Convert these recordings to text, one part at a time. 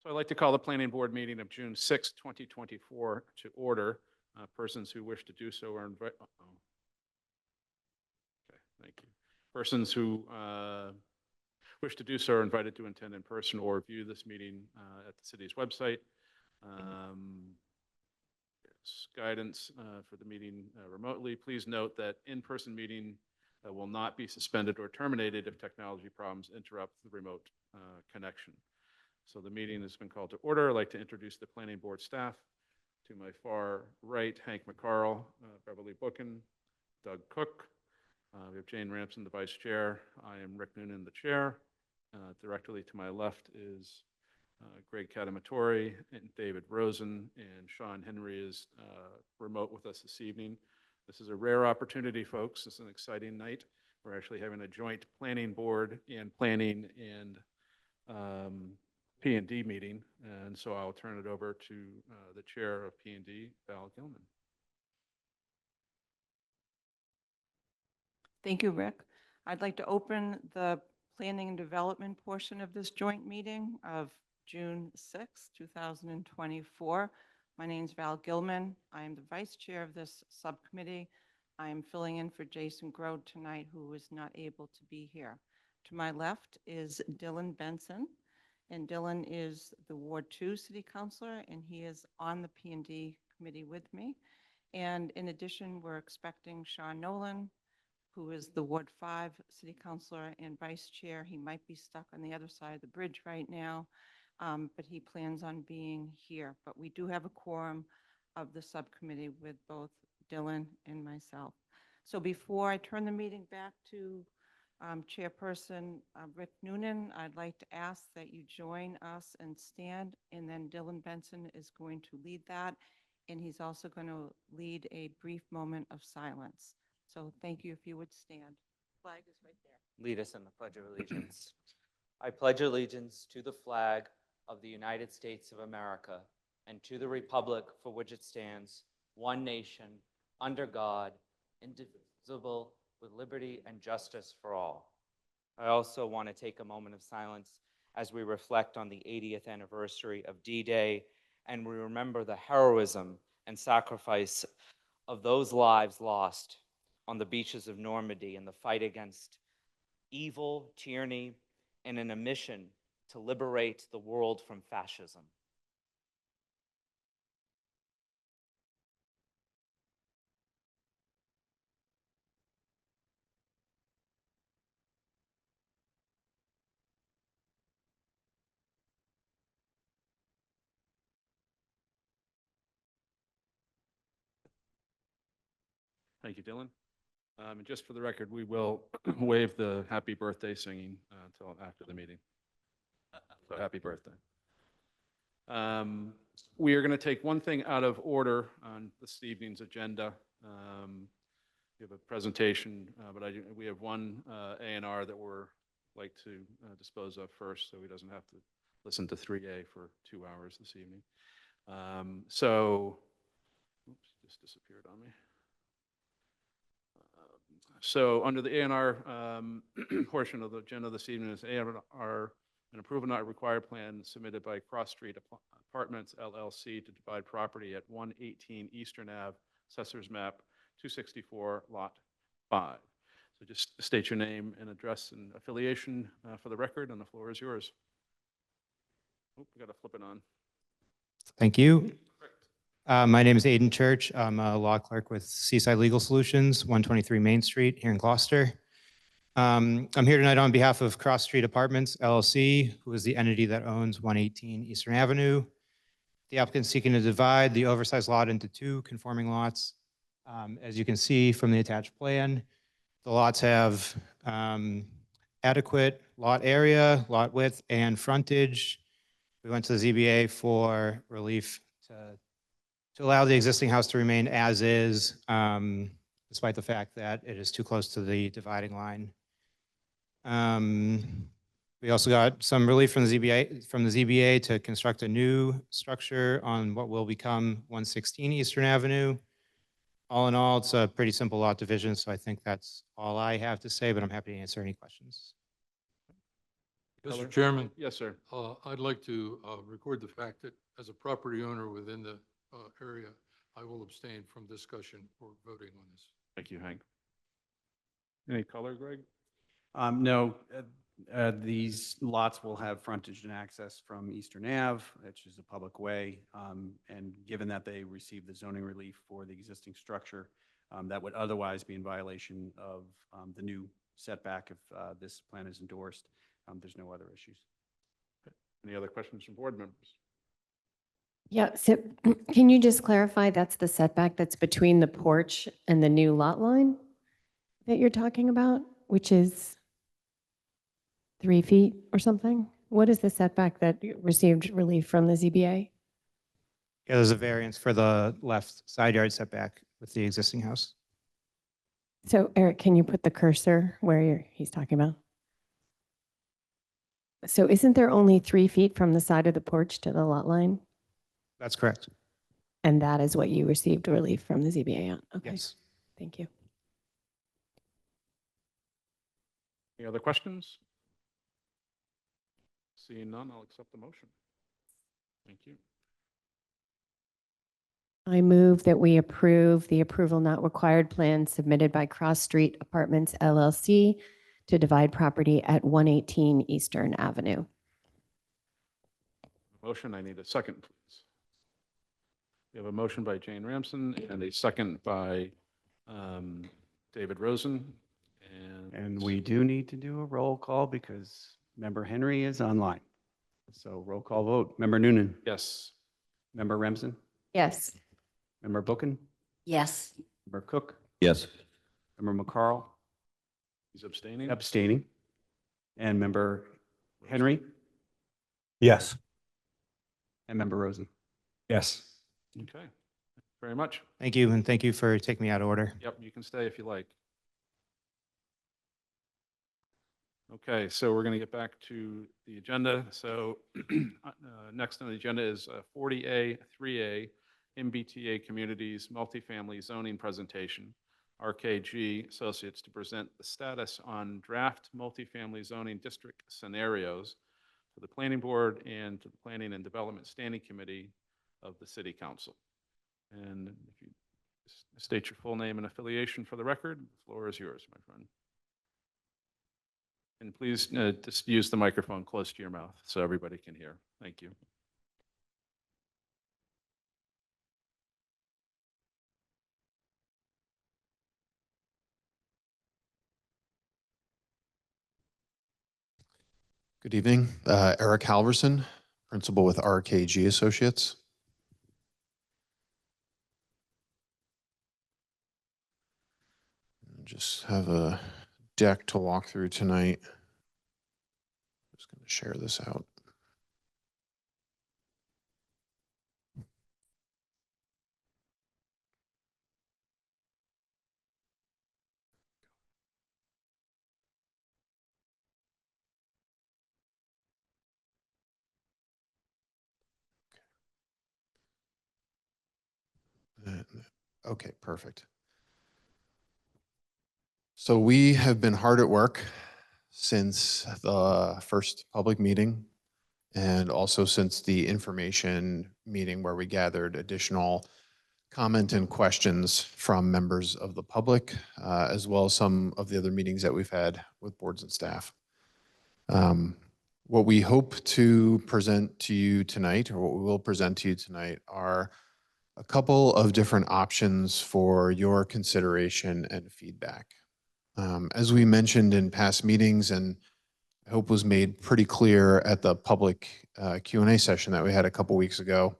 So I'd like to call the Planning Board meeting of June 6, 2024 to order. Persons who wish to do so are invited. Okay, thank you. Persons who wish to do so are invited to attend in person or view this meeting at the city's website. Yes, guidance for the meeting remotely. Please note that in-person meeting will not be suspended or terminated if technology problems interrupt the remote connection. So the meeting has been called to order. I'd like to introduce the Planning Board staff. To my far right, Hank McCarl, Beverly Bookin, Doug Cook. We have Jane Ramsden, the vice chair. I am Rick Noonan, the chair. Directly to my left is Greg Catamatori and David Rosen, and Sean Henry is remote with us this evening. This is a rare opportunity, folks. It's an exciting night. We're actually having a joint planning board and planning and P&D meeting, and so I'll turn it over to the chair of P&D, Val Gilman. Thank you, Rick. I'd like to open the planning and development portion of this joint meeting of June 6, 2024. My name is Val Gilman. I am the vice chair of this subcommittee. I am filling in for Jason Grode tonight, who is not able to be here. To my left is Dylan Benson, and Dylan is the Ward 2 City Councilor, and he is on the P&D committee with me. And in addition, we're expecting Sean Nolan, who is the Ward 5 City Councilor and Vice Chair. He might be stuck on the other side of the bridge right now, but he plans on being here. But we do have a quorum of the subcommittee with both Dylan and myself. So before I turn the meeting back to Chairperson Rick Noonan, I'd like to ask that you join us and stand, and then Dylan Benson is going to lead that, and he's also going to lead a brief moment of silence. So thank you. If you would stand. Flag is right there. Lead us in the Pledge of Allegiance. I pledge allegiance to the flag of the United States of America and to the republic for which it stands, one nation, under God, indivisible, with liberty and justice for all. I also want to take a moment of silence as we reflect on the 80th anniversary of D-Day, and we remember the heroism and sacrifice of those lives lost on the beaches of Normandy in the fight against evil, tyranny, and in a mission to liberate the world from fascism. Thank you, Dylan. And just for the record, we will waive the happy birthday singing until after the meeting. So happy birthday. We are going to take one thing out of order on this evening's agenda. We have a presentation, but we have one A&R that we're like to dispose of first, so he doesn't have to listen to 3A for 2 hours this evening. Oops, just disappeared on me. So under the A&R portion of the agenda this evening is A&R, an approval not required plan submitted by Cross Street Apartments LLC to divide property at 118 Eastern Ave, Assessor's Map 264, Lot 5. So just state your name and address and affiliation for the record, and the floor is yours. Oh, we got to flip it on. Thank you. My name is Aiden Church. I'm a law clerk with Seaside Legal Solutions, 123 Main Street here in Gloucester. I'm here tonight on behalf of Cross Street Apartments LLC, who is the entity that owns 118 Eastern Avenue. The applicant is seeking to divide the oversized lot into 2 conforming lots. As you can see from the attached plan, the lots have adequate lot area, lot width, and frontage. We went to the ZBA for relief to allow the existing house to remain as is, despite the fact that it is too close to the dividing line. We also got some relief from the ZBA to construct a new structure on what will become 116 Eastern Avenue. All in all, it's a pretty simple lot division, so I think that's all I have to say, but I'm happy to answer any questions. Color? Mr. Chairman, Yes, sir. I'd like to record the fact that as a property owner within the area, I will abstain from discussion or voting on this. Thank you, Hank. Any color, Greg? No, these lots will have frontage and access from Eastern Ave, which is a public way. And given that they received the zoning relief for the existing structure, that would otherwise be in violation of the new setback if this plan is endorsed. There's no other issues. Any other questions from board members? Yeah, so can you just clarify, that's the setback that's between the porch and the new lot line that you're talking about, which is 3 feet or something? What is the setback that received relief from the ZBA? Yeah, there's a variance for the left side yard setback with the existing house. So Eric, can you put the cursor where he's talking about? So isn't there only 3 feet from the side of the porch to the lot line? That's correct. And that is what you received relief from the ZBA on? Okay, Yes. thank you. Any other questions? Seeing none, I'll accept the motion. Thank you. I move that we approve the approval not required plan submitted by Cross Street Apartments LLC to divide property at 118 Eastern Avenue. Motion, I need a second, please. We have a motion by Jane Ramsden and a second by David Rosen. And we do need to do a roll call because Member Henry is online. So roll call vote. Member Noonan, Yes. Member Remsen, Yes. Member Bookin, Yes. Member Cook, Yes. Member McCarl, He's abstaining? abstaining, and Member Henry, Yes. and Member Rosen. Yes. Okay. Very much. Thank you, and thank you for taking me out of order. Yep, you can stay if you like. Okay, so we're going to get back to the agenda. So next on the agenda is 40A, 3A, MBTA Communities Multifamily Zoning Presentation, RKG Associates, to present the status on draft multifamily zoning district scenarios to the Planning Board and to the Planning and Development Standing Committee of the City Council. And if you state your full name and affiliation for the record, the floor is yours, my friend. And please just use the microphone close to your mouth so everybody can hear. Thank you. Good evening. Eric Halverson, principal with RKG Associates. Just have a deck to walk through tonight. Just going to share this out. Okay, perfect. So we have been hard at work since the first public meeting and also since the information meeting where we gathered additional comment and questions from members of the public, as well as some of the other meetings that we've had with boards and staff. What we hope to present to you tonight, or what we will present to you tonight, are a couple of different options for your consideration and feedback. As we mentioned in past meetings, and I hope was made pretty clear at the public Q&A session that we had a couple weeks ago,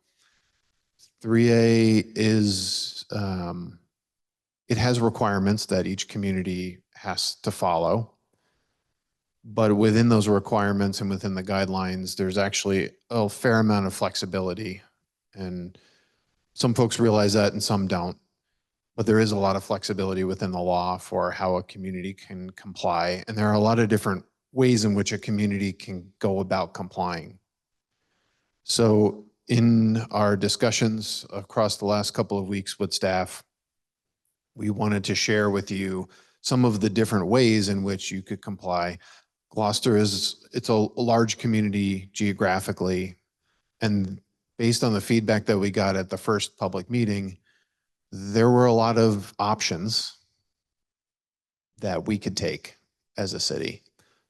3A is, it has requirements that each community has to follow. But within those requirements and within the guidelines, there's actually a fair amount of flexibility. And some folks realize that and some don't. But there is a lot of flexibility within the law for how a community can comply. And there are a lot of different ways in which a community can go about complying. So in our discussions across the last couple of weeks with staff, we wanted to share with you some of the different ways in which you could comply. Gloucester it's a large community geographically. And based on the feedback that we got at the first public meeting, there were a lot of options that we could take as a city.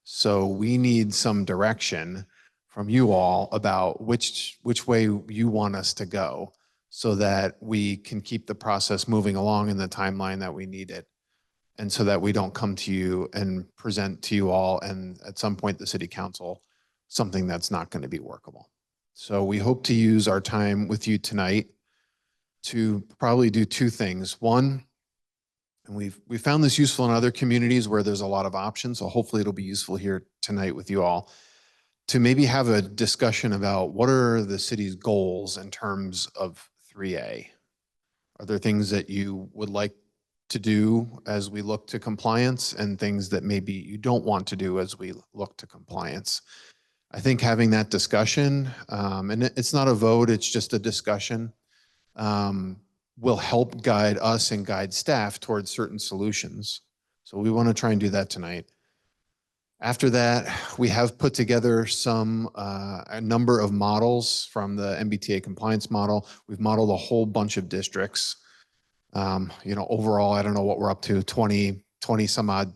So we need some direction from you all about which way you want us to go so that we can keep the process moving along in the timeline that we need it. And so that we don't come to you and present to you all and at some point the city council something that's not going to be workable. So we hope to use our time with you tonight to probably do two things. One, and we found this useful in other communities where there's a lot of options. So hopefully it'll be useful here tonight with you all to maybe have a discussion about what are the city's goals in terms of 3A. Are there things that you would like to do as we look to compliance and things that maybe you don't want to do as we look to compliance? I think having that discussion, and it's not a vote, it's just a discussion, will help guide us and guide staff towards certain solutions. So we want to try and do that tonight. After that, we have put together a number of models from the MBTA compliance model. We've modeled a whole bunch of districts. Overall, I don't know what we're up to, 20 some odd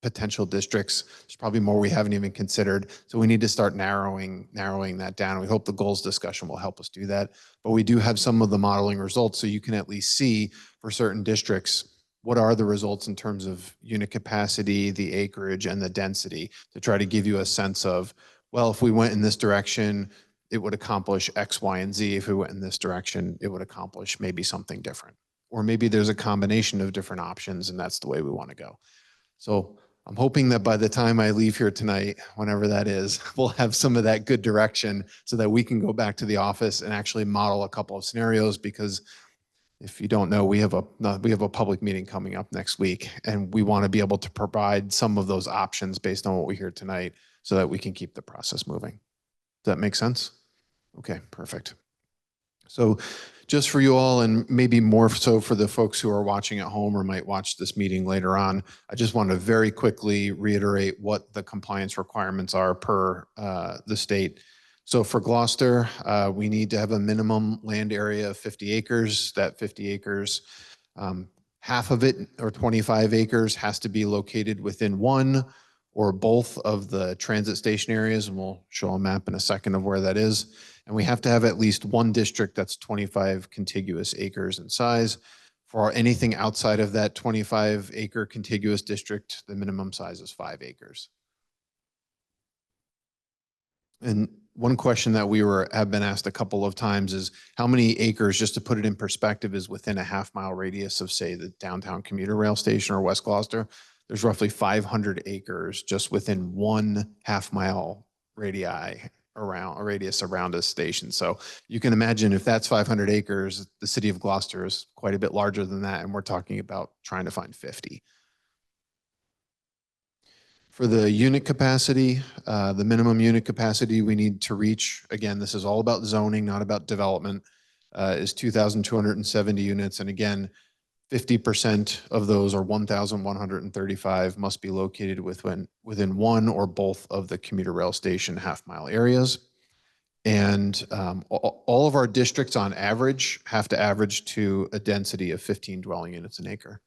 potential districts. There's probably more we haven't even considered. So we need to start narrowing that down. We hope the goals discussion will help us do that. But we do have some of the modeling results so you can at least see for certain districts, what are the results in terms of unit capacity, the acreage, and the density to try to give you a sense of, well, if we went in this direction, it would accomplish X, Y, and Z. If we went in this direction, it would accomplish maybe something different. Or maybe there's a combination of different options and that's the way we want to go. So I'm hoping that by the time I leave here tonight, whenever that is, we'll have some of that good direction so that we can go back to the office and actually model a couple of scenarios, because if you don't know, we have a public meeting coming up next week, and we want to be able to provide some of those options based on what we hear tonight so that we can keep the process moving. Does that make sense? Okay, perfect. So just for you all, and maybe more so for the folks who are watching at home or might watch this meeting later on, I just want to very quickly reiterate what the compliance requirements are per the state. So for Gloucester, we need to have a minimum land area of 50 acres. That 50 acres, half of it, or 25 acres, has to be located within one or both of the transit station areas, and we'll show a map in a second of where that is. And we have to have at least one district that's 25 contiguous acres in size. For anything outside of that 25 acre contiguous district, the minimum size is 5 acres. And one question that have been asked a couple of times is how many acres, just to put it in perspective, is within a half-mile radius of, say, the downtown commuter rail station or West Gloucester? There's roughly 500 acres just within one half-mile radius around a station. So you can imagine if that's 500 acres, the city of Gloucester is quite a bit larger than that, and we're talking about trying to find 50. For the unit capacity, the minimum unit capacity we need to reach, again, this is all about zoning, not about development, is 2,270 units. And again, 50% of those, or 1,135, must be located within one or both of the commuter rail station half-mile areas. And all of our districts on average have to average to a density of 15 dwelling units an acre.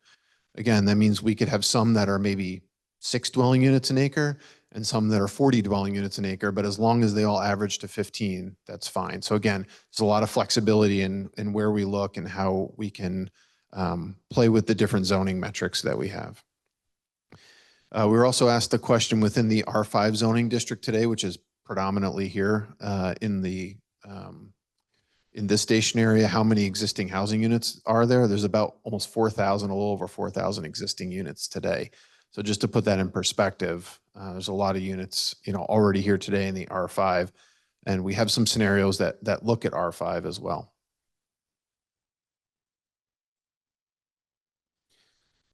Again, that means we could have some that are maybe 6 dwelling units an acre and some that are 40 dwelling units an acre, but as long as they all average to 15, that's fine. So again, there's a lot of flexibility in where we look and how we can play with the different zoning metrics that we have. We were also asked the question within the R5 zoning district today, which is predominantly here in this station area, how many existing housing units are there? There's about almost 4,000, a little over 4,000 existing units today. So just to put that in perspective, there's a lot of units, already here today in the R5, and we have some scenarios that look at R5 as well.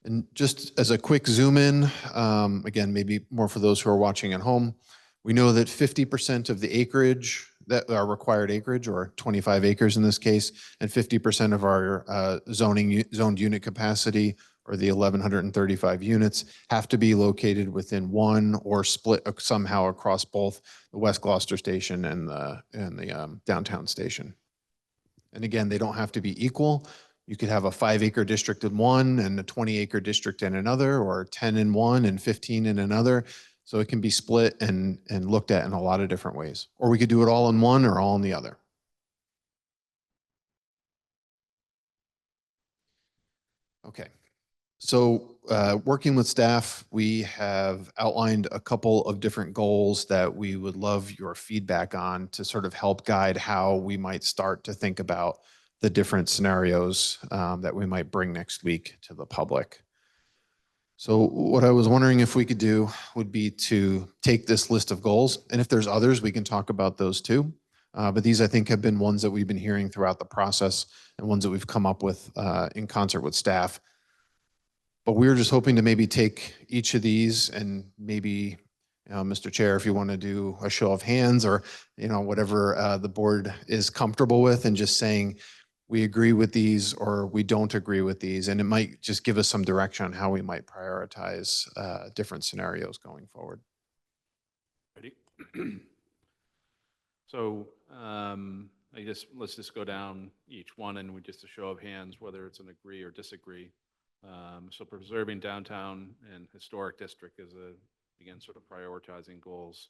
And just as a quick zoom in, again, maybe more for those who are watching at home, we know that 50% of the acreage, that our required acreage, or 25 acres in this case, and 50% of our zoned unit capacity, or the 1,135 units have to be located within one or split somehow across both the West Gloucester station and the downtown station. And again, they don't have to be equal. You could have a 5-acre district in one and a 20-acre district in another, or 10 in one and 15 in another. So it can be split and looked at in a lot of different ways. Or we could do it all in one or all in the other. Okay. So working with staff, we have outlined a couple of different goals that we would love your feedback on to sort of help guide how we might start to think about the different scenarios that we might bring next week to the public. So what I was wondering if we could do would be to take this list of goals, and if there's others, we can talk about those too. But these, I think, have been ones that we've been hearing throughout the process and ones that we've come up with in concert with staff. But we were just hoping to maybe take each of these and maybe, Mr. Chair, if you want to do a show of hands or, whatever the board is comfortable with, and just saying, we agree with these or we don't agree with these. And it might just give us some direction on how we might prioritize different scenarios going forward. Ready? So I guess let's just go down each one and we just a show of hands, whether it's an agree or disagree. So preserving downtown and historic district is again, sort of prioritizing goals.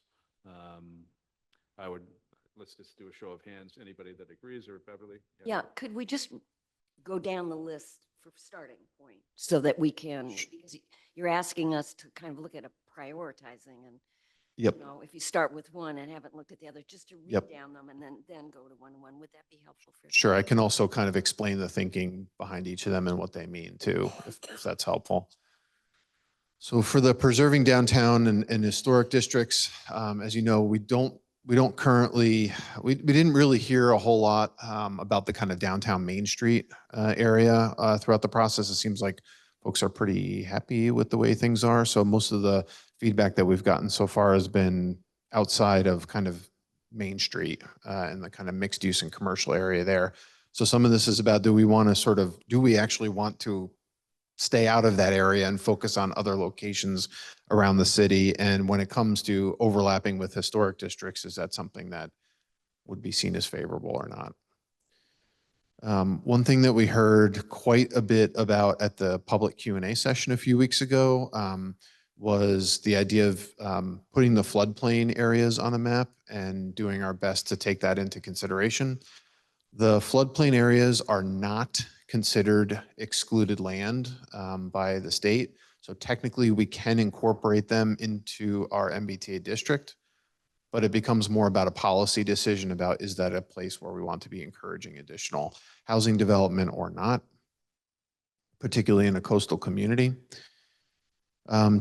Let's just do a show of hands. Anybody that agrees, or Beverly? Yeah, could we just go down the list for starting point so that we can, because you're asking us to kind of look at a prioritizing and, Yep. if you start with one and haven't looked at the other, just to read Yep. down them and then go to one, would that be helpful for? Sure. I can also kind of explain the thinking behind each of them and what they mean too, if that's helpful. So for the preserving downtown and historic districts, as you know, we didn't really hear a whole lot about the kind of downtown Main Street area throughout the process. It seems like folks are pretty happy with the way things are. So most of the feedback that we've gotten so far has been outside of kind of Main Street and the kind of mixed use and commercial area there. So some of this is about, do we actually want to stay out of that area and focus on other locations around the city? And when it comes to overlapping with historic districts, is that something that would be seen as favorable or not? One thing that we heard quite a bit about at the public Q&A session a few weeks ago was the idea of putting the floodplain areas on a map and doing our best to take that into consideration. The floodplain areas are not considered excluded land by the state. So technically we can incorporate them into our MBTA district, but it becomes more about a policy decision about, is that a place where we want to be encouraging additional housing development or not, particularly in a coastal community.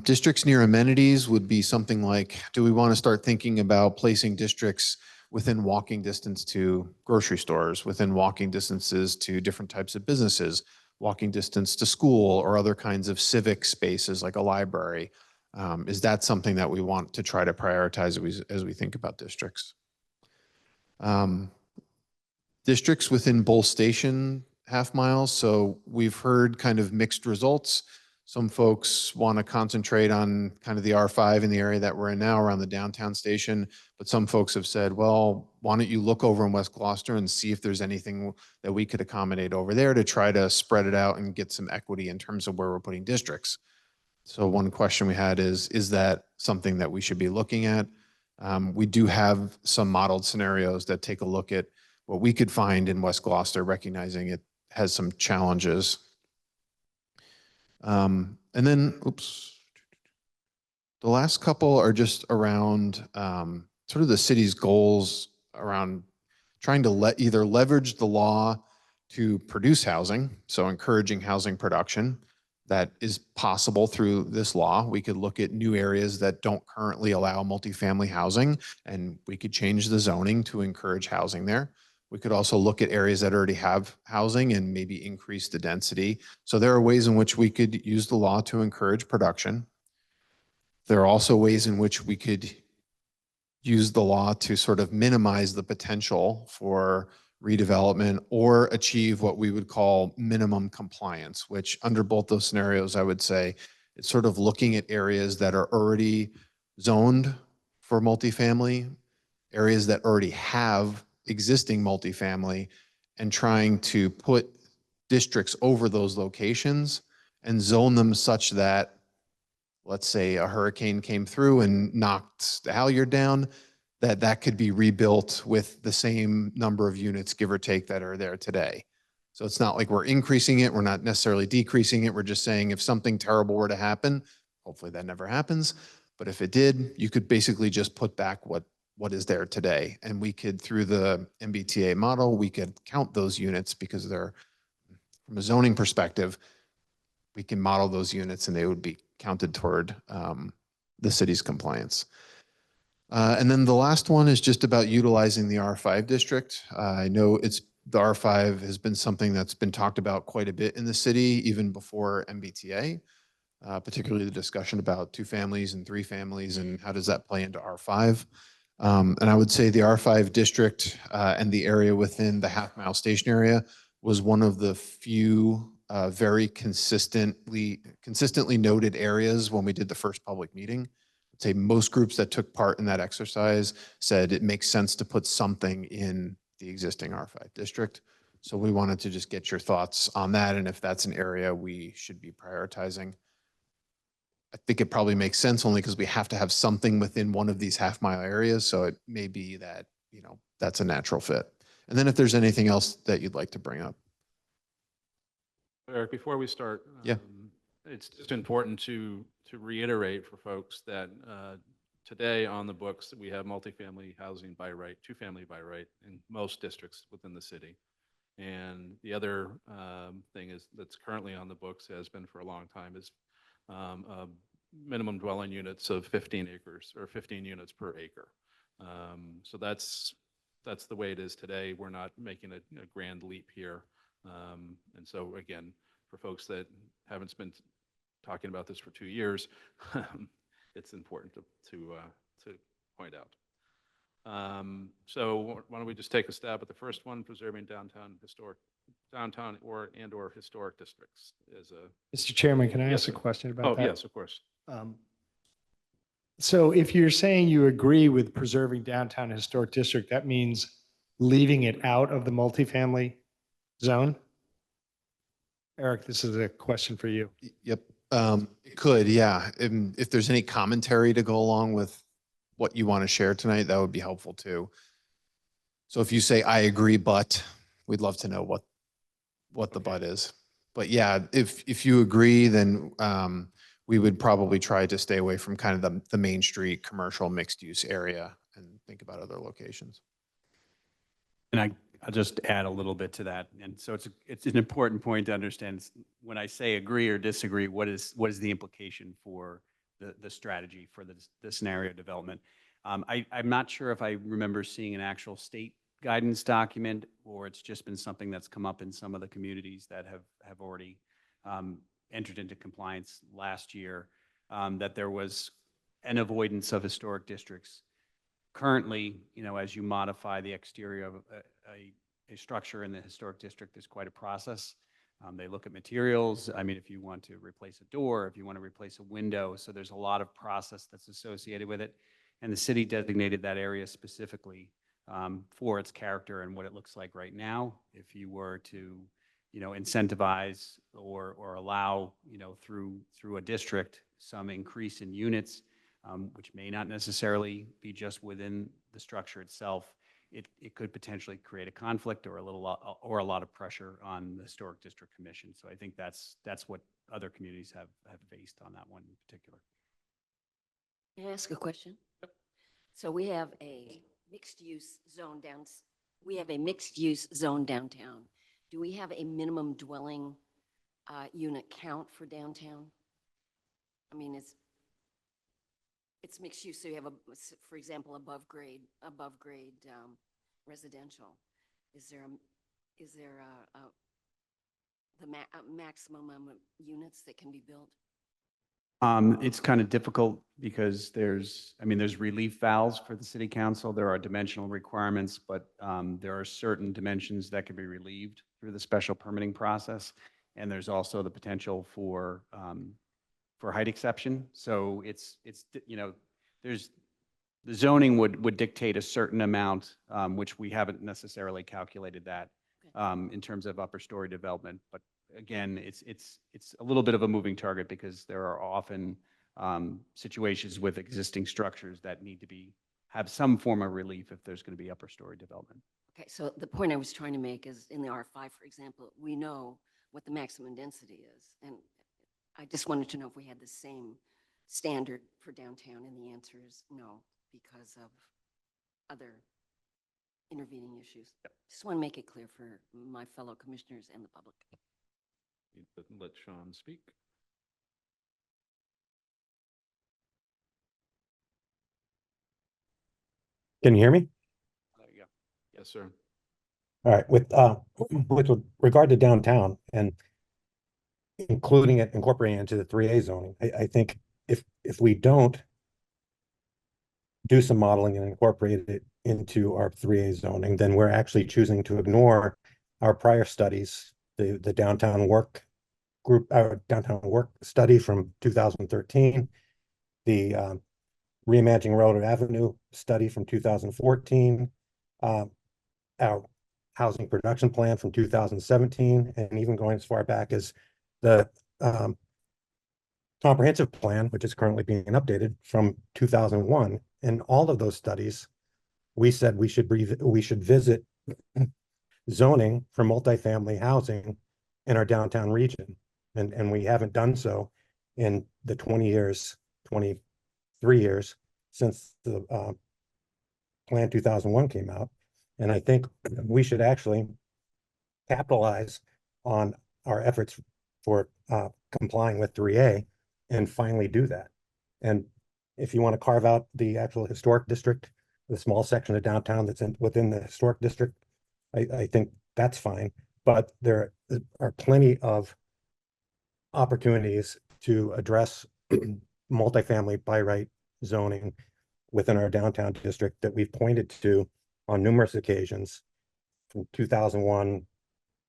Districts near amenities would be something like, do we want to start thinking about placing districts within walking distance to grocery stores, within walking distances to different types of businesses, walking distance to school or other kinds of civic spaces like a library? Is that something that we want to try to prioritize as we think about districts? Districts within Bull Station half miles. So we've heard kind of mixed results. Some folks want to concentrate on kind of the R5 in the area that we're in now around the downtown station. But some folks have said, well, why don't you look over in West Gloucester and see if there's anything that we could accommodate over there to try to spread it out and get some equity in terms of where we're putting districts. So one question we had is that something that we should be looking at? We do have some modeled scenarios that take a look at what we could find in West Gloucester, recognizing it has some challenges. And then, the last couple are just around sort of the city's goals around trying to either leverage the law to produce housing, so encouraging housing production. That is possible through this law. We could look at new areas that don't currently allow multifamily housing, and we could change the zoning to encourage housing there. We could also look at areas that already have housing and maybe increase the density. So there are ways in which we could use the law to encourage production. There are also ways in which we could use the law to sort of minimize the potential for redevelopment, or achieve what we would call minimum compliance, which under both those scenarios, I would say it's sort of looking at areas that are already zoned for multifamily, areas that already have existing multifamily, and trying to put districts over those locations and zone them such that, let's say a hurricane came through and knocked the halyard down, that could be rebuilt with the same number of units, give or take, that are there today. So it's not like we're increasing it, we're not necessarily decreasing it, we're just saying if something terrible were to happen, hopefully that never happens, but if it did, you could basically just put back what is there today. And we could, through the MBTA model, we could count those units because they're, from a zoning perspective, we can model those units and they would be counted toward the city's compliance. And then the last one is just about utilizing the R5 district. I know the R5 has been something that's been talked about quite a bit in the city, even before MBTA, particularly the discussion about 2 families and 3 families and how does that play into R5. And I would say the R5 district and the area within the half-mile station area was one of the few very consistently noted areas when we did the first public meeting. I'd say most groups that took part in that exercise said it makes sense to put something in the existing R5 district. So we wanted to just get your thoughts on that and if that's an area we should be prioritizing. I think it probably makes sense only because we have to have something within one of these half-mile areas. So it may be that, that's a natural fit. And then if there's anything else that you'd like to bring up. Eric, before we start, Yeah. It's just important to reiterate for folks that today on the books, we have multifamily housing by right, 2-family by right in most districts within the city. And the other thing is that's currently on the books, has been for a long time, is minimum dwelling units of 15 acres or 15 units per acre. So that's the way it is today. We're not making a grand leap here. And so again, for folks that haven't been talking about this for 2 years, it's important to point out. So why don't we just take a stab at the first one, preserving downtown or historic districts as a. Mr. Chairman, can I Yes, ask a sir. question about Oh, that? yes, of course. So if you're saying you agree with preserving downtown historic district, that means leaving it out of the multifamily zone? Eric, this is a question for you. Yep. It could, yeah. If there's any commentary to go along with what you want to share tonight, that would be helpful too. So if you say, I agree, but, we'd love to know what the but is. But yeah, if you agree, then we would probably try to stay away from kind of the Main Street commercial mixed use area and think about other locations. And I'll just add a little bit to that. And so it's an important point to understand. When I say agree or disagree, what is the implication for the strategy for the scenario development? I'm not sure if I remember seeing an actual state guidance document, or it's just been something that's come up in some of the communities that have already entered into compliance last year, that there was an avoidance of historic districts. Currently, as you modify the exterior of a structure in the historic district, there's quite a process. They look at materials. I mean, if you want to replace a door, if you want to replace a window, so there's a lot of process that's associated with it. And the city designated that area specifically for its character and what it looks like right now. If you were to, incentivize or allow, through a district, some increase in units, which may not necessarily be just within the structure itself, it could potentially create a conflict or a lot of pressure on the Historic District Commission. So I think that's what other communities have faced on that one in particular. Can I ask a question? So we have a mixed-use zone downtown. Do we have a minimum dwelling unit count for downtown? I mean, it's mixed use, so you have for example, above grade residential. Is there the maximum amount of units that can be built? It's kind of difficult because there's relief valves for the city council. There are dimensional requirements, but there are certain dimensions that can be relieved through the special permitting process. And there's also the potential for height exception. So there's, the zoning would dictate a certain amount, which we haven't necessarily calculated that in terms of upper story development. But again, it's a little bit of a moving target because there are often situations with existing structures that need to have some form of relief if there's going to be upper story development. Okay, so the point I was trying to make is in the R5, for example, we know what the maximum density is. And I just wanted to know if we had the same standard for downtown, and the answer is no, because of other intervening issues. Just want to make it clear for my fellow commissioners and the public. Let Sean speak. Can you hear me? There you go. Yes, sir. All right, with regard to downtown and incorporating it into the 3A zoning, I think if we don't do some modeling and incorporate it into our 3A zoning, then we're actually choosing to ignore our prior studies, the downtown work group, our downtown work study from 2013, the Reimagining Railroad Avenue study from 2014, our housing production plan from 2017, and even going as far back as the comprehensive plan, which is currently being updated from 2001. And all of those studies, we said we should visit zoning for multifamily housing in our downtown region. And we haven't done so in the 23 years since the Plan 2001 came out. And I think we should actually capitalize on our efforts for complying with 3A and finally do that. And if you want to carve out the actual historic district, the small section of downtown that's within the historic district, I think that's fine. But there are plenty of opportunities to address multifamily by right zoning within our downtown district that we've pointed to on numerous occasions from 2001,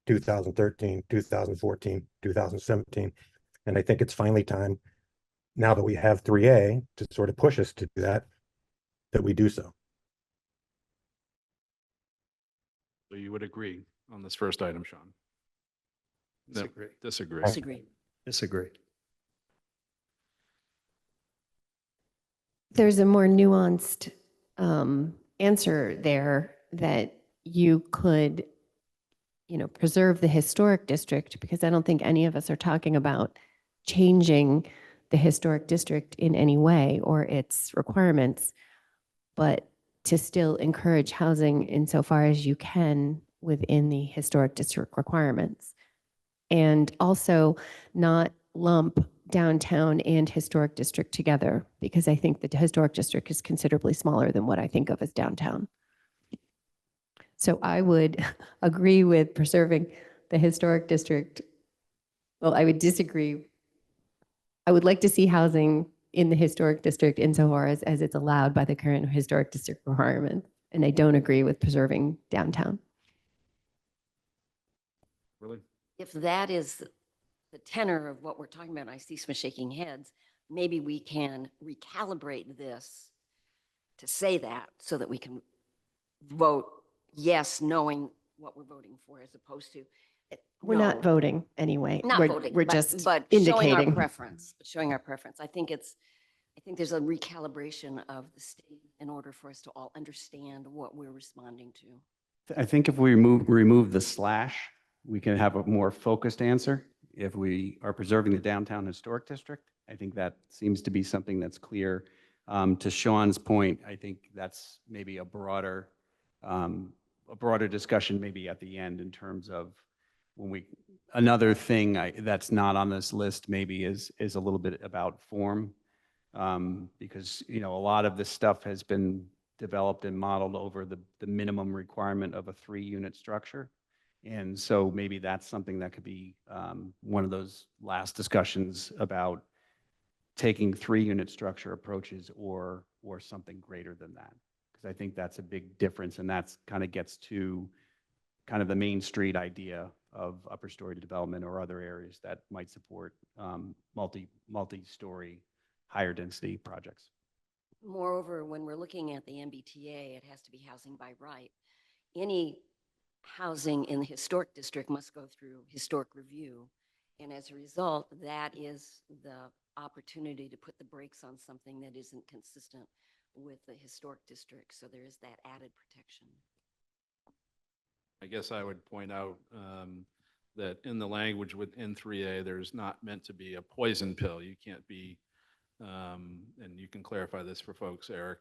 2013, 2014, 2017. And I think it's finally time, now that we have 3A to sort of push us to do that, that we do so. So you would agree on this first item, Sean? No, Disagree. disagree. Disagree. Disagree. There's a more nuanced answer there that you could, preserve the historic district, because I don't think any of us are talking about changing the historic district in any way or its requirements, but to still encourage housing insofar as you can within the historic district requirements. And also not lump downtown and historic district together, because I think the historic district is considerably smaller than what I think of as downtown. So I would agree with preserving the historic district. Well, I would disagree. I would like to see housing in the historic district insofar as it's allowed by the current historic district requirement. And I don't agree with preserving downtown. Really? If that is the tenor of what we're talking about, and I see some shaking heads, maybe we can recalibrate this to say that so that we can vote yes, knowing what we're voting for, as opposed to We're no. not voting anyway. Not We're- voting, We're but- just but showing our indicating. preference, showing our preference. I think there's a recalibration of the state in order for us to all understand what we're responding to. I think if we remove the slash, we can have a more focused answer. If we are preserving the downtown historic district, I think that seems to be something that's clear. To Sean's point, I think that's maybe a broader discussion maybe at the end in terms of another thing that's not on this list maybe is a little bit about form. Because, a lot of this stuff has been developed and modeled over the minimum requirement of a 3-unit structure. And so maybe that's something that could be one of those last discussions about taking 3-unit structure approaches or something greater than that. Because I think that's a big difference, and that's kind of gets to kind of the Main Street idea of upper story development or other areas that might support multi-story, higher density projects. Moreover, when we're looking at the MBTA, it has to be housing by right. Any housing in the historic district must go through historic review. And as a result, that is the opportunity to put the brakes on something that isn't consistent with the historic district. So there is that added protection. I guess I would point out that in the language within 3A, there's not meant to be a poison pill. You can't be, and you can clarify this for folks, Eric,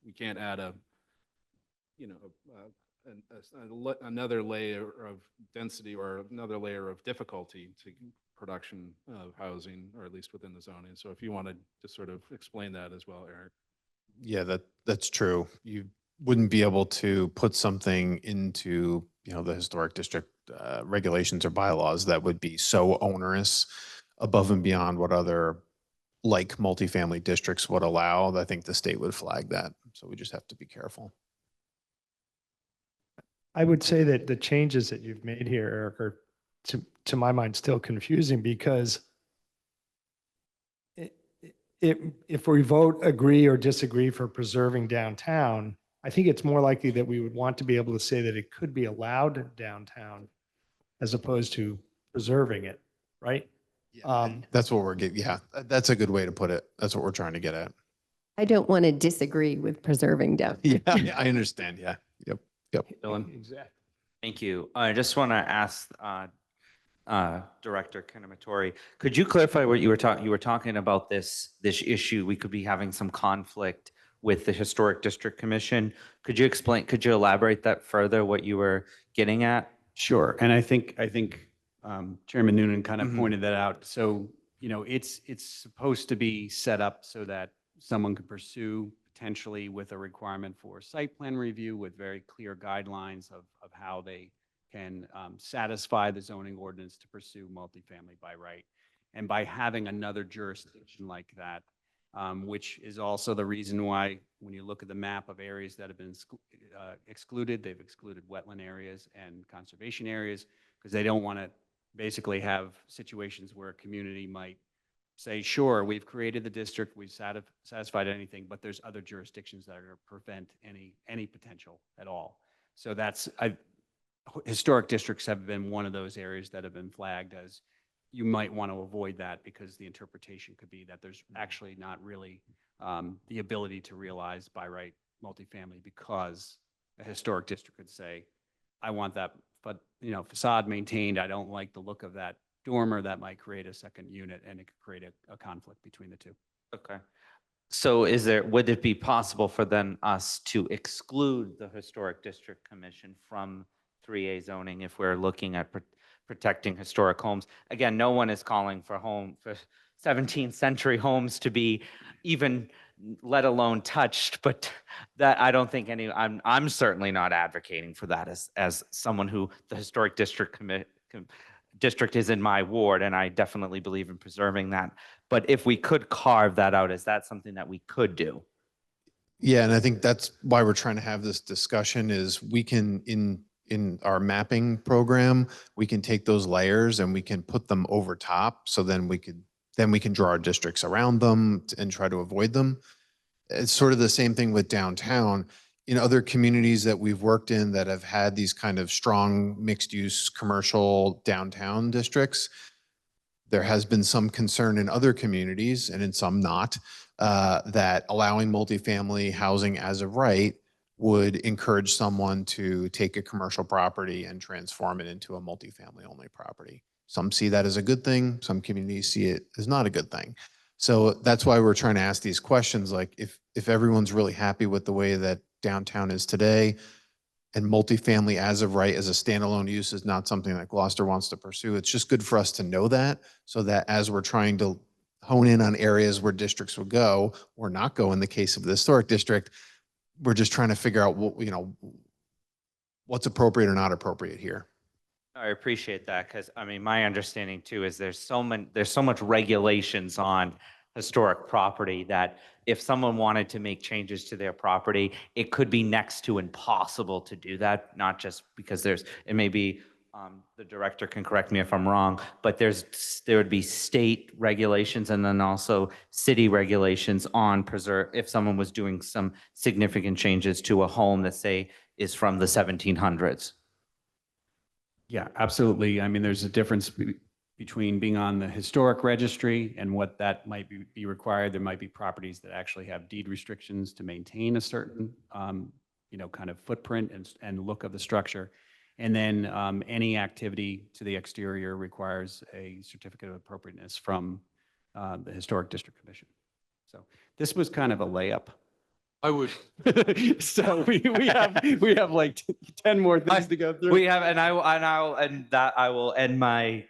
we can't add another layer of density or another layer of difficulty to production of housing, or at least within the zoning. So if you wanted to sort of explain that as well, Eric. Yeah, that's true. You wouldn't be able to put something into, the historic district regulations or bylaws that would be so onerous above and beyond what other like multifamily districts would allow. I think the state would flag that. So we just have to be careful. I would say that the changes that you've made here, Eric, are to my mind still confusing, because if we vote agree or disagree for preserving downtown, I think it's more likely that we would want to be able to say that it could be allowed downtown as opposed to preserving it, right? That's what we're getting. Yeah, that's a good way to put it. That's what we're trying to get at. I don't want to disagree with preserving downtown. Yeah, I understand. Yeah. Yep. Dylan? Exactly. Thank you. I just want to ask Director Kanamatori, could you clarify what you were talking? You were talking about this issue. We could be having some conflict with the Historic District Commission. Could you explain? Could you elaborate that further? What you were getting at? Sure. And I think Chairman Noonan kind of Mhm. pointed that out. So, it's supposed to be set up so that someone could pursue potentially with a requirement for site plan review with very clear guidelines of how they can satisfy the zoning ordinance to pursue multifamily by right. And by having another jurisdiction like that, which is also the reason why when you look at the map of areas that have been excluded, they've excluded wetland areas and conservation areas, because they don't want to basically have situations where a community might say, sure, we've created the district, we've satisfied anything, but there's other jurisdictions that are going to prevent any potential at all. So historic districts have been one of those areas that have been flagged as you might want to avoid that, because the interpretation could be that there's actually not really the ability to realize by right multifamily, because a historic district could say, I want that, but facade maintained. I don't like the look of that dormer. That might create a second unit, and it could create a conflict between the two. Okay. So would it be possible for then us to exclude the Historic District Commission from 3A zoning if we're looking at protecting historic homes? Again, no one is calling for 17th century homes to be even, let alone touched, but that I don't think I'm certainly not advocating for that as someone who the Historic District District is in my ward, and I definitely believe in preserving that. But if we could carve that out, is that something that we could do? Yeah, and I think that's why we're trying to have this discussion is we can, in our mapping program, we can take those layers and we can put them over top. So then we can draw our districts around them and try to avoid them. It's sort of the same thing with downtown. In other communities that we've worked in that have had these kind of strong mixed use commercial downtown districts, there has been some concern in other communities and in some not, that allowing multifamily housing as of right would encourage someone to take a commercial property and transform it into a multifamily only property. Some see that as a good thing. Some communities see it as not a good thing. So that's why we're trying to ask these questions. Like if everyone's really happy with the way that downtown is today, and multifamily as of right as a standalone use is not something that Gloucester wants to pursue, it's just good for us to know that, so that as we're trying to hone in on areas where districts would go or not go in the case of the historic district, we're just trying to figure out what, what's appropriate or not appropriate here. I appreciate that because, I mean, my understanding too is there's so much regulations on historic property that if someone wanted to make changes to their property, it could be next to impossible to do that, not just because it may be, the director can correct me if I'm wrong, but there would be state regulations and then also city regulations on if someone was doing some significant changes to a home that say is from the 1700s. Yeah, absolutely. I mean, there's a difference between being on the historic registry and what that might be required. There might be properties that actually have deed restrictions to maintain a certain, kind of footprint and look of the structure. And then any activity to the exterior requires a certificate of appropriateness from the Historic District Commission. So this was kind of a layup. I would, So we have like 10 more things to go through. We have, and I will end my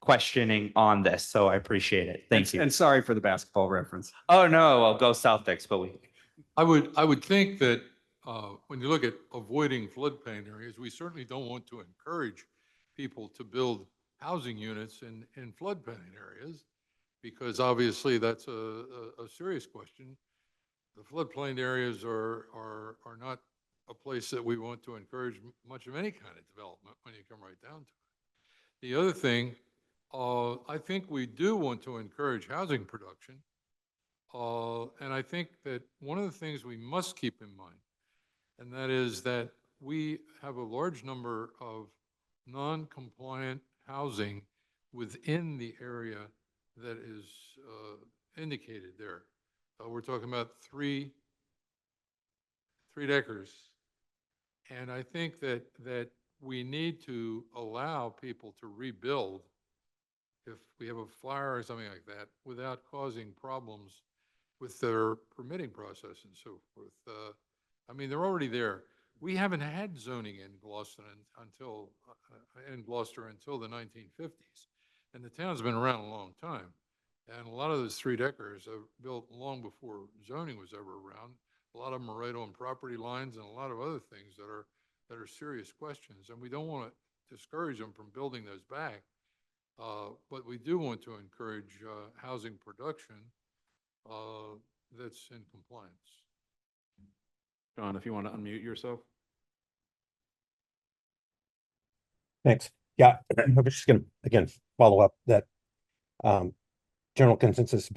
questioning on this. So I appreciate it. Thank you. And sorry for the basketball reference. Oh no, I'll go Celtics, but I would think that when you look at avoiding floodplain areas, we certainly don't want to encourage people to build housing units in floodplain areas, because obviously that's a serious question. The floodplain areas are not a place that we want to encourage much of any kind of development when you come right down to it. The other thing, I think we do want to encourage housing production. And I think that one of the things we must keep in mind, and that is that we have a large number of non-compliant housing within the area that is indicated there. We're talking about three deckers. And I think that we need to allow people to rebuild if we have a fire or something like that without causing problems with their permitting process and so forth. I mean, they're already there. We haven't had zoning in Gloucester until the 1950s. And the town's been around a long time. And a lot of those three-deckers are built long before zoning was ever around. A lot of them are right on property lines and a lot of other things that are serious questions. And we don't want to discourage them from building those back. But we do want to encourage housing production that's in compliance. John, if you want to unmute yourself. Thanks. Yeah, I was just going to, again, follow up that general consensus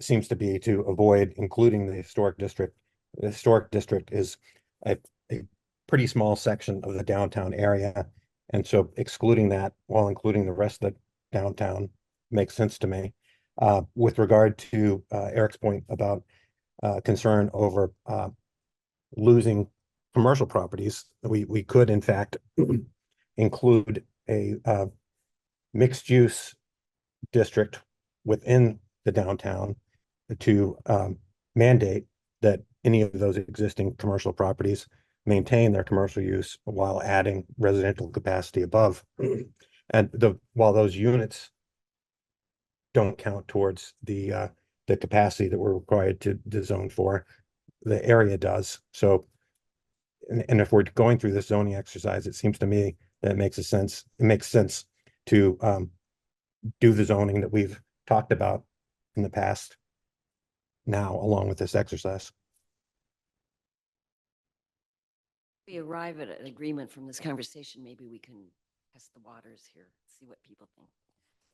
seems to be to avoid including the historic district. The historic district is a pretty small section of the downtown area. And so excluding that while including the rest of the downtown makes sense to me. With regard to Eric's point about concern over losing commercial properties, we could in fact include a mixed use district within the downtown to mandate that any of those existing commercial properties maintain their commercial use while adding residential capacity above. And while those units don't count towards the capacity that we're required to zone for, the area does. So, and if we're going through this zoning exercise, it seems to me that it makes sense to do the zoning that we've talked about in the past now, along with this exercise. We arrive at an agreement from this conversation, maybe we can test the waters here, see what people think.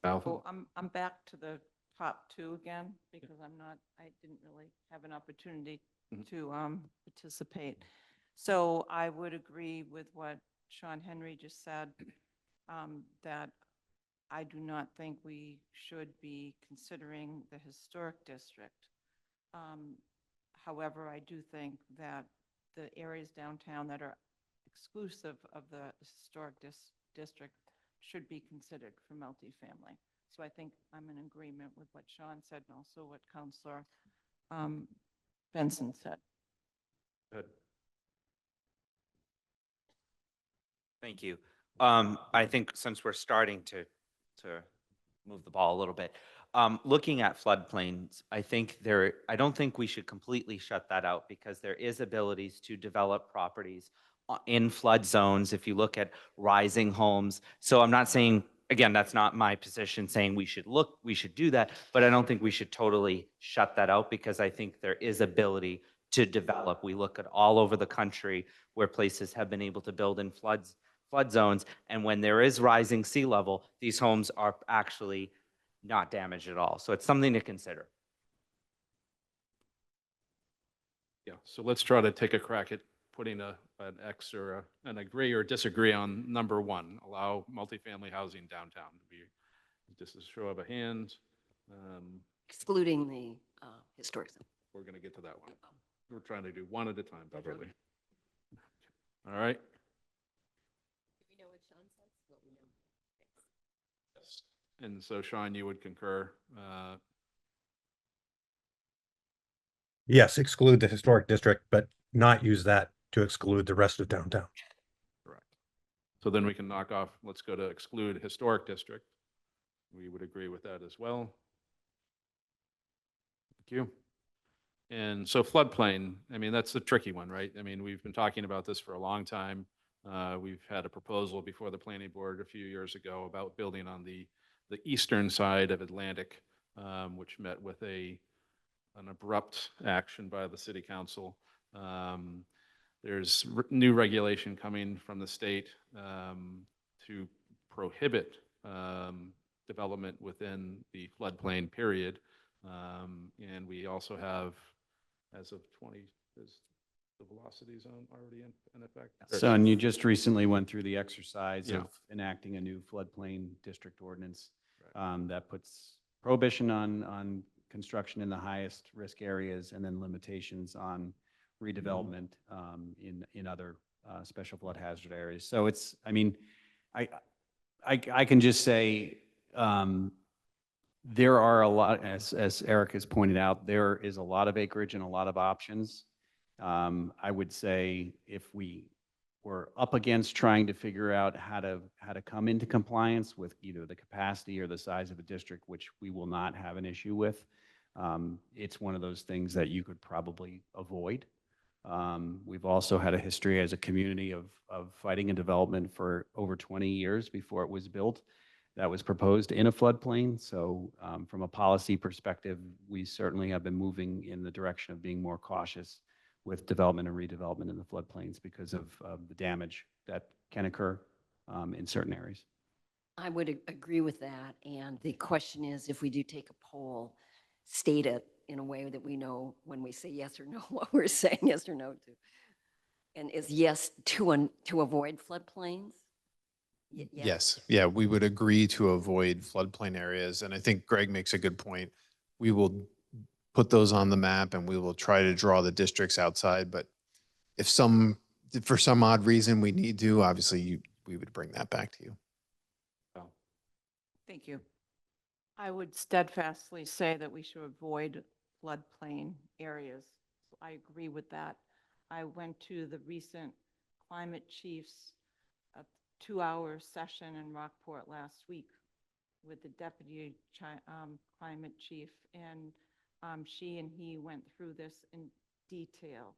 So I'm back to the top two again, because I didn't really have an opportunity to participate. So I would agree with what Sean Henry just said, that I do not think we should be considering the historic district. However, I do think that the areas downtown that are exclusive of the historic district should be considered for multifamily. So I think I'm in agreement with what Sean said and also what Councilor Benson said. Good. thank you. I think since we're starting to move the ball a little bit, looking at floodplains, I don't think we should completely shut that out because there is abilities to develop properties in flood zones, if you look at rising homes. So I'm not saying, again, that's not my position saying we should do that, but I don't think we should totally shut that out because I think there is ability to develop. We look at all over the country where places have been able to build in flood zones. And when there is rising sea level, these homes are actually not damaged at all. So it's something to consider. Yeah, so let's try to take a crack at putting an X or an agree or disagree on number one, allow multifamily housing downtown. Just a show of a hand. Excluding the historic zone. We're going to get to that one. We're trying to do one at a time, Beverly. All right. Yes. And so Sean, you would concur. Yes, exclude the historic district, but not use that to exclude the rest of downtown. Correct. So then we can knock off, let's go to exclude historic district. We would agree with that as well. Thank you. And so floodplain, I mean, that's a tricky one, right? I mean, we've been talking about this for a long time. We've had a proposal before the planning board a few years ago about building on the eastern side of Atlantic, which met with an abrupt action by the city council. There's new regulation coming from the state to prohibit development within the floodplain period. And we also have, as of 20, is the velocity zone already in effect? So, and you just recently went through the exercise Yeah. of enacting a new floodplain district ordinance that puts prohibition on construction in the highest risk areas and then limitations on redevelopment in other special flood hazard areas. So it's, I mean, I can just say there are a lot, as Eric has pointed out, there is a lot of acreage and a lot of options. I would say if we were up against trying to figure out how to come into compliance with either the capacity or the size of a district, which we will not have an issue with, it's one of those things that you could probably avoid. We've also had a history as a community of fighting and development for over 20 years before it was built. That was proposed in a floodplain. So from a policy perspective, we certainly have been moving in the direction of being more cautious with development and redevelopment in the floodplains because of the damage that can occur in certain areas. I would agree with that. And the question is, if we do take a poll, state it in a way that we know when we say yes or no, what we're saying yes or no to. And is yes to avoid floodplains? Yes. Yeah, we would agree to avoid floodplain areas. And I think Greg makes a good point. We will put those on the map and we will try to draw the districts outside. But if for some odd reason we need to, obviously we would bring that back to you. Thank you. I would steadfastly say that we should avoid floodplain areas. I agree with that. I went to the recent climate chiefs 2-hour session in Rockport last week with the deputy climate chief, and she and he went through this in detail,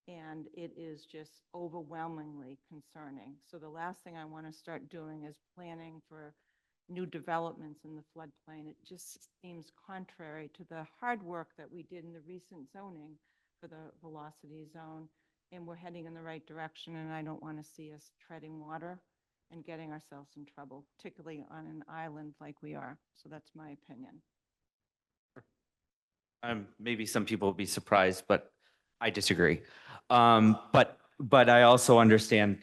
and it is just overwhelmingly concerning. So the last thing I want to start doing is planning for new developments in the floodplain. It just seems contrary to the hard work that we did in the recent zoning for the velocity zone, and we're heading in the right direction, and I don't want to see us treading water and getting ourselves in trouble, particularly on an island like we are. So that's my opinion. Maybe some people will be surprised, but I disagree. But I also understand,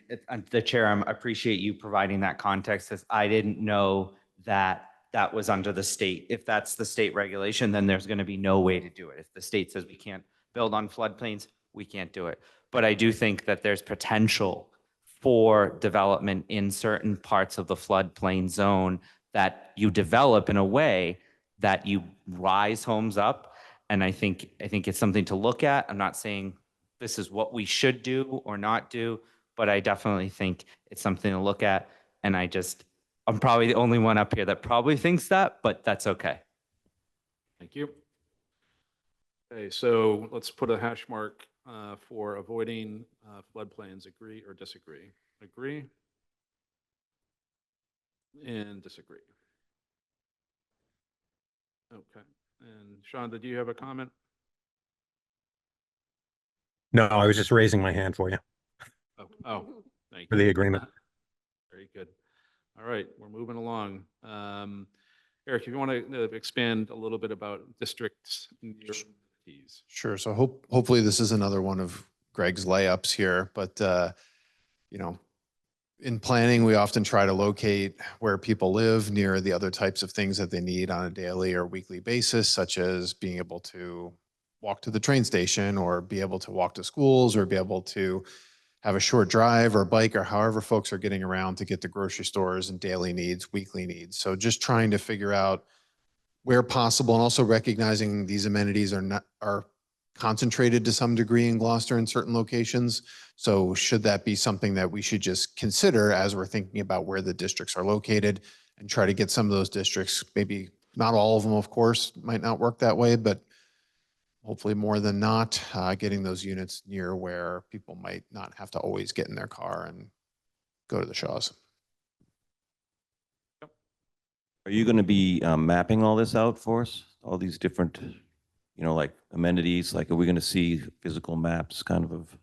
the chair, I appreciate you providing that context, as I didn't know that that was under the state. If that's the state regulation, then there's going to be no way to do it. If the state says we can't build on floodplains, we can't do it. But I do think that there's potential for development in certain parts of the floodplain zone that you develop in a way that you rise homes up. And I think it's something to look at. I'm not saying this is what we should do or not do, but I definitely think it's something to look at. And I'm probably the only one up here that probably thinks that, but that's okay. Thank you. Okay, so let's put a hash mark for avoiding floodplains, agree or disagree? Agree and disagree. Okay. And Sean, did you have a comment? No, I was just raising my hand for you Oh, thank for you. the agreement. Very good. All right, we're moving along. Eric, if you want to expand a little bit about districts and your keys. Sure. So hopefully this is another one of Greg's layups here, but you know, in planning, we often try to locate where people live near the other types of things that they need on a daily or weekly basis, such as being able to walk to the train station or be able to walk to schools or be able to have a short drive or bike or however folks are getting around to get to grocery stores and daily needs, weekly needs. So just trying to figure out where possible and also recognizing these amenities are concentrated to some degree in Gloucester in certain locations. So should that be something that we should just consider as we're thinking about where the districts are located and try to get some of those districts, maybe not all of them, of course, might not work that way, but hopefully more than not, getting those units near where people might not have to always get in their car and go to the Shaws. Are you going to be mapping all this out for us? All these different, like amenities, like are we going to see physical maps kind of?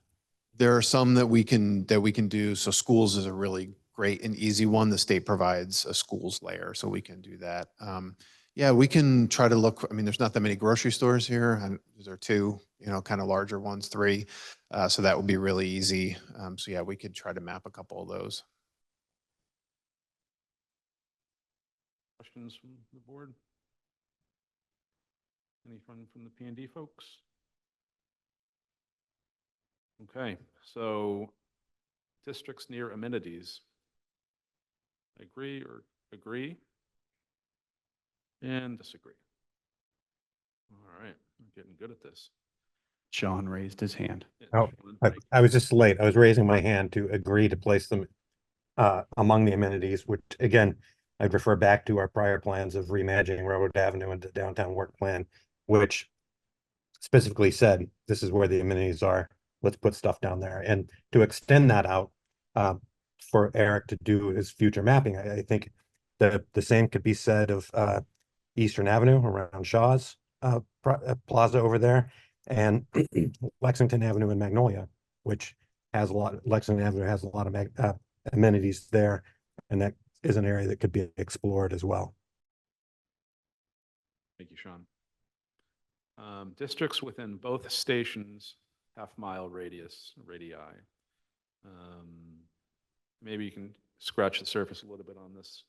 There are some that we can do. So schools is a really great and easy one. The state provides a schools layer, so we can do that. Yeah, we can try to look. I mean, there's not that many grocery stores here, and there are two, kind of larger ones, three. So that would be really easy. So yeah, we could try to map a couple of those. Questions from the board? Any from the P&D folks? Okay, so districts near amenities. Agree or agree? And disagree. All right, I'm getting good at this. Sean raised his hand. Yeah, Oh, Sean, I, thank you. I was just late. I was raising my hand to agree to place them among the amenities, which again, I'd refer back to our prior plans of reimagining Railroad Avenue into downtown work plan, which specifically said, this is where the amenities are. Let's put stuff down there. And to extend that out for Eric to do his future mapping, I think the same could be said of Eastern Avenue around Shaw's plaza over there, and Lexington Avenue and Magnolia, which has a lot. Lexington Avenue has a lot of amenities there, and that is an area that could be explored as well. Thank you, Sean. Districts within both stations, half-mile radius, radii. Maybe you can scratch the surface a little bit on this.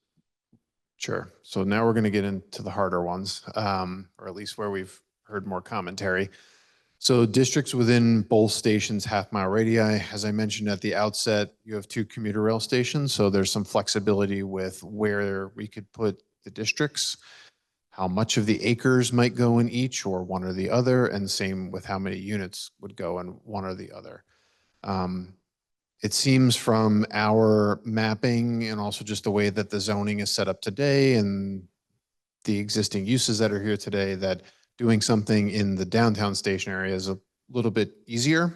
Sure. So now we're going to get into the harder ones, or at least where we've heard more commentary. So districts within both stations, half-mile radii, as I mentioned at the outset, you have two commuter rail stations. So there's some flexibility with where we could put the districts, how much of the acres might go in each or one or the other, and same with how many units would go in one or the other. It seems from our mapping and also just the way that the zoning is set up today and the existing uses that are here today, that doing something in the downtown station area is a little bit easier.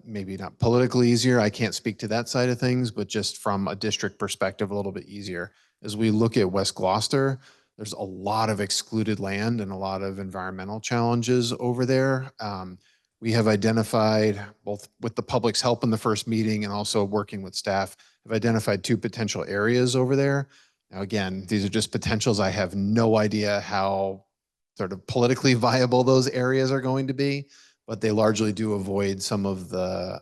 Maybe not politically easier. I can't speak to that side of things, but just from a district perspective, a little bit easier. As we look at West Gloucester, there's a lot of excluded land and a lot of environmental challenges over there. We have identified, both with the public's help in the first meeting and also working with staff, have identified two potential areas over there. Now, again, these are just potentials. I have no idea how sort of politically viable those areas are going to be, but they largely do avoid some of the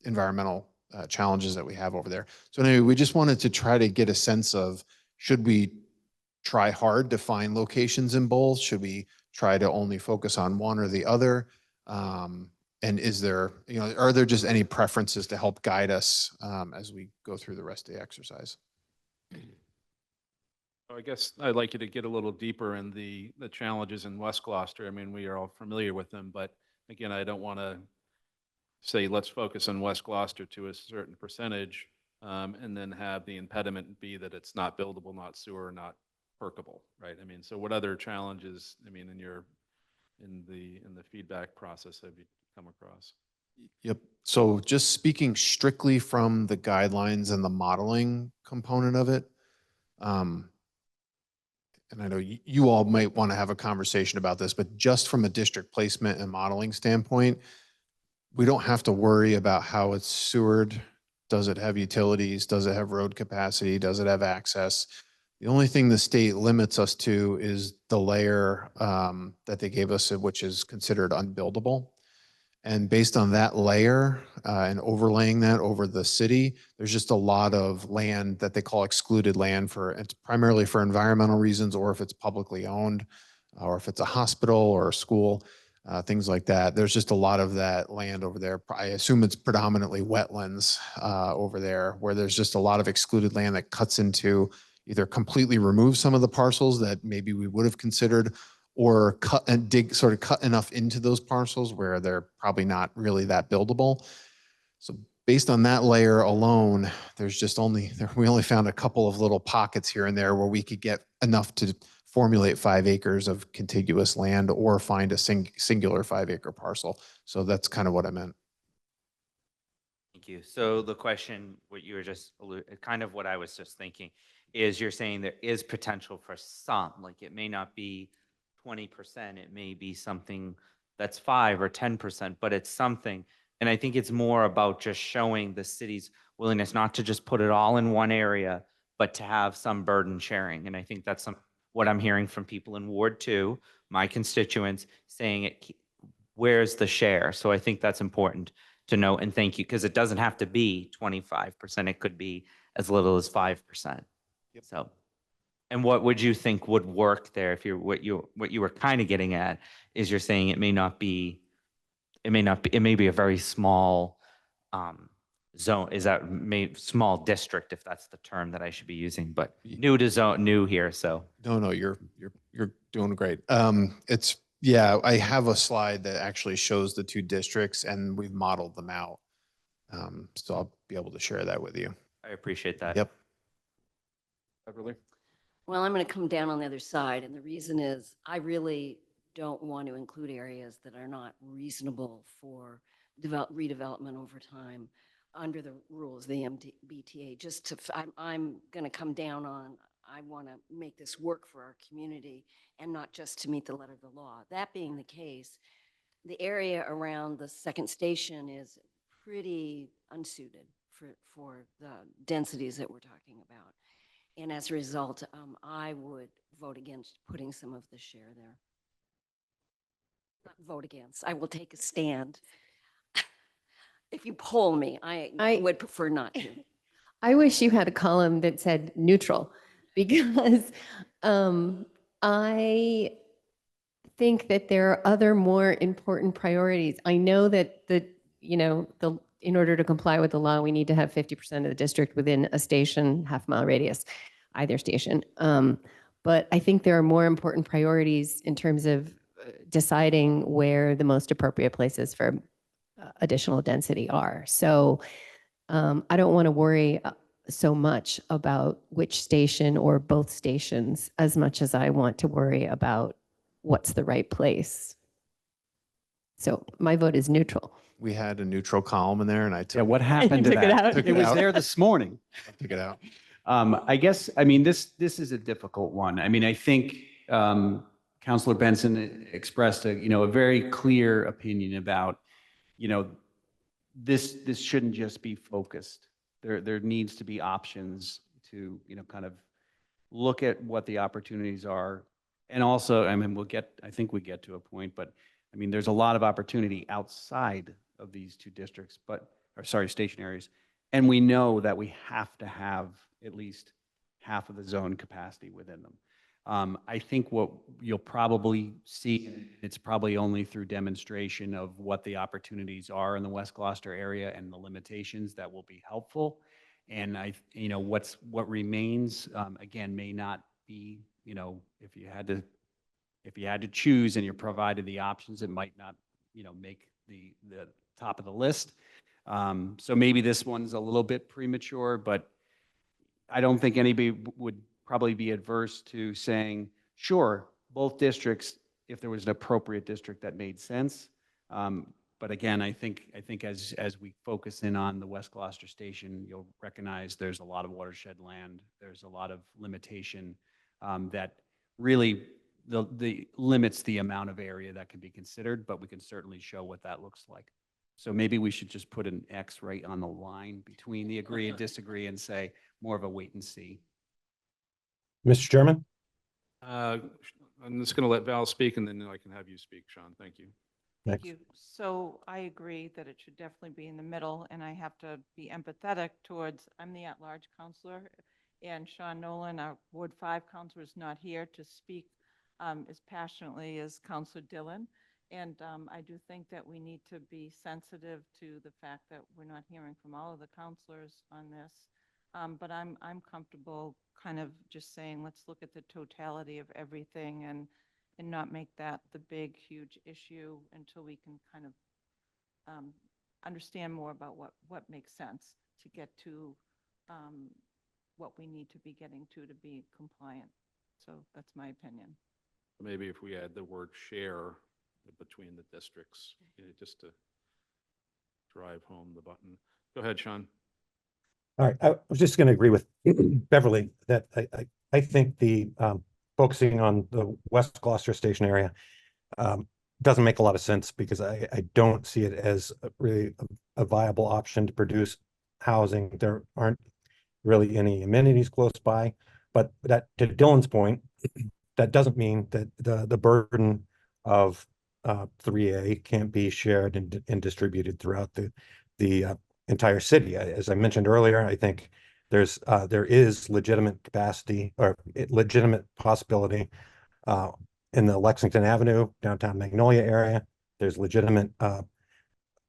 environmental challenges that we have over there. So anyway, we just wanted to try to get a sense of, should we try hard to find locations in both? Should we try to only focus on one or the other? And is there, are there just any preferences to help guide us as we go through the rest of the exercise? I guess I'd like you to get a little deeper in the challenges in West Gloucester. I mean, we are all familiar with them, but again, I don't want to say, let's focus on West Gloucester to a certain percentage, and then have the impediment be that it's not buildable, not sewer, not perkable, right? I mean, so what other challenges, I mean, in your in the feedback process have you come across? Yep. So just speaking strictly from the guidelines and the modeling component of it, and I know you all might want to have a conversation about this, but just from a district placement and modeling standpoint, we don't have to worry about how it's sewered. Does it have utilities? Does it have road capacity? Does it have access? The only thing the state limits us to is the layer that they gave us, which is considered unbuildable. And based on that layer and overlaying that over the city, there's just a lot of land that they call excluded land for, it's primarily for environmental reasons, or if it's publicly owned, or if it's a hospital or a school, things like that. There's just a lot of that land over there. I assume it's predominantly wetlands over there, where there's just a lot of excluded land that cuts into either completely remove some of the parcels that maybe we would have considered, or cut and dig, sort of cut enough into those parcels where they're probably not really that buildable. So based on that layer alone, there's just we only found a couple of little pockets here and there where we could get enough to formulate 5 acres of contiguous land or find a singular 5-acre parcel. So that's kind of what I meant. Thank you. So the question, what you were just, kind of what I was just thinking, is you're saying there is potential for some, like it may not be 20%, it may be something that's 5 or 10%, but it's something. And I think it's more about just showing the city's willingness not to just put it all in one area, but to have some burden sharing. And I think that's what I'm hearing from people in Ward 2, my constituents, saying where's the share? So I think that's important to know, and thank you, because it doesn't have to be 25%. It could be as little as 5%. Yep. So, and what would you think would work there? If you're what you were kind of getting at is you're saying it may be a very small zone. Is that small district, if that's the term that I should be using? But new here, so. No, you're doing great. I have a slide that actually shows the 2 districts and we've modeled them out. So I'll be able to share that with you. I appreciate that. Yep. Beverly? Well, I'm going to come down on the other side, and the reason is I really don't want to include areas that are not reasonable for redevelopment over time under the rules of the MBTA. I'm going to come down on, I want to make this work for our community and not just to meet the letter of the law. That being the case, the area around the second station is pretty unsuited for the densities that we're talking about. And as a result, I would vote against putting some of the share there. Not vote against, I will take a stand. If you poll me, I would prefer not to. I wish you had a column that said neutral, because I think that there are other more important priorities. I know that in order to comply with the law, we need to have 50% of the district within a station, half-mile radius, either station. But I think there are more important priorities in terms of deciding where the most appropriate places for additional density are. So I don't want to worry so much about which station or both stations as much as I want to worry about what's the right place. So my vote is neutral. We had a neutral column in there and I took. Yeah, what happened to Took it that? out? Took It it was out. there this morning. Took it out. I guess, I mean, this is a difficult one. I mean, I think Councilor Benson expressed a very clear opinion about, this shouldn't just be focused. There needs to be options to, kind of look at what the opportunities are. And also, I mean, I think we get to a point, but I mean, there's a lot of opportunity outside of these 2 districts, station areas. And we know that we have to have at least half of the zone capacity within them. I think what you'll probably see, it's probably only through demonstration of what the opportunities are in the West Gloucester area and the limitations that will be helpful. And what remains, again, may not be, if you had to choose and you're provided the options, it might not, make the top of the list. So maybe this one's a little bit premature, but I don't think anybody would probably be adverse to saying, sure, both districts if there was an appropriate district that made sense. But again, I think as we focus in on the West Gloucester Station, you'll recognize there's a lot of watershed land. There's a lot of limitation that really the limits the amount of area that can be considered, but we can certainly show what that looks like. So maybe we should just put an X right on the line between the agree and disagree and say more of a wait and see. Mr. Chairman? I'm just going to let Val speak, and then I can have you speak, Sean. Thank you. Thank Thanks. you. So I agree that it should definitely be in the middle, and I have to be empathetic towards, I'm the at-large counselor, and Sean Nolan, our Ward 5 counselor, is not here to speak as passionately as Counselor Dillon. And I do think that we need to be sensitive to the fact that we're not hearing from all of the counselors on this. But I'm comfortable kind of just saying, let's look at the totality of everything and not make that the big, huge issue until we can kind of understand more about what makes sense to get to what we need to be getting to be compliant. So that's my opinion. Maybe if we add the word share between the districts, just to drive home the button. Go ahead, Sean. All right, I was just going to agree with Beverly that I think the focusing on the West Gloucester Station area doesn't make a lot of sense because I don't see it as really a viable option to produce housing. There aren't really any amenities close by, but that, to Dylan's point, that doesn't mean that the burden of 3A can't be shared and distributed throughout the entire city. As I mentioned earlier, I think there is legitimate capacity or legitimate possibility in the Lexington Avenue, downtown Magnolia area. There's legitimate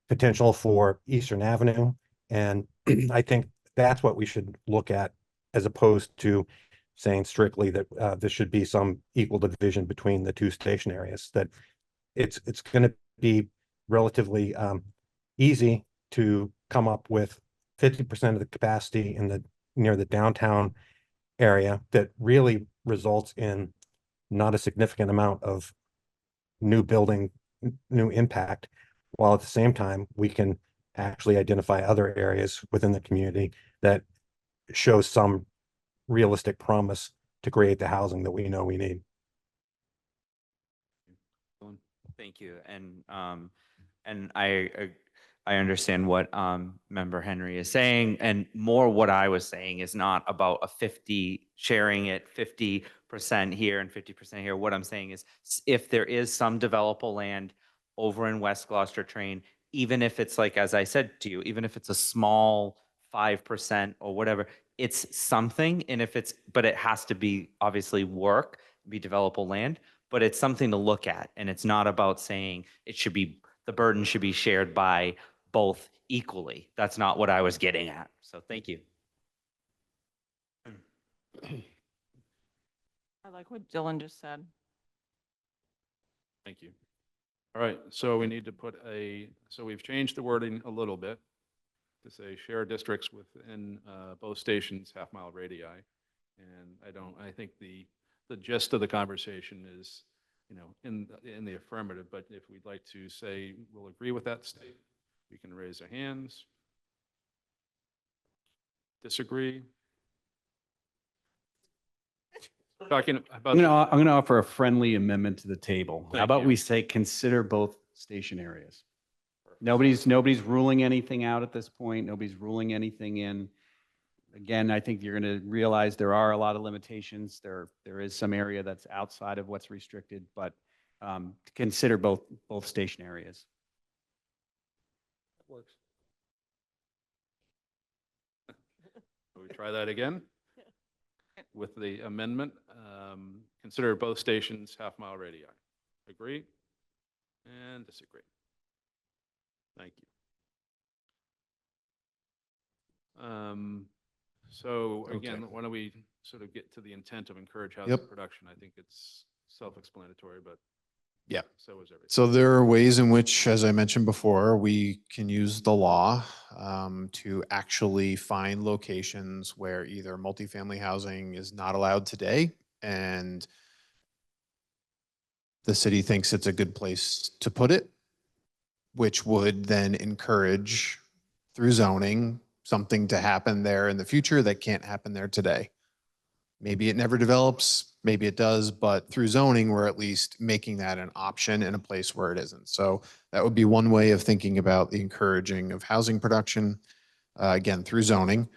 potential for Eastern Avenue. And I think that's what we should look at as opposed to saying strictly that there should be some equal division between the two station areas, that it's going to be relatively easy to come up with 50% of the capacity in near the downtown area that really results in not a significant amount of new impact, while at the same time we can actually identify other areas within the community that show some realistic promise to create the housing that we know we need. Thank you. And I understand what Member Henry is saying, and more what I was saying is not about sharing it 50% here and 50% here. What I'm saying is if there is some developable land over in West Gloucester Train, even if it's like, as I said to you, even if it's a small 5% or whatever, it's something. And but it has to be obviously be developable land, but it's something to look at. And it's not about saying the burden should be shared by both equally. That's not what I was getting at. So thank you. I like what Dylan just said. Thank you. All right, so we need to so we've changed the wording a little bit to say share districts within both stations, half-mile radii. And I think the gist of the conversation is, in the affirmative, but if we'd like to say we'll agree with that statement, we can raise our hands. Disagree? Talking about. I'm going to offer a friendly amendment to the table. How Thank about you. we say consider both station areas? Nobody's ruling anything out at this point. Nobody's ruling anything in. Again, I think you're going to realize there are a lot of limitations. There is some area that's outside of what's restricted, but consider both station areas. Works. Will we try that again? With the amendment, consider both stations half-mile radii. Agree and disagree. Thank you. So again, Okay. why don't we sort of get to the intent of encourage housing production? I think it's self-explanatory, but Yeah. so is everything. So there are ways in which, as I mentioned before, we can use the law to actually find locations where either multifamily housing is not allowed today and the city thinks it's a good place to put it, which would then encourage, through zoning, something to happen there in the future that can't happen there today. Maybe it never develops, maybe it does, but through zoning, we're at least making that an option in a place where it isn't. So that would be one way of thinking about the encouraging of housing production, again, through zoning.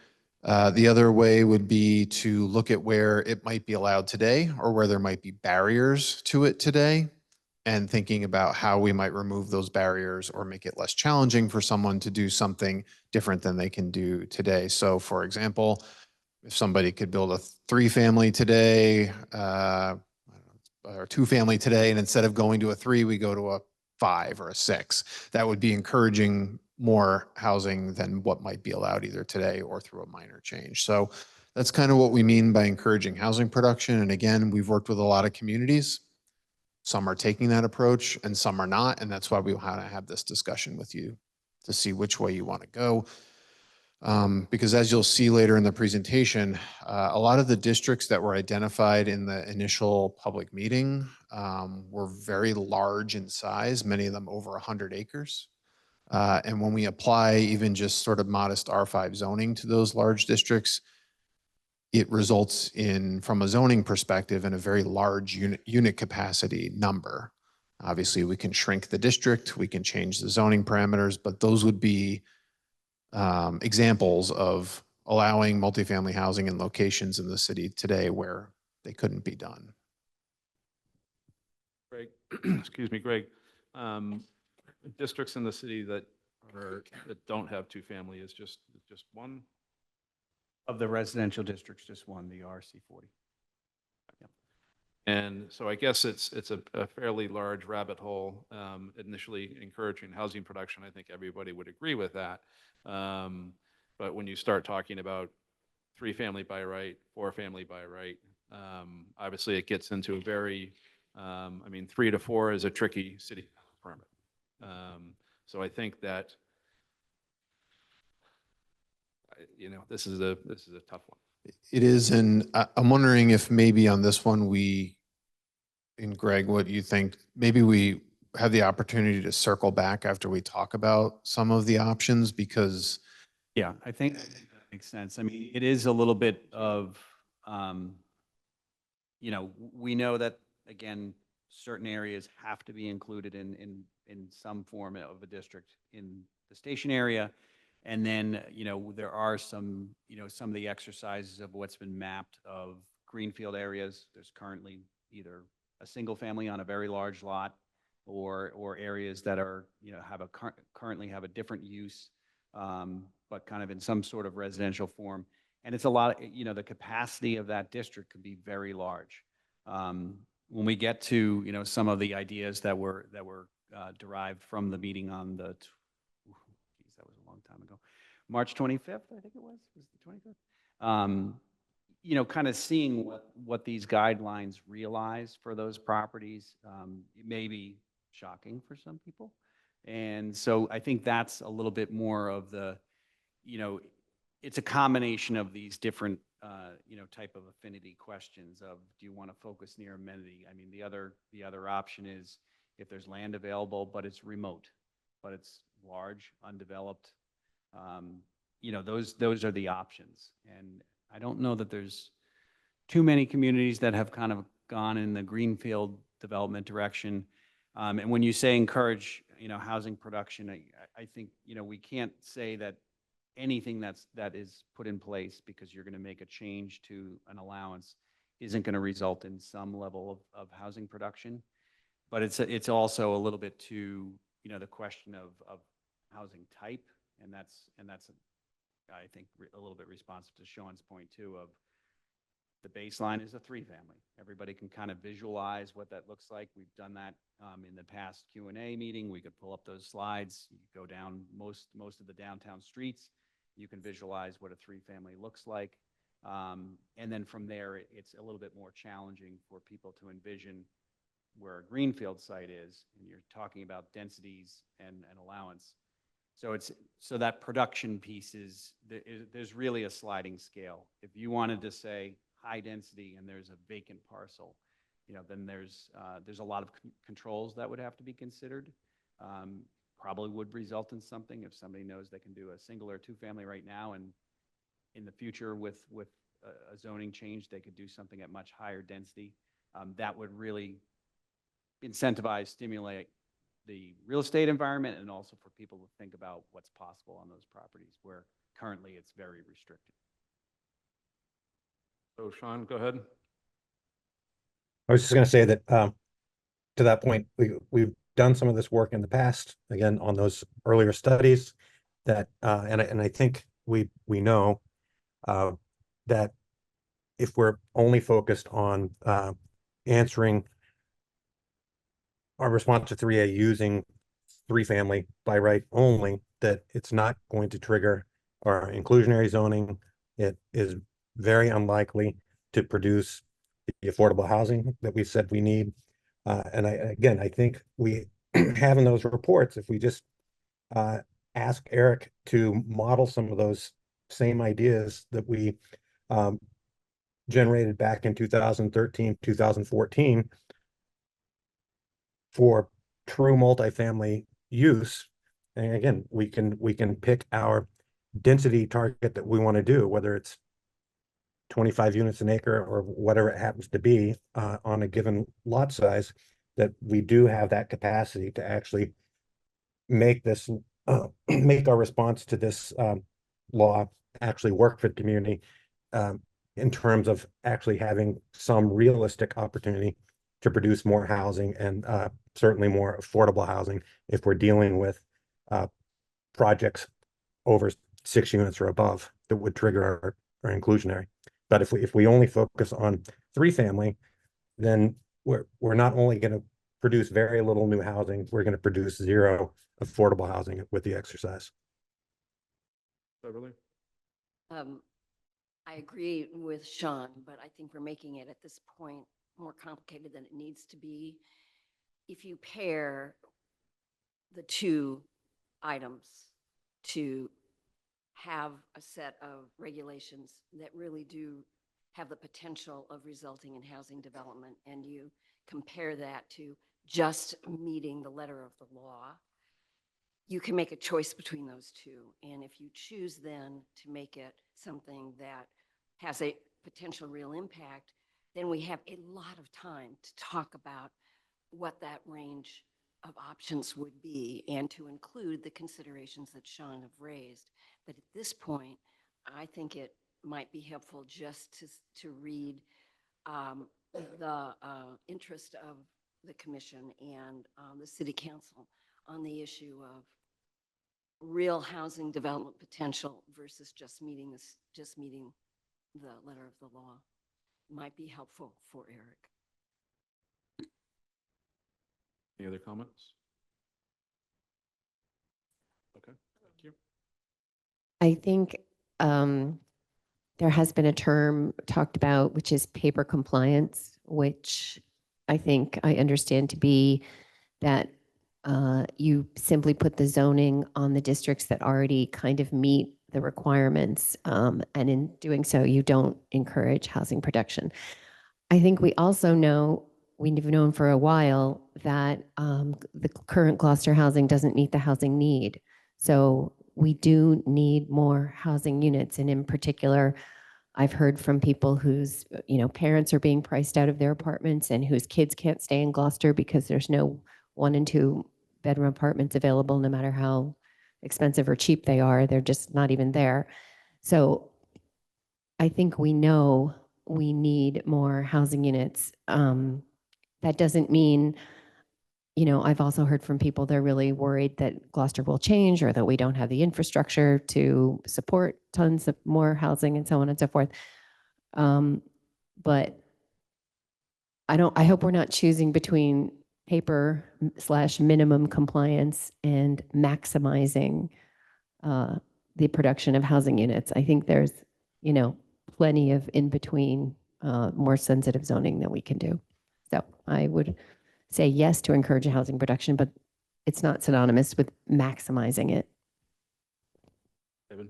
The other way would be to look at where it might be allowed today or where there might be barriers to it today, and thinking about how we might remove those barriers or make it less challenging for someone to do something different than they can do today. So for example, if somebody could build a 3-family today, or 2-family today, and instead of going to a 3, we go to a 5 or a 6, that would be encouraging more housing than what might be allowed either today or through a minor change. So that's kind of what we mean by encouraging housing production. And again, we've worked with a lot of communities. Some are taking that approach and some are not. And that's why we want to have this discussion with you to see which way you want to go. Because as you'll see later in the presentation, a lot of the districts that were identified in the initial public meeting were very large in size, many of them over 100 acres. And when we apply even just sort of modest R5 zoning to those large districts, it results in, from a zoning perspective, in a very large unit capacity number. Obviously, we can shrink the district, we can change the zoning parameters, but those would be examples of allowing multifamily housing in locations in the city today where they couldn't be done. Greg, excuse me, Greg, districts in the city that don't have 2-family is just one? Of the residential districts, just one, the RC40. And so I guess it's a fairly large rabbit hole, initially encouraging housing production. I think everybody would agree with that. But when you start talking about 3-family by right, 4-family by right, obviously it gets into a very, I mean, 3 to 4 is a tricky city permit. So I think that, this is a tough one. It is, and I'm wondering if maybe on this one and Greg, what you think, maybe we have the opportunity to circle back after we talk about some of the options, because Yeah, I think that makes sense. I mean, it is a little bit of, we know that, again, certain areas have to be included in some form of a district in the station area. And then, there are some, some of the exercises of what's been mapped of greenfield areas. There's currently either a single family on a very large lot or areas that are, currently have a different use, but kind of in some sort of residential form. And it's a lot, the capacity of that district could be very large. When we get to, some of the ideas that were derived from the meeting on the, that was a long time ago, March 25th, I think it was the 25th. Kind of seeing what these guidelines realize for those properties, it may be shocking for some people. And so I think that's a little bit more of the, it's a combination of these different, type of affinity questions of, do you want to focus near amenity? I mean, the other option is if there's land available, but it's remote, but it's large, undeveloped, those are the options. And I don't know that there's too many communities that have kind of gone in the greenfield development direction. And when you say encourage, housing production, I think, we can't say that anything that is put in place because you're going to make a change to an allowance isn't going to result in some level of housing production. But it's also a little bit to, the question of housing type. And that's I think a little bit responsive to Sean's point too, of the baseline is a 3-family. Everybody can kind of visualize what that looks like. We've done that in the past Q&A meeting. We could pull up those slides. You go down most of the downtown streets. You can visualize what a 3-family looks like. And then from there, it's a little bit more challenging for people to envision where a greenfield site is. And you're talking about densities and allowance. So that production piece there's really a sliding scale. If you wanted to say high density and there's a vacant parcel, then there's a lot of controls that would have to be considered. Probably would result in something if somebody knows they can do a single or two-family right now, and in the future with a zoning change, they could do something at much higher density. That would really incentivize, stimulate the real estate environment, and also for people to think about what's possible on those properties where currently it's very restricted. So Sean, go ahead. I was just going to say that to that point, we've done some of this work in the past, again, on those earlier studies that, and I think we know that if we're only focused on answering our response to 3A using three-family by right only, that it's not going to trigger our inclusionary zoning. It is very unlikely to produce the affordable housing that we said we need. And I think we have in those reports, if we just ask Eric to model some of those same ideas that we generated back in 2013, 2014 for true multifamily use. And again, we can pick our density target that we want to do, whether it's 25 units an acre or whatever it happens to be on a given lot size, that we do have that capacity to actually make this, make our response to this law actually work for the community in terms of actually having some realistic opportunity to produce more housing and certainly more affordable housing if we're dealing with projects over 6 units or above that would trigger our inclusionary. But if we only focus on three-family, then we're not only going to produce very little new housing, we're going to produce zero affordable housing with the exercise. Beverly? I agree with Sean, but I think we're making it at this point more complicated than it needs to be. If you pair the two items to have a set of regulations that really do have the potential of resulting in housing development, and you compare that to just meeting the letter of the law, you can make a choice between those two. And if you choose then to make it something that has a potential real impact, then we have a lot of time to talk about what that range of options would be and to include the considerations that Sean have raised. But at this point, I think it might be helpful just to read the interest of the commission and the city council on the issue of real housing development potential versus just meeting the letter of the law. Might be helpful for Eric. Any other comments? Okay, thank you. I think there has been a term talked about, which is paper compliance, which I think I understand to be that you simply put the zoning on the districts that already kind of meet the requirements. And in doing so, you don't encourage housing production. I think we also know, we've known for a while that the current Gloucester housing doesn't meet the housing need. So we do need more housing units. And in particular, I've heard from people whose parents are being priced out of their apartments and whose kids can't stay in Gloucester because there's no 1 and 2 bedroom apartments available, no matter how expensive or cheap they are. They're just not even there. So I think we know we need more housing units. That doesn't mean, I've also heard from people, they're really worried that Gloucester will change or that we don't have the infrastructure to support tons of more housing and so on and so forth. But I hope we're not choosing between paper/minimum compliance and maximizing the production of housing units. I think there's, plenty of in between, more sensitive zoning that we can do. So I would say yes to encourage housing production, but it's not synonymous with maximizing it. David?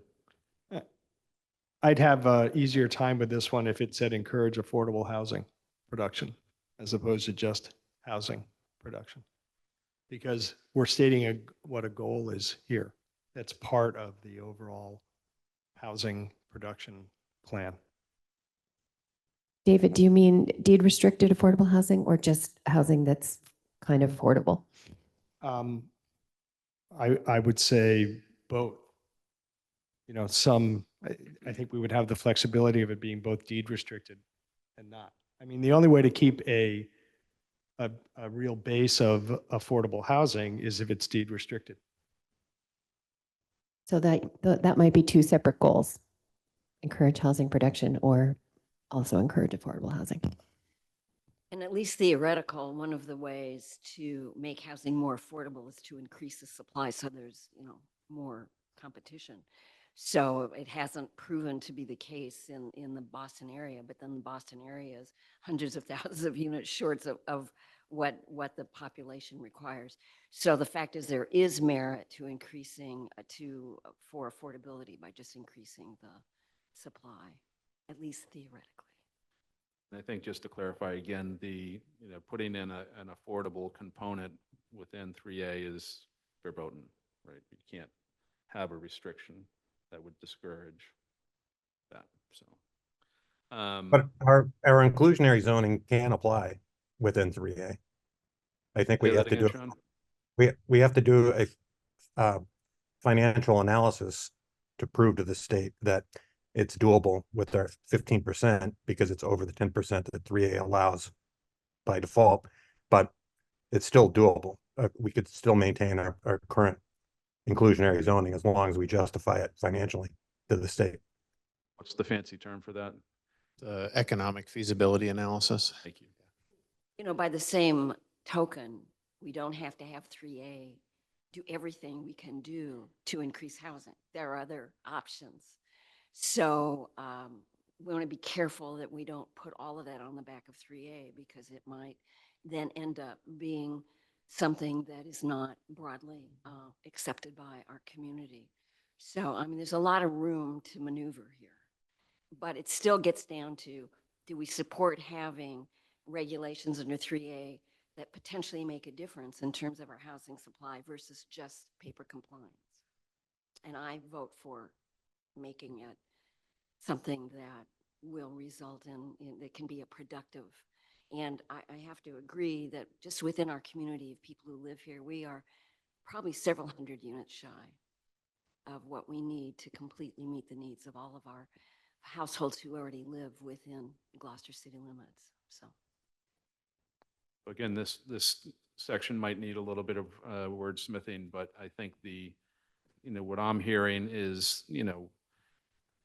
I'd have an easier time with this one if it said encourage affordable housing production. as opposed to just housing production. Because we're stating what a goal is here. That's part of the overall housing production plan. David, do you mean deed restricted affordable housing or just housing that's kind of affordable? I would say both. You know, I think we would have the flexibility of it being both deed restricted and not. I mean, the only way to keep a real base of affordable housing is if it's deed restricted. So that might be two separate goals. Encourage housing production or also encourage affordable housing. And at least theoretical, one of the ways to make housing more affordable is to increase the supply so there's, more competition. So it hasn't proven to be the case in the Boston area, but then the Boston area is hundreds of thousands of units short of what the population requires. So the fact is there is merit to increasing for affordability by just increasing the supply, at least theoretically. And I think just to clarify again, putting in an affordable component within 3A is verboten, right? You can't have a restriction that would discourage that, so. But our inclusionary zoning can apply within 3A. I think we Say have that to again, do, Sean? we have to do a financial analysis to prove to the state that it's doable with our 15% because it's over the 10% that 3A allows by default, but it's still doable. We could still maintain our current inclusionary zoning as long as we justify it financially to the state. What's the fancy term for that? The economic feasibility analysis. Thank you. By the same token, we don't have to have 3A do everything we can do to increase housing. There are other options. So we want to be careful that we don't put all of that on the back of 3A because it might then end up being something that is not broadly accepted by our community. So, I mean, there's a lot of room to maneuver here, but it still gets down to, do we support having regulations under 3A that potentially make a difference in terms of our housing supply versus just paper compliance? And I vote for making it something that will result in that can be a productive. And I have to agree that just within our community of people who live here, we are probably several hundred units shy of what we need to completely meet the needs of all of our households who already live within Gloucester city limits. So Again, this section might need a little bit of wordsmithing, but I think what I'm hearing is,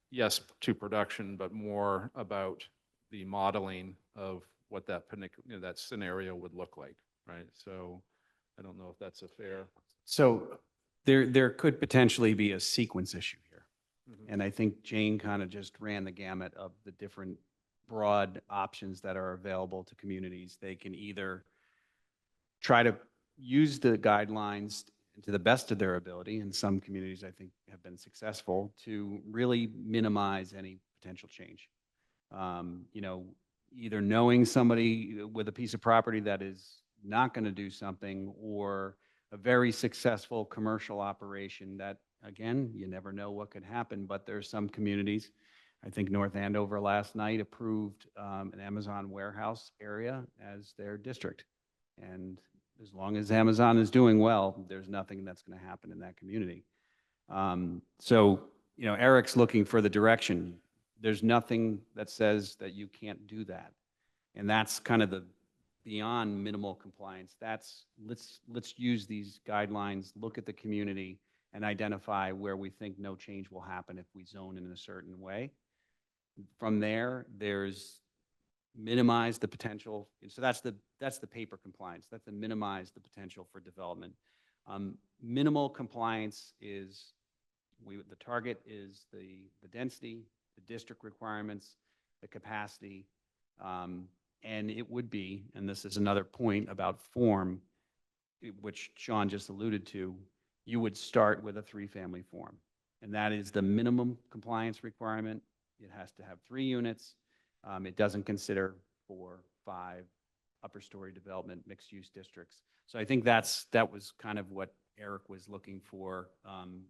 yes to production, but more about the modeling of what that that scenario would look like, right? So I don't know if that's a fair. So there could potentially be a sequence issue here. Mhm. And I think Jane kind of just ran the gamut of the different broad options that are available to communities. They can either try to use the guidelines to the best of their ability, and some communities I think have been successful, to really minimize any potential change. Either knowing somebody with a piece of property that is not going to do something, or a very successful commercial operation that, again, you never know what could happen, but there's some communities, I think North Andover last night approved an Amazon warehouse area as their district. And as long as Amazon is doing well, there's nothing that's going to happen in that community. Eric's looking for the direction. There's nothing that says that you can't do that. And that's kind of the beyond minimal compliance. Let's use these guidelines, look at the community, and identify where we think no change will happen if we zone in a certain way. From there, there's minimize the potential. So that's the paper compliance. That's to minimize the potential for development. Minimal compliance is, the target is the density, the district requirements, the capacity, and it would be, and this is another point about form, which Sean just alluded to, you would start with a 3-family form. And that is the minimum compliance requirement. It has to have 3 units. It doesn't consider 4, 5, upper story development, mixed-use districts. So I think that was kind of what Eric was looking for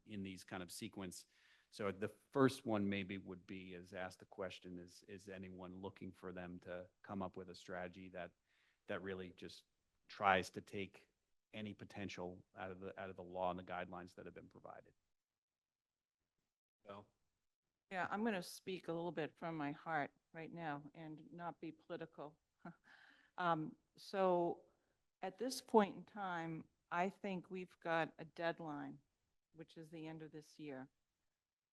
in these kind of sequence. So the first one maybe would be is ask the question, is anyone looking for them to come up with a strategy that really just tries to take any potential out of the law and the guidelines that have been provided? Val? Yeah, I'm going to speak a little bit from my heart right now and not be political. So at this point in time, I think we've got a deadline, which is the end of this year.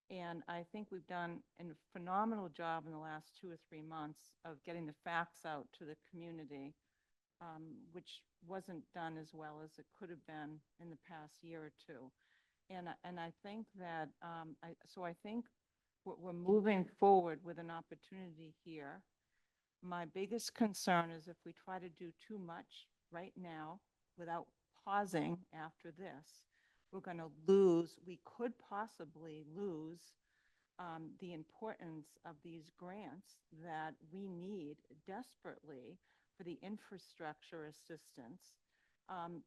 And I think we've done a phenomenal job in the last 2 or 3 months of getting the facts out to the community, which wasn't done as well as it could have been in the past year or two. And I think that, I think we're moving forward with an opportunity here. My biggest concern is if we try to do too much right now without pausing after this, we're going to lose, we could possibly lose the importance of these grants that we need desperately for the infrastructure assistance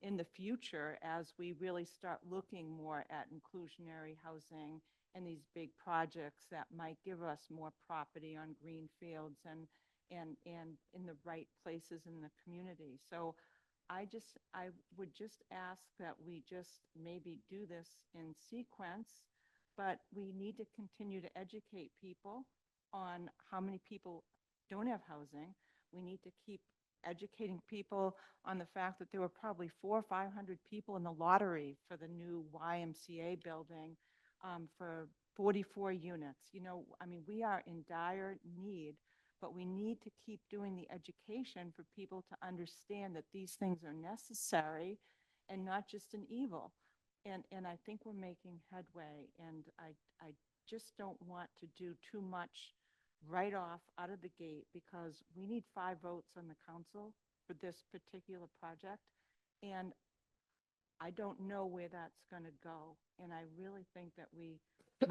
in the future as we really start looking more at inclusionary housing and these big projects that might give us more property on green fields and in the right places in the community. So I would just ask that we just maybe do this in sequence, but we need to continue to educate people on how many people don't have housing. We need to keep educating people on the fact that there were probably 400 or 500 people in the lottery for the new YMCA building for 44 units. You know, I mean, we are in dire need, but we need to keep doing the education for people to understand that these things are necessary and not just an evil. And I think we're making headway, and I just don't want to do too much right off out of the gate because we need 5 votes on the council for this particular project. And I don't know where that's going to go. And I really think that we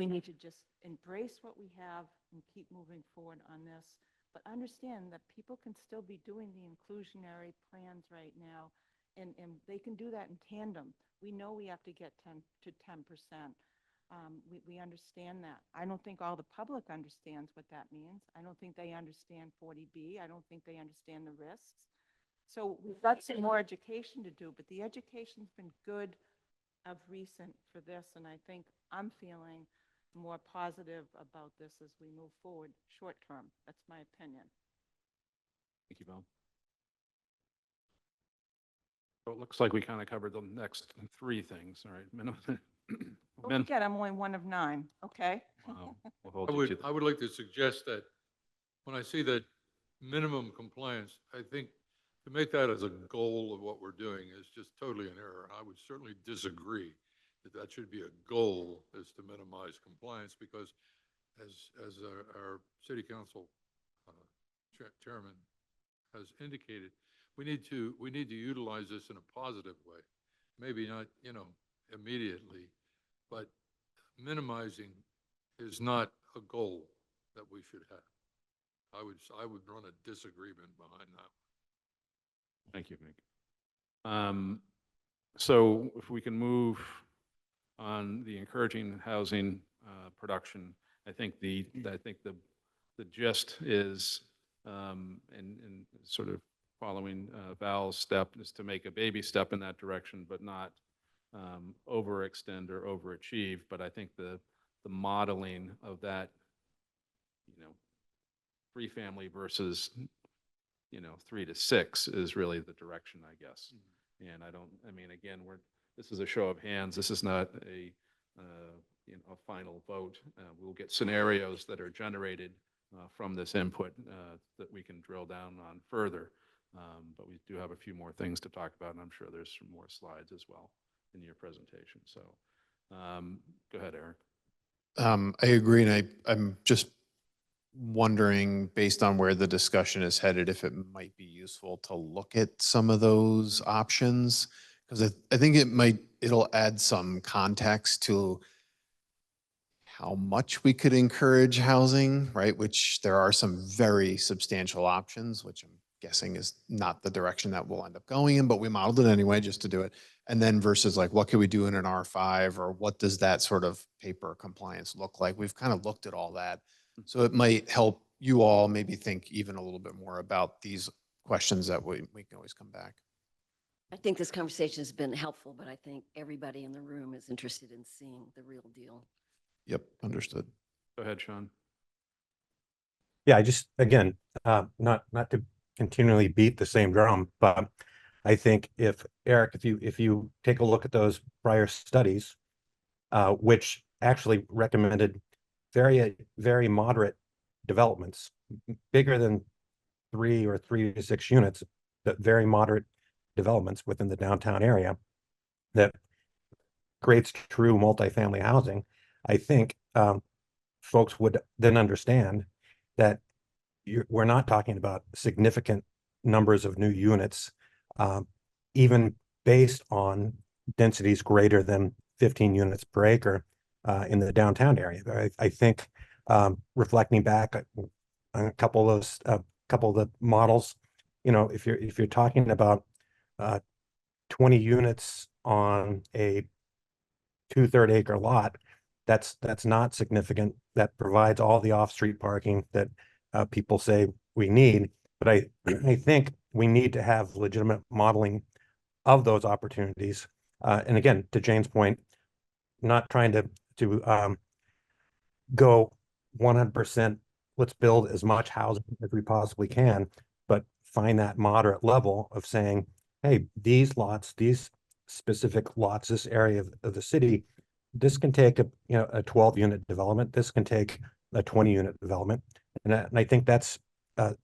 need to just embrace what we have and keep moving forward on this. But understand that people can still be doing the inclusionary plans right now, and they can do that in tandem. We know we have to get 10%. We understand that. I don't think all the public understands what that means. I don't think they understand 40B. I don't think they understand the risks. So we've got some more education to do, but the education's been good of recent for this, and I think I'm feeling more positive about this as we move forward short term. That's my opinion. Thank you, Val. So it looks like we kind of covered the next 3 things, all right? Minimum. Don't forget, I'm only 1 of 9, okay? Wow, we'll hold you to I would like to suggest that when I see that minimum compliance, I think to make that as a goal of what we're doing is just totally an error. I would certainly disagree that should be a goal, is to minimize compliance, because as our city council chairman has indicated, we need to utilize this in a positive way. Maybe not, immediately, but minimizing is not a goal that we should have. I would run a disagreement behind that. Thank you, Nick. So if we can move on the encouraging housing production, I think the gist is, and sort of following Val's step, is to make a baby step in that direction, but not overextend or overachieve. But I think the modeling of that, 3 family versus 3 to 6 is really the direction, I guess. And again, this is a show of hands. This is not a final vote. We'll get scenarios that are generated from this input that we can drill down on further. But we do have a few more things to talk about, and I'm sure there's some more slides as well in your presentation. So go ahead, Eric. I agree, and I'm just wondering, based on where the discussion is headed, if it might be useful to look at some of those options, because I think it'll add some context to how much we could encourage housing, right? Which there are some very substantial options, which I'm guessing is not the direction that we'll end up going in, but we modeled it anyway just to do it. And then versus like, what can we do in an R5, or what does that sort of paper compliance look like? We've kind of looked at all that. So it might help you all maybe think even a little bit more about these questions that we can always come back. I think this conversation has been helpful, but I think everybody in the room is interested in seeing the real deal. Yep, understood. Go ahead, Sean. Yeah, I just, again, not to continually beat the same drum, but I think if, Eric, if you take a look at those prior studies, which actually recommended very moderate developments, bigger than 3 or 3 to 6 units, but very moderate developments within the downtown area that creates true multifamily housing, I think folks would then understand that we're not talking about significant numbers of new units, even based on densities greater than 15 units per acre in the downtown area. I think reflecting back on a couple of the models, if you're talking about 20 units on a 2/3 acre lot, that's not significant. That provides all the off-street parking that people say we need. But I think we need to have legitimate modeling of those opportunities. And again, to Jane's point, not trying to go 100%, let's build as much housing as we possibly can, but find that moderate level of saying, hey, these lots, these specific lots, this area of the city, this can take a 12-unit development. This can take a 20-unit development. And I think that's a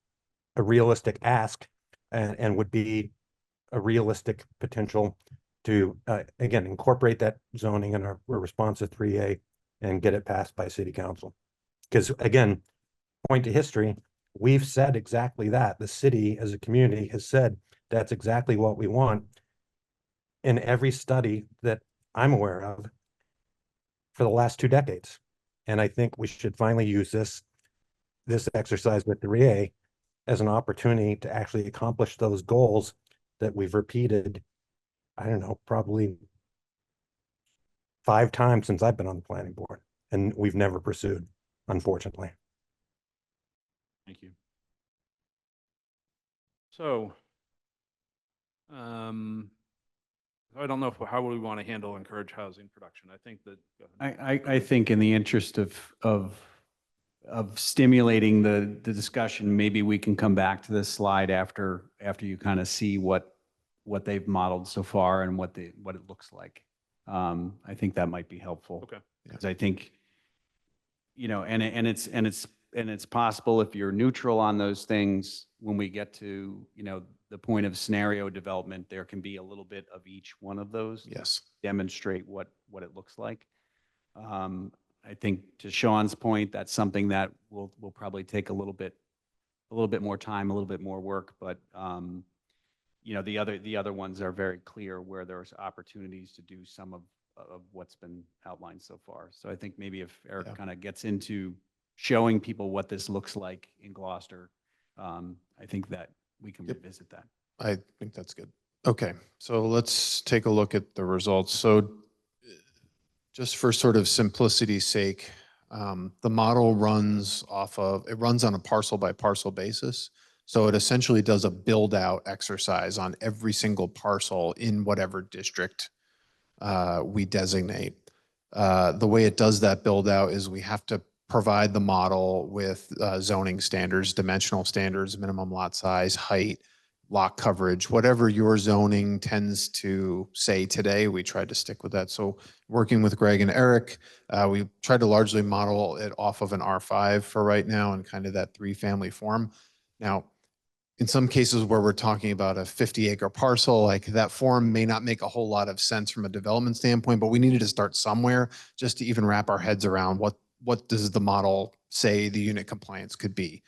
realistic ask and would be a realistic potential to, again, incorporate that zoning in our response to 3A and get it passed by city council. Because again, point to history, we've said exactly that. The city as a community has said that's exactly what we want in every study that I'm aware of for the last 2 decades. And I think we should finally use this exercise with 3A as an opportunity to actually accomplish those goals that we've repeated, I don't know, probably 5 times since I've been on the planning board, and we've never pursued, unfortunately. Thank you. So, I don't know how we want to handle encourage housing production. I think that. I think in the interest of stimulating the discussion, maybe we can come back to this slide after you kind of see what they've modeled so far and what it looks like. I think that might be helpful. Okay. Because I think, and it's possible if you're neutral on those things, when we get to, the point of scenario development, there can be a little bit of each one of those. Yes. Demonstrate what it looks like. I think to Sean's point, that's something that will probably take a little bit more time, a little bit more work, but the other ones are very clear where there's opportunities to do some of what's been outlined so far. So I think maybe if Eric kind of gets into showing people what this looks like in Gloucester, I think that we can revisit that. I think that's good. Okay, so let's take a look at the results. So just for sort of simplicity's sake, the model runs on a parcel by parcel basis. So it essentially does a build out exercise on every single parcel in whatever district we designate. The way it does that build out is we have to provide the model with zoning standards, dimensional standards, minimum lot size, height, lot coverage, whatever your zoning tends to say today, we tried to stick with that. So working with Greg and Eric, we tried to largely model it off of an R5 for right now and kind of that 3-family form. Now, in some cases where we're talking about a 50-acre parcel, like that form may not make a whole lot of sense from a development standpoint, but we needed to start somewhere just to even wrap our heads around what does the model say the unit compliance could be.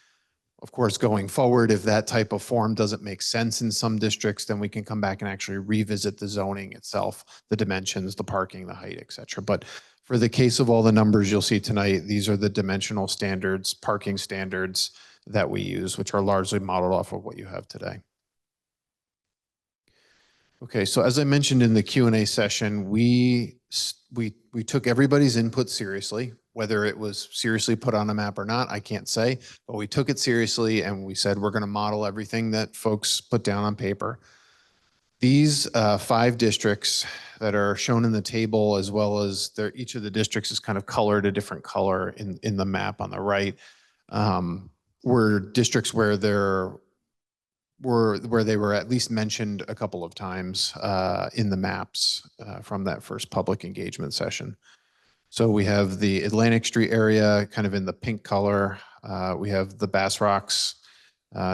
Of course, going forward, if that type of form doesn't make sense in some districts, then we can come back and actually revisit the zoning itself, the dimensions, the parking, the height, et cetera. But for the case of all the numbers you'll see tonight, these are the dimensional standards, parking standards, that we use, which are largely modeled off of what you have today. Okay, so as I mentioned in the Q&A session, we took everybody's input seriously. Whether it was seriously put on a map or not, I can't say, but we took it seriously and we said we're going to model everything that folks put down on paper. These 5 districts that are shown in the table, as well as each of the districts is kind of colored a different color in the map on the right, were districts where they were at least mentioned a couple of times in the maps from that first public engagement session. So we have the Atlantic Street area kind of in the pink color. We have the Bass Rocks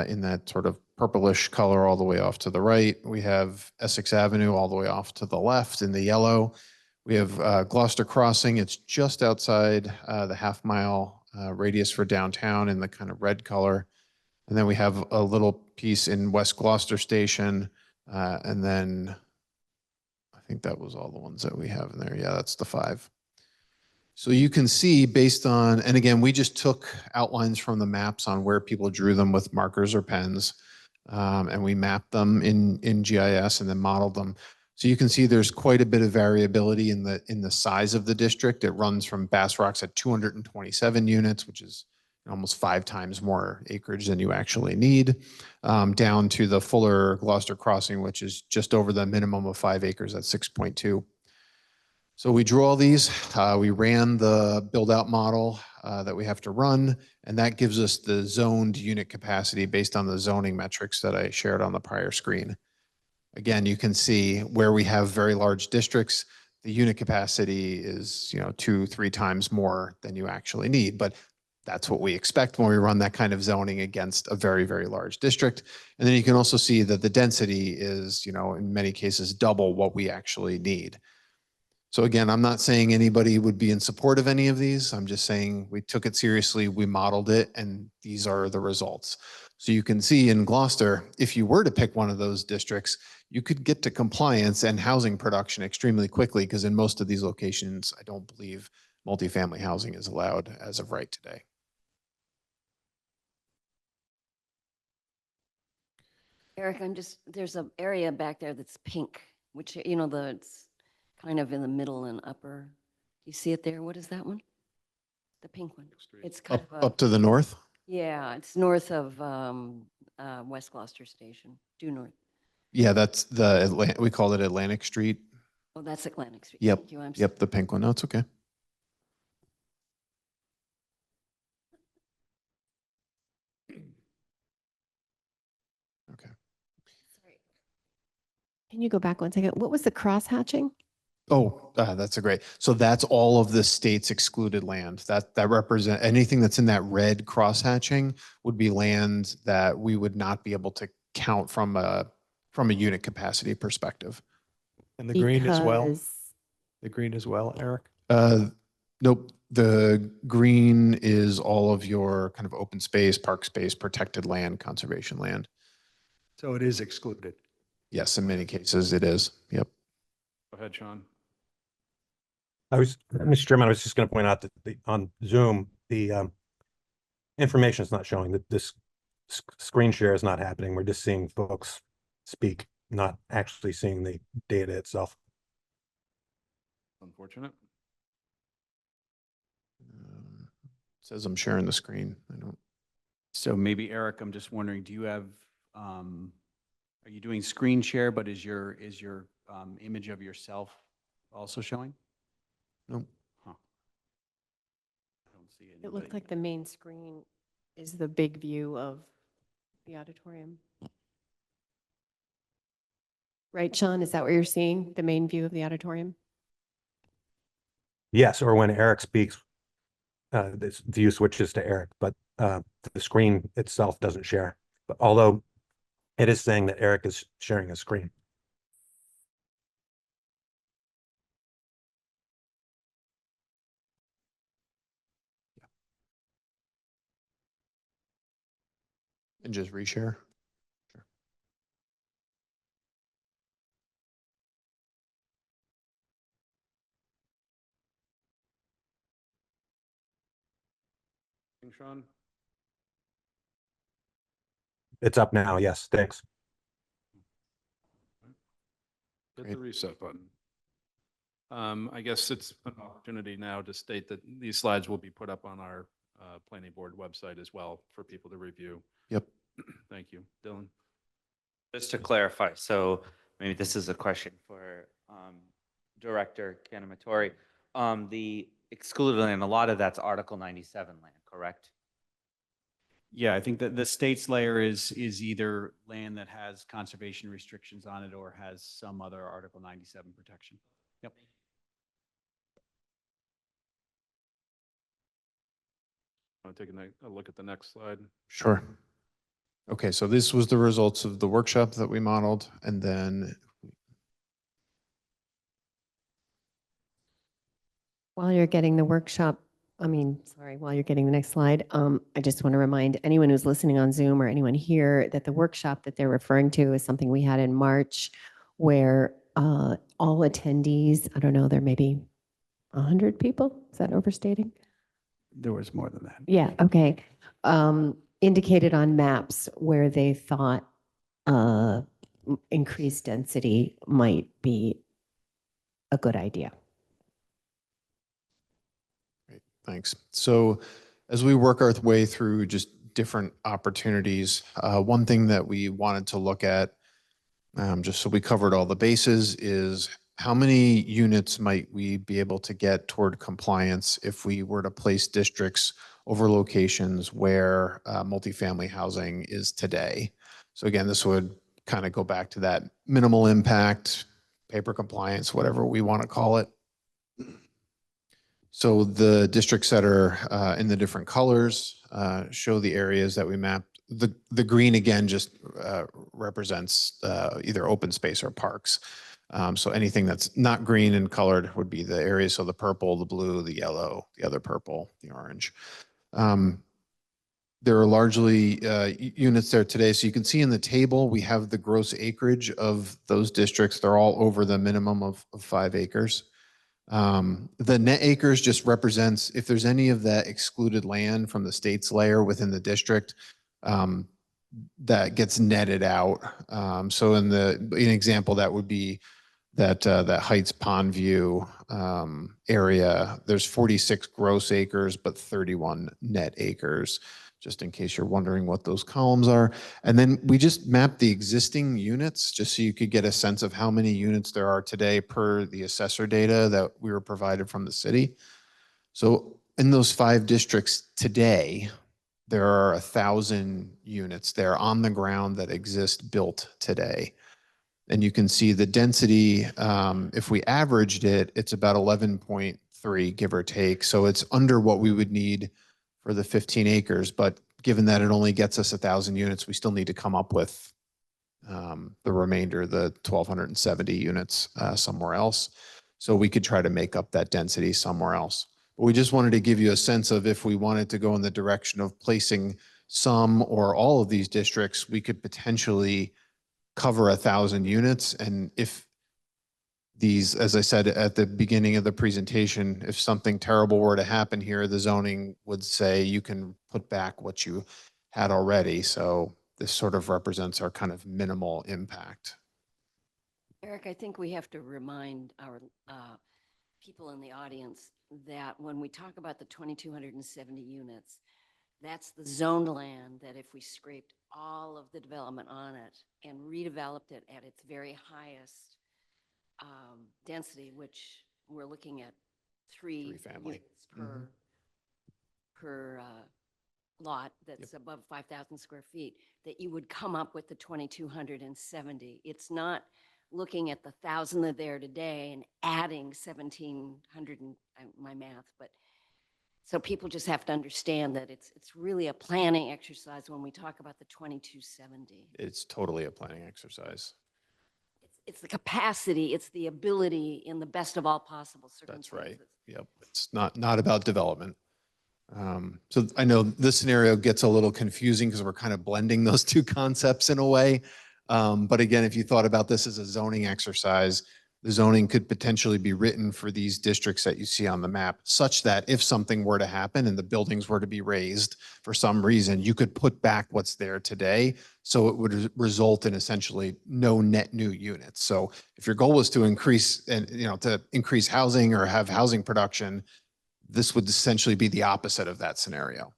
in that sort of purplish color all the way off to the right. We have Essex Avenue all the way off to the left in the yellow. We have Gloucester Crossing. It's just outside the half-mile radius for downtown in the kind of red color. And then we have a little piece in West Gloucester Station. And then I think that was all the ones that we have in there. Yeah, that's the 5. So you can see based on, and again, we just took outlines from the maps on where people drew them with markers or pens, and we mapped them in GIS and then modeled them. So you can see there's quite a bit of variability in the size of the district. It runs from Bass Rocks at 227 units, which is almost 5 times more acreage than you actually need, down to the Fuller Gloucester Crossing, which is just over the minimum of 5 acres at 6.2. So we drew all these, we ran the build out model that we have to run, and that gives us the zoned unit capacity based on the zoning metrics that I shared on the prior screen. Again, you can see where we have very large districts, the unit capacity is 2-3 times more than you actually need, but that's what we expect when we run that kind of zoning against a very, very large district. And then you can also see that the density is, in many cases, double what we actually need. So again, I'm not saying anybody would be in support of any of these. I'm just saying we took it seriously, we modeled it, and these are the results. So you can see in Gloucester, if you were to pick one of those districts, you could get to compliance and housing production extremely quickly, because in most of these locations, I don't believe multifamily housing is allowed as of right today. Eric, there's an area back there that's pink, which, it's kind of in the middle and upper. You see it there? What is that one? The pink one. It's kind of Up to the north? yeah, it's north of West Gloucester Station, due north. Yeah, that's we call it Atlantic Street. Oh, that's Atlantic Street. Yep. Thank you. I'm Yep, the pink one. No, it's okay. Okay. sorry. Can you go back 1 second? What was the cross hatching? Oh, that's a great. So that's all of the state's excluded land. That represent anything that's in that red cross hatching would be land that we would not be able to count from a unit capacity perspective. And the green as well? Because The green as well, Eric? Nope. The green is all of your kind of open space, park space, protected land, conservation land. So it is excluded. Yes, in many cases it is. Yep. Go ahead, Sean. Mr. Chairman, I was just going to point out that on Zoom, the information is not showing that this screen share is not happening. We're just seeing folks speak, not actually seeing the data itself. Unfortunate. Says I'm sharing the screen. I don't. So maybe Eric, I'm just wondering, do you have, are you doing screen share, but is your image of yourself also showing? Nope. Huh. I don't see it looked anybody. like the main screen is the big view of the auditorium. Right, Sean? Is that what you're seeing? The main view of the auditorium? Yes, or when Eric speaks, this view switches to Eric, but the screen itself doesn't share. But although it is saying that Eric is sharing a screen. And just reshare. Sure. Sean? It's up now. Yes, thanks. Hit Great. the reset button. I guess it's an opportunity now to state that these slides will be put up on our planning board website as well for people to review. Yep. Thank you. Dylan? Just to clarify, so maybe this is a question for Director Kanamatori. The excluded land, a lot of that's Article 97 land, correct? Yeah, I think that the state's layer is either land that has conservation restrictions on it or has some other Article 97 protection. Yep. Want to take a look at the next slide? Sure. Okay, so this was the results of the workshop that we modeled, and then While you're getting the workshop, while you're getting the next slide, I just want to remind anyone who's listening on Zoom or anyone here that the workshop that they're referring to is something we had in March where all attendees, I don't know, there may be 100 people. Is that overstating? There was more than that. Yeah, okay. Indicated on maps where they thought increased density might be a good idea. Great, thanks. So as we work our way through just different opportunities, one thing that we wanted to look at, just so we covered all the bases, is how many units might we be able to get toward compliance if we were to place districts over locations where multifamily housing is today? So again, this would kind of go back to that minimal impact, paper compliance, whatever we want to call it. So the districts that are in the different colors show the areas that we mapped. The green, again, just represents either open space or parks. So anything that's not green and colored would be the areas. So the purple, the blue, the yellow, the other purple, the orange. There are largely units there today. So you can see in the table, we have the gross acreage of those districts. They're all over the minimum of 5 acres. The net acres just represents if there's any of that excluded land from the state's layer within the district, that gets netted out. So in an example, that would be that Heights Pond View area. There's 46 gross acres, but 31 net acres, just in case you're wondering what those columns are. And then we just mapped the existing units just so you could get a sense of how many units there are today per the assessor data that we were provided from the city. So in those 5 districts today, there are 1,000 units there on the ground that exist built today. And you can see the density, if we averaged it, it's about 11.3, give or take. So it's under what we would need for the 15 acres. But given that it only gets us 1,000 units, we still need to come up with the remainder, the 1,270 units somewhere else. So we could try to make up that density somewhere else. But we just wanted to give you a sense of if we wanted to go in the direction of placing some or all of these districts, we could potentially cover 1,000 units. And if these, as I said at the beginning of the presentation, if something terrible were to happen here, the zoning would say you can put back what you had already. So this sort of represents our kind of minimal impact. Eric, I think we have to remind our people in the audience that when we talk about the 2,270 units, that's the zoned land that if we scraped all of the development on it and redeveloped it at its very highest density, which we're looking at 3 family. units per lot that's above 5,000 square feet, that you would come up with the 2,270. It's not looking at the 1,000 that are there today and adding 1,700, and my math, but so people just have to understand that it's really a planning exercise when we talk about the 2,270. It's totally a planning exercise. It's the capacity, it's the ability in the best of all possible circumstances. That's right. Yep. It's not about development. So I know this scenario gets a little confusing because we're kind of blending those 2 concepts in a way. But again, if you thought about this as a zoning exercise, the zoning could potentially be written for these districts that you see on the map, such that if something were to happen and the buildings were to be raised for some reason, you could put back what's there today. So it would result in essentially no net new units. So if your goal was to increase and, to increase housing or have housing production, this would essentially be the opposite of that scenario.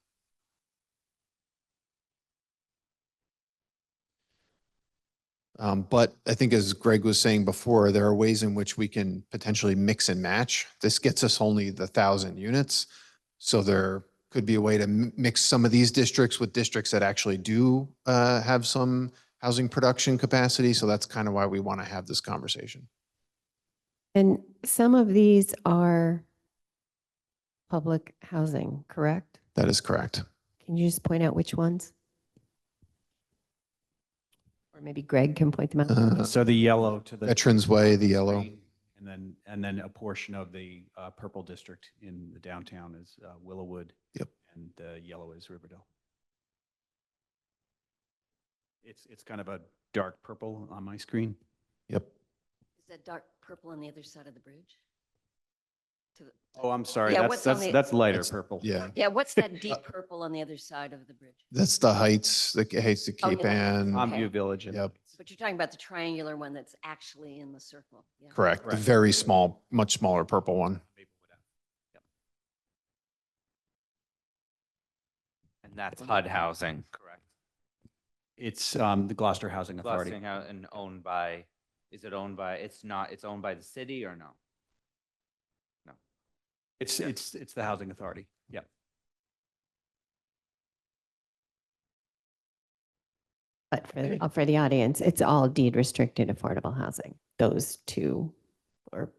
But I think as Greg was saying before, there are ways in which we can potentially mix and match. This gets us only the 1,000 units. So there could be a way to mix some of these districts with districts that actually do have some housing production capacity. So that's kind of why we want to have this conversation. And some of these are public housing, correct? That is correct. Can you just point out which ones? Or maybe Greg can point them out. So the yellow to the. Veterans Way, the yellow. And then a portion of the purple district in the downtown is Willowwood. Yep. And yellow is Riverdale. It's kind of a dark purple on my screen. Yep. Is that dark purple on the other side of the bridge? To the, Oh, I'm sorry. Yeah, That's what's on the- that's lighter That's- purple. Yeah. yeah, what's that deep purple on the other side of the bridge? That's the Heights, the Heights to Oh, Cape yeah. Ann. Okay. Palmview Village. And Yep. But you're talking about the triangular one that's actually in the circle. Yeah. Correct. The Correct. very small, much smaller purple one. Yep. And that's HUD housing, correct? It's the Gloucester Housing Authority. And owned by, is it owned by, it's not, it's owned by the city or no? No. It's the Housing Authority. Yep. But for the audience, it's all deed restricted affordable housing. Those two are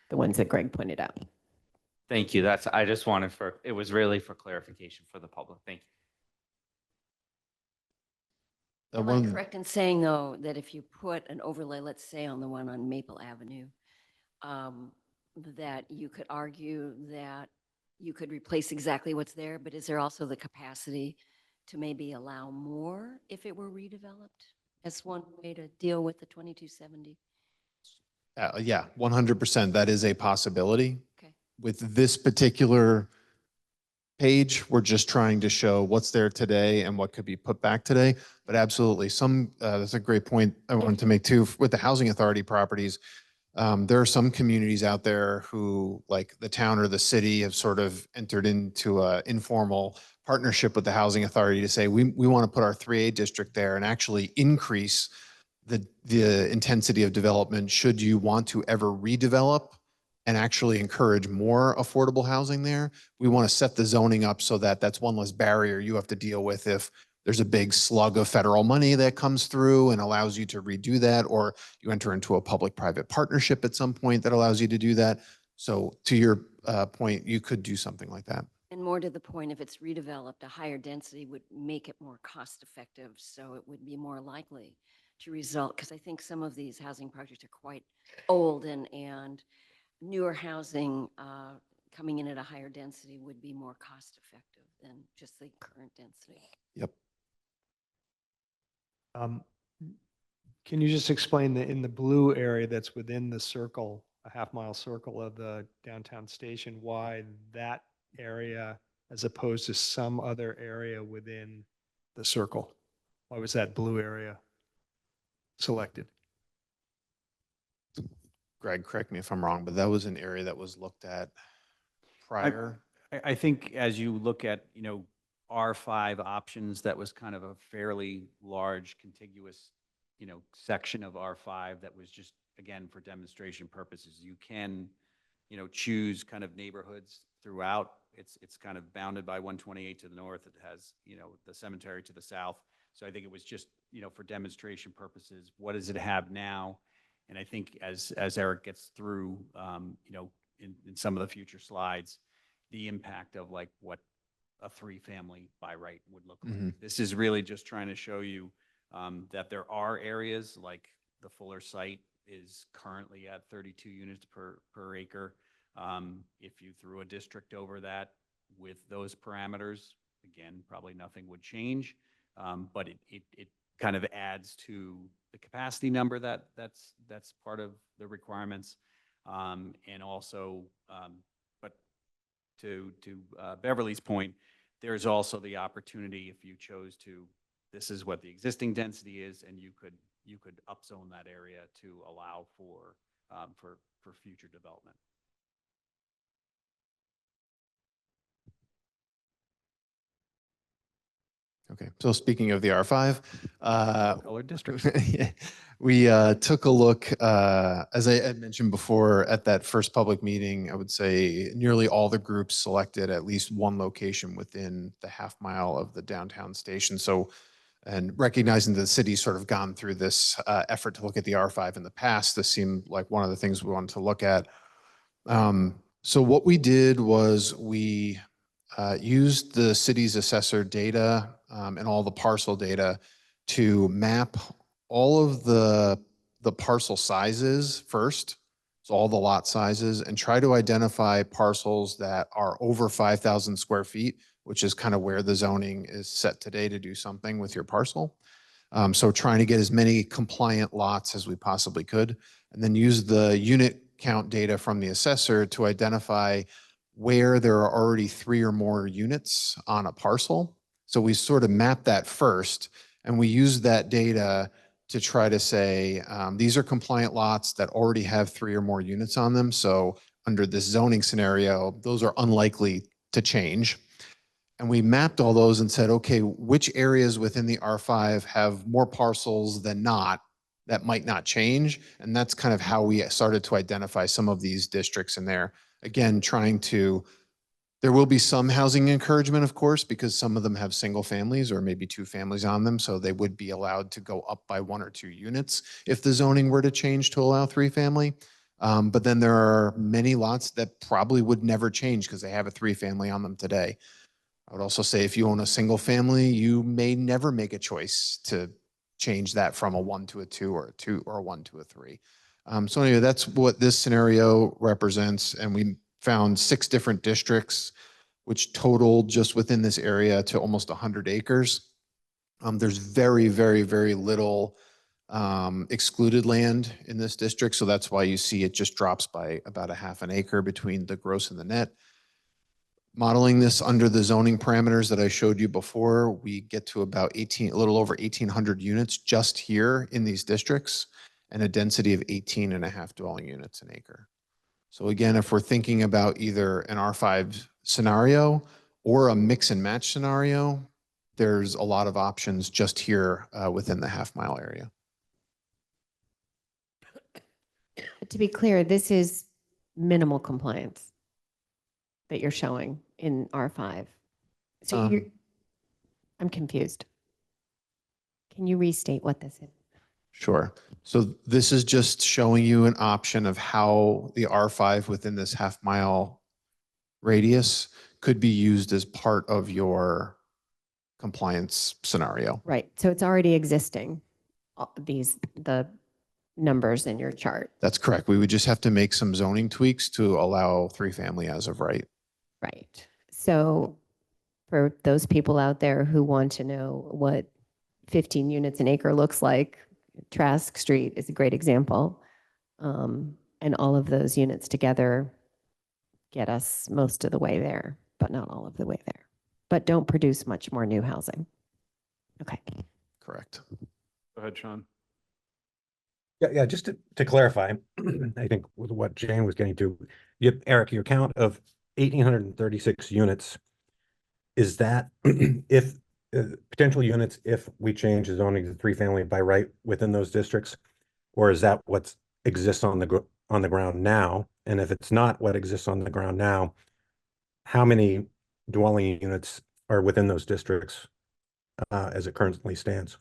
the ones that Greg pointed out. Thank you. That's, I just wanted for, it was really for clarification for the public. Thank you. Am I correct in saying, though, that if you put an overlay, let's say on the one on Maple Avenue, that you could argue that you could replace exactly what's there, but is there also the capacity to maybe allow more if it were redeveloped? As one way to deal with the 2270? Yeah, 100%. That is a possibility. Okay. With this particular page, we're just trying to show what's there today and what could be put back today. But absolutely, that's a great point I wanted to make too. With the housing authority properties, there are some communities out there who, like the town or the city, have sort of entered into an informal partnership with the housing authority to say, we want to put our 3A district there and actually increase the intensity of development should you want to ever redevelop and actually encourage more affordable housing there. We want to set the zoning up so that that's one less barrier you have to deal with if there's a big slug of federal money that comes through and allows you to redo that, or you enter into a public-private partnership at some point that allows you to do that. So to your point, you could do something like that. And more to the point, if it's redeveloped, a higher density would make it more cost-effective, so it would be more likely to result, because I think some of these housing projects are quite old, and newer housing coming in at a higher density would be more cost-effective than just the current density. Yep. Can you just explain in the blue area that's within the circle, a half-mile circle of the downtown station, why that area as opposed to some other area within the circle? Why was that blue area selected? Greg, correct me if I'm wrong, but that was an area that was looked at prior. I think as you look at, R5 options, that was kind of a fairly large contiguous, section of R5 that was just, again, for demonstration purposes. You can, choose kind of neighborhoods throughout. It's kind of bounded by 128 to the north. It has, the cemetery to the south. So I think it was just, for demonstration purposes, what does it have now? And I think as Eric gets through, in some of the future slides, the impact of like what a 3-family by right would look like. Mhm. This is really just trying to show you that there are areas like the Fuller site is currently at 32 units per acre. If you threw a district over that with those parameters, again, probably nothing would change. But kind of adds to the capacity number that's part of the requirements. And also, but to Beverly's point, there's also the opportunity if you chose to, this is what the existing density is, and you could upzone that area to allow for future development. Okay, so speaking of the R5, Colored districts. we took a look, as I had mentioned before, at that first public meeting. I would say nearly all the groups selected at least one location within the half mile of the downtown station. So, and recognizing that the city's sort of gone through this effort to look at the R5 in the past, this seemed like one of the things we wanted to look at. So what we did was we used the city's assessor data and all the parcel data to map all of the parcel sizes first, so all the lot sizes, and try to identify parcels that are over 5,000 square feet, which is kind of where the zoning is set today to do something with your parcel. So trying to get as many compliant lots as we possibly could, and then use the unit count data from the assessor to identify where there are already 3 or more units on a parcel. So we sort of map that first, and we use that data to try to say, these are compliant lots that already have 3 or more units on them. So under this zoning scenario, those are unlikely to change. And we mapped all those and said, okay, which areas within the R5 have more parcels than not that might not change? And that's kind of how we started to identify some of these districts in there. Again, trying to, there will be some housing encouragement, of course, because some of them have single families or maybe 2 families on them. So they would be allowed to go up by 1 or 2 units if the zoning were to change to allow 3 family. But then there are many lots that probably would never change because they have a 3 family on them today. I would also say if you own a single family, you may never make a choice to change that from a 1 to a 2 or a 2 or a 1 to a 3. So anyway, that's what this scenario represents. And we found 6 different districts, which totaled just within this area to almost 100 acres. There's very, very, very little excluded land in this district. So that's why you see it just drops by about a half an acre between the gross and the net. Modeling this under the zoning parameters that I showed you before, we get to about a little over 1,800 units just here in these districts, and a density of 18.5 dwelling units an acre. So again, if we're thinking about either an R5 scenario or a mix and match scenario, there's a lot of options just here within the half mile area. But to be clear, this is minimal compliance that you're showing in R5. So I'm confused. Can you restate what this is? Sure. So this is just showing you an option of how the R5 within this half mile radius could be used as part of your compliance scenario. Right. So it's already existing, the numbers in your chart. That's correct. We would just have to make some zoning tweaks to allow 3 family as of right. Right. So for those people out there who want to know what 15 units an acre looks like, Trask Street is a great example. And all of those units together get us most of the way there, but not all of the way there. But don't produce much more new housing. Okay. Correct. Go ahead, Sean. Yeah, just to clarify, I think with what Jane was getting to, Eric, your count of 1,836 units, is that if potential units if we change the zoning to 3 family by right within those districts, or is that what exists on the ground now? And if it's not what exists on the ground now, how many dwelling units are within those districts as it currently stands?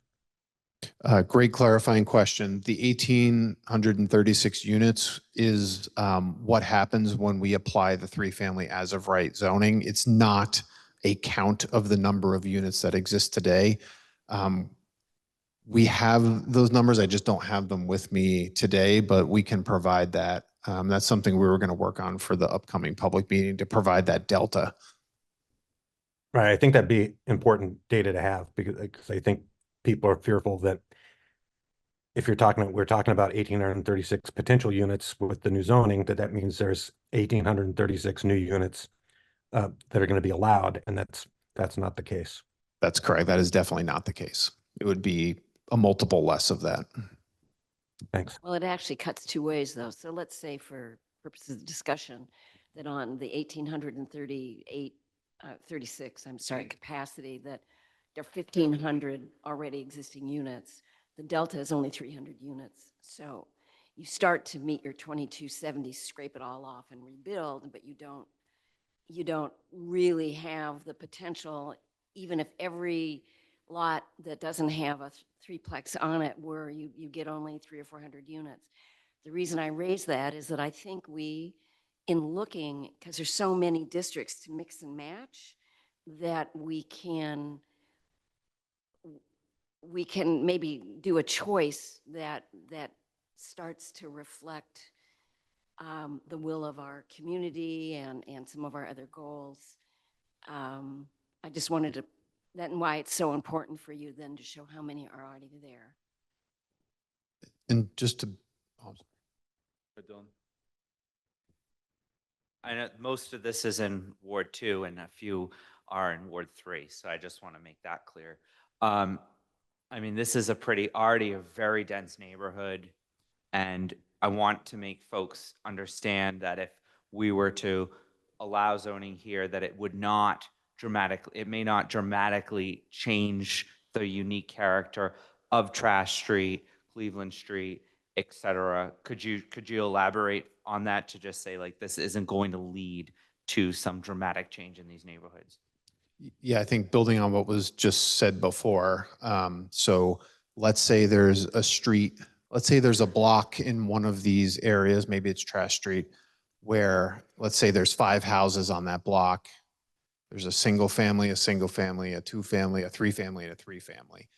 Great clarifying question. The 1,836 units is what happens when we apply the 3 family as of right zoning. It's not a count of the number of units that exist today. We have those numbers. I just don't have them with me today, but we can provide that. That's something we were going to work on for the upcoming public meeting to provide that delta. Right. I think that'd be important data to have because I think people are fearful that if we're talking about 1,836 potential units with the new zoning, that means there's 1,836 new units that are going to be allowed, and that's not the case. That's correct. That is definitely not the case. It would be a multiple less of that. Thanks. Well, it actually cuts two ways, though. So let's say, for purposes of discussion, that on the 36, I'm sorry, capacity, that there are 1,500 already existing units. The delta is only 300 units. So you start to meet your 2270, scrape it all off and rebuild, but you don't really have the potential, even if every lot that doesn't have a threeplex on it, where you get only 300 or 400 units. The reason I raise that is that I think we, in looking, because there's so many districts to mix and match, that we can maybe do a choice that starts to reflect the will of our community and some of our other goals. I just wanted to, that's why it's so important for you then to show how many are already there. And just to, oh, I know most of this is in Ward 2 and a few are in Ward 3, so I just want to make that clear. I mean, this is already a very dense neighborhood, and I want to make folks understand that if we were to allow zoning here, that it may not dramatically change the unique character of Trash Street, Cleveland Street, et cetera. Could you elaborate on that to just say, like, this isn't going to lead to some dramatic change in these neighborhoods? yeah, I think building on what was just said before. So let's say there's a street, let's say there's a block in one of these areas, maybe it's Trash Street, where let's say there's 5 houses on that block. There's a single family, a 2-family, a 3-family, and a 3-family.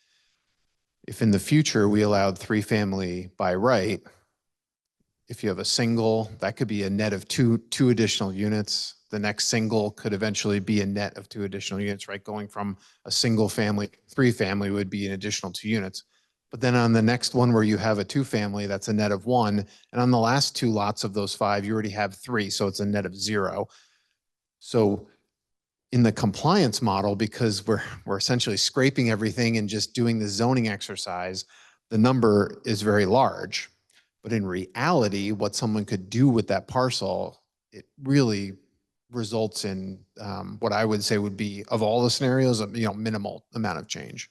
If in the future we allowed 3-family by right, if you have a single, that could be a net of two additional units. The next single could eventually be a net of 2 additional units, right? Going from a single family, 3-family would be an additional 2 units. But then on the next one where you have a 2-family, that's a net of 1. And on the last 2 lots of those 5, you already have 3. So it's a net of 0. So in the compliance model, because we're essentially scraping everything and just doing the zoning exercise, the number is very large. But in reality, what someone could do with that parcel, it really results in what I would say would be, of all the scenarios, minimal amount of change.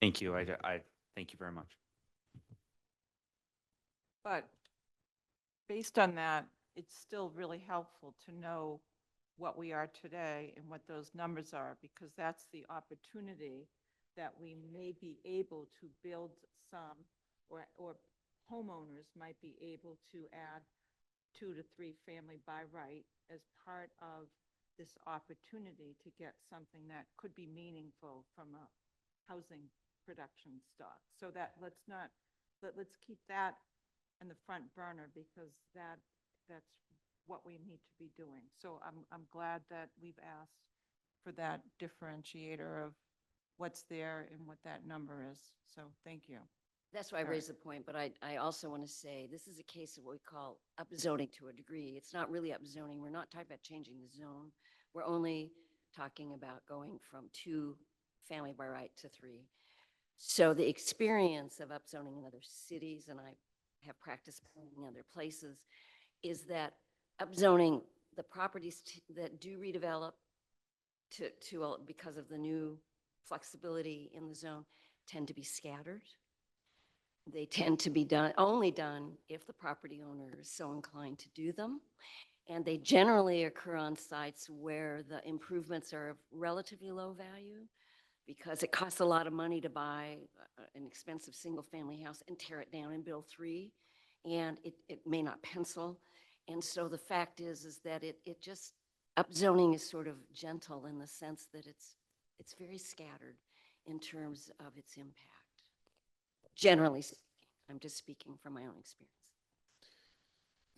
Thank you. I thank you very much. But based on that, it's still really helpful to know what we are today and what those numbers are, because that's the opportunity that we may be able to build some, or homeowners might be able to add 2 to 3-family by right as part of this opportunity to get something that could be meaningful from a housing production stock. So that let's keep that in the front burner, because that's what we need to be doing. So I'm glad that we've asked for that differentiator of what's there and what that number is. So thank you. That's why I raised the point, but I also want to say this is a case of what we call upzoning to a degree. It's not really upzoning. We're not talking about changing the zone. We're only talking about going from 2-family by right to 3. So the experience of upzoning in other cities, and I have practiced in other places, is that upzoning the properties that do redevelop because of the new flexibility in the zone tend to be scattered. They tend to be only done if the property owner is so inclined to do them. And they generally occur on sites where the improvements are of relatively low value, because it costs a lot of money to buy an expensive single-family house and tear it down and build 3, and it may not pencil. And so the fact is that it just, upzoning is sort of gentle in the sense that it's very scattered in terms of its impact. Generally speaking, I'm just speaking from my own experience.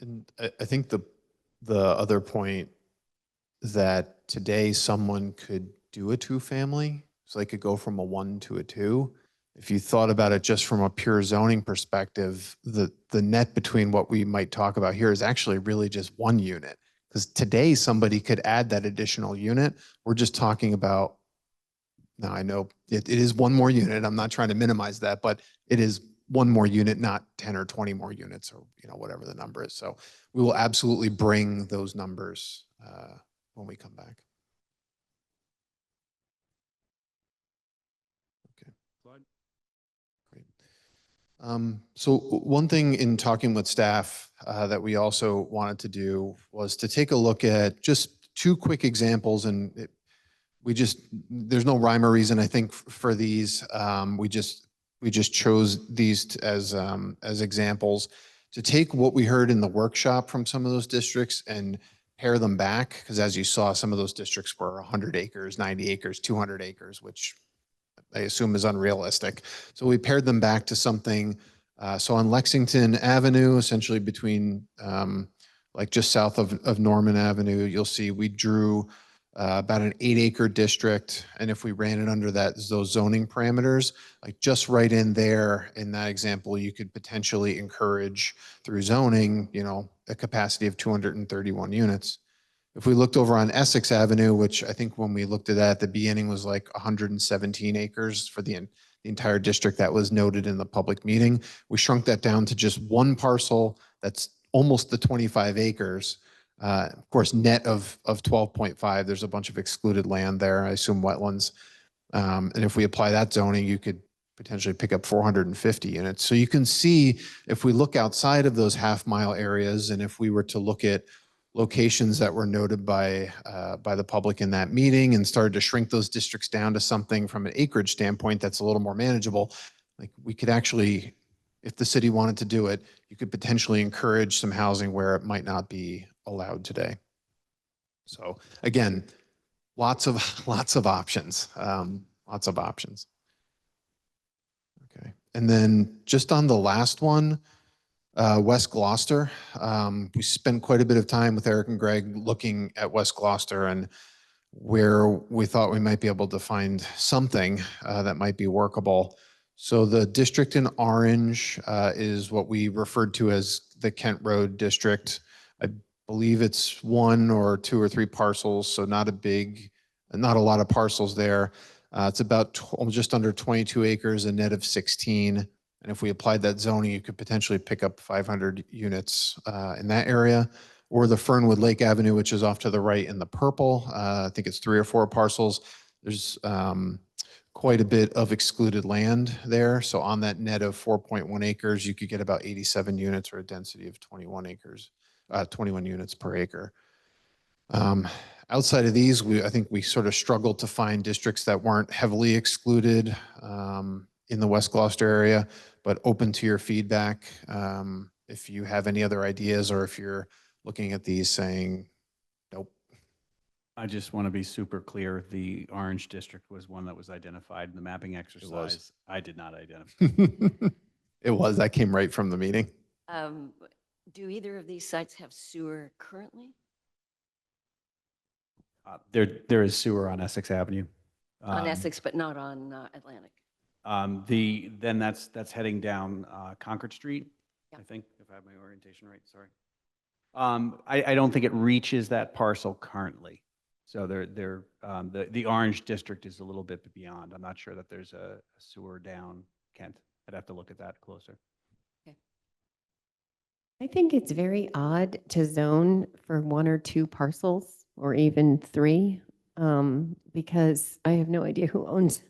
And I think the other point, that today someone could do a 2-family. So they could go from a 1 to a 2. If you thought about it just from a pure zoning perspective, the net between what we might talk about here is actually really just 1 unit. Because today somebody could add that additional unit. We're just talking about, now I know it is 1 more unit. I'm not trying to minimize that, but it is 1 more unit, not 10 or 20 more units, or whatever the number is. So we will absolutely bring those numbers when we come back. Okay. Slide. Great. So one thing in talking with staff that we also wanted to do was to take a look at just 2 quick examples, and there's no rhyme or reason, I think, for these. We just chose these as examples to take what we heard in the workshop from some of those districts and pare them back, because as you saw, some of those districts were 100 acres, 90 acres, 200 acres, which I assume is unrealistic. So we paired them back to something. So on Lexington Avenue, essentially between like just south of Norman Avenue, you'll see we drew about an 8-acre district. And if we ran it under those zoning parameters, like just right in there in that example, you could potentially encourage through zoning, a capacity of 231 units. If we looked over on Essex Avenue, which I think when we looked at that at the beginning was like 117 acres for the entire district that was noted in the public meeting, we shrunk that down to just 1 parcel that's almost the 25 acres. Of course, net of 12.5, there's a bunch of excluded land there, I assume wetlands. And if we apply that zoning, you could potentially pick up 450 units. So you can see if we look outside of those half-mile areas, and if we were to look at locations that were noted by the public in that meeting and started to shrink those districts down to something from an acreage standpoint that's a little more manageable, like we could actually, if the city wanted to do it, you could potentially encourage some housing where it might not be allowed today. So again, lots of options, lots of options. Okay, and then just on the last one, West Gloucester. We spent quite a bit of time with Eric and Greg looking at West Gloucester and where we thought we might be able to find something that might be workable. So the district in orange is what we referred to as the Kent Road district. I believe it's 1 or 2 or 3 parcels, so not a lot of parcels there. It's about just under 22 acres, a net of 16. And if we applied that zoning, you could potentially pick up 500 units in that area. Or the Fernwood Lake Avenue, which is off to the right in the purple. I think it's 3 or 4 parcels. There's quite a bit of excluded land there. So on that net of 4.1 acres, you could get about 87 units or a density of 21 units per acre. Outside of these, I think we sort of struggled to find districts that weren't heavily excluded in the West Gloucester area, but open to your feedback. If you have any other ideas, or if you're looking at these saying, nope. I just want to be super clear. The orange district was one that was identified in the mapping exercise. I did not identify. It was, that came right from the meeting. Do either of these sites have sewer currently? There is sewer on Essex Avenue. On Essex, but not on Atlantic? Then that's heading down Concord Street, Yeah. I think, if I have my orientation right, sorry. I don't think it reaches that parcel currently. So the orange district is a little bit beyond. I'm not sure that there's a sewer down Kent. I'd have to look at that closer. I think it's very odd to zone for 1 or 2 parcels or even 3, because I have no idea who owns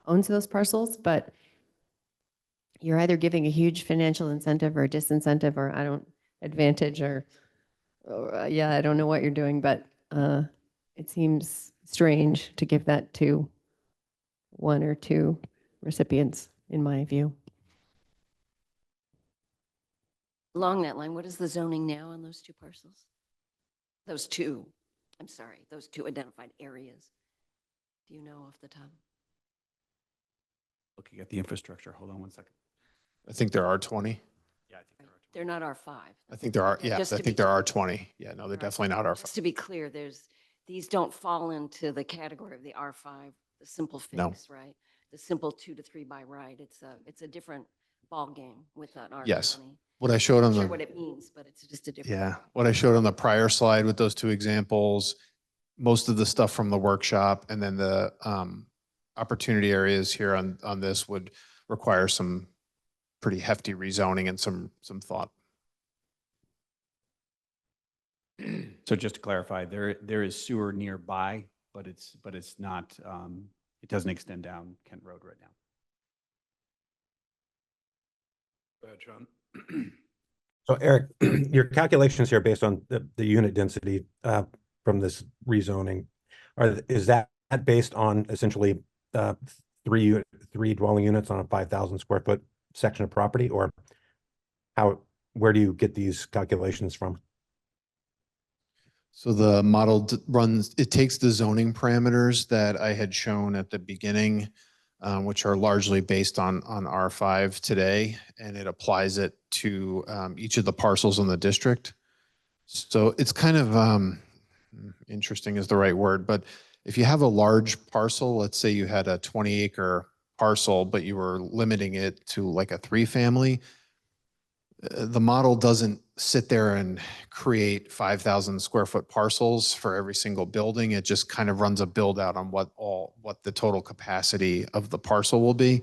those parcels, but you're either giving a huge financial incentive or a disincentive, or advantage, or yeah, I don't know what you're doing, but it seems strange to give that to 1 or 2 recipients, in my view. Along that line, what is the zoning now on those 2 parcels? Those 2 identified areas. Do you know off the top? Looking at the infrastructure. Hold on one second. I think there are 20. Yeah, I think there are 20. They're not R5. I think there are, yeah, I Just to think be there are clear. 20. Yeah, no, they're definitely not Just R5. to be clear, these don't fall into the category of the R5, the simple No. fix, right? The simple 2 to 3 by right. It's a different ballgame with an R20. Yes. What I showed on Not sure the, what it means, but it's just a different. yeah, what I showed on the prior slide with those two examples, most of the stuff from the workshop and then the opportunity areas here on this would require some pretty hefty rezoning and some thought. So just to clarify, there is sewer nearby, but it's not, it doesn't extend down Kent Road right now. Go ahead, John. So Eric, your calculations here based on the unit density from this rezoning, is that based on essentially three dwelling units on a 5,000 square foot section of property, or where do you get these calculations from? So the model runs, it takes the zoning parameters that I had shown at the beginning, which are largely based on R5 today, and it applies it to each of the parcels in the district. So it's kind of interesting is the right word, but if you have a large parcel, let's say you had a 20-acre parcel, but you were limiting it to like a 3-family, the model doesn't sit there and create 5,000 square foot parcels for every single building. It just kind of runs a build out on what the total capacity of the parcel will be.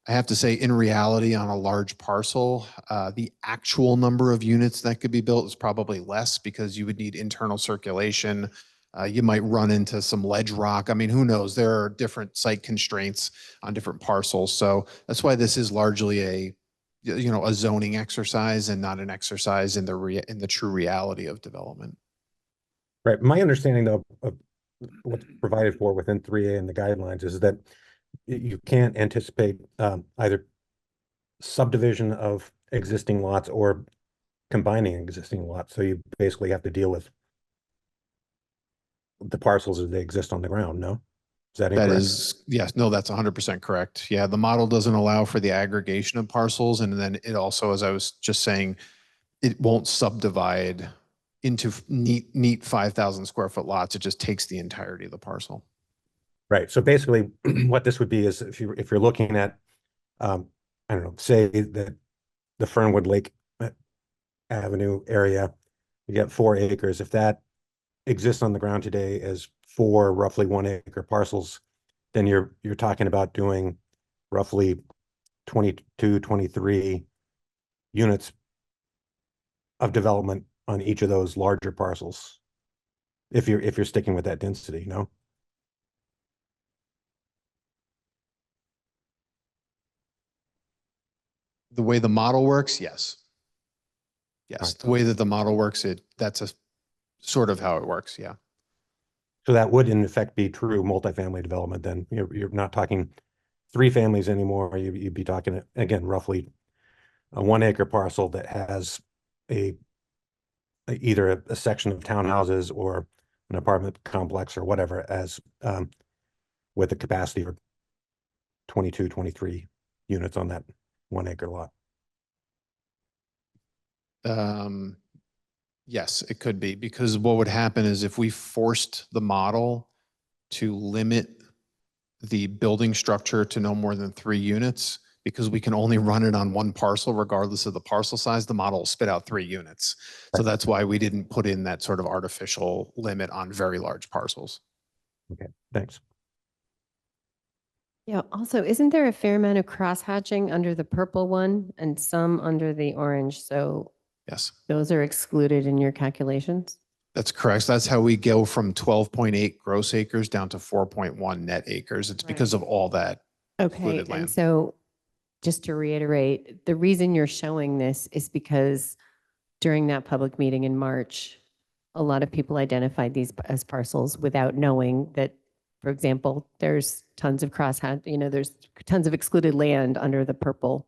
I have to say, in reality, on a large parcel, the actual number of units that could be built is probably less because you would need internal circulation. You might run into some ledge rock. I mean, who knows? There are different site constraints on different parcels. So that's why this is largely a zoning exercise and not an exercise in the true reality of development. Right. My understanding though of what's provided for within 3A and the guidelines is that you can't anticipate either subdivision of existing lots or combining existing lots. So you basically have to deal with the parcels as they exist on the ground, no? Is that incorrect? That is, yes, no, that's 100% correct. Yeah, the model doesn't allow for the aggregation of parcels. And then it also, as I was just saying, it won't subdivide into neat 5,000 square foot lots. It just takes the entirety of the parcel. Right. So basically what this would be is if you're looking at, I don't know, say that the Fernwood Lake Avenue area, you get 4 acres. If that exists on the ground today as 4 roughly 1 acre parcels, then you're talking about doing roughly 22, 23 units of development on each of those larger parcels. If you're sticking with that density, no? The way the model works, yes. Yes, Right. the way that the model works, that's a sort of how it works, yeah. So that would in effect be true multifamily development then. You're not talking 3 families anymore. You'd be talking, again, roughly a 1 acre parcel that has either a section of townhouses or an apartment complex or whatever as with a capacity of 22, 23 units on that 1 acre lot. Yes, it could be, because what would happen is if we forced the model to limit the building structure to no more than 3 units, because we can only run it on one parcel regardless of the parcel size, the model will spit out 3 units. So that's why we didn't put in that sort of artificial limit on very large parcels. Okay, thanks. Yeah, also, isn't there a fair amount of crosshatching under the purple one and some under the orange? So Yes, those are excluded in your calculations? that's correct. So that's how we go from 12.8 gross acres down to 4.1 net acres. It's because of all that Okay, excluded and land. so just to reiterate, the reason you're showing this is because during that public meeting in March, a lot of people identified these as parcels without knowing that, for example, there's tons of there's tons of excluded land under the purple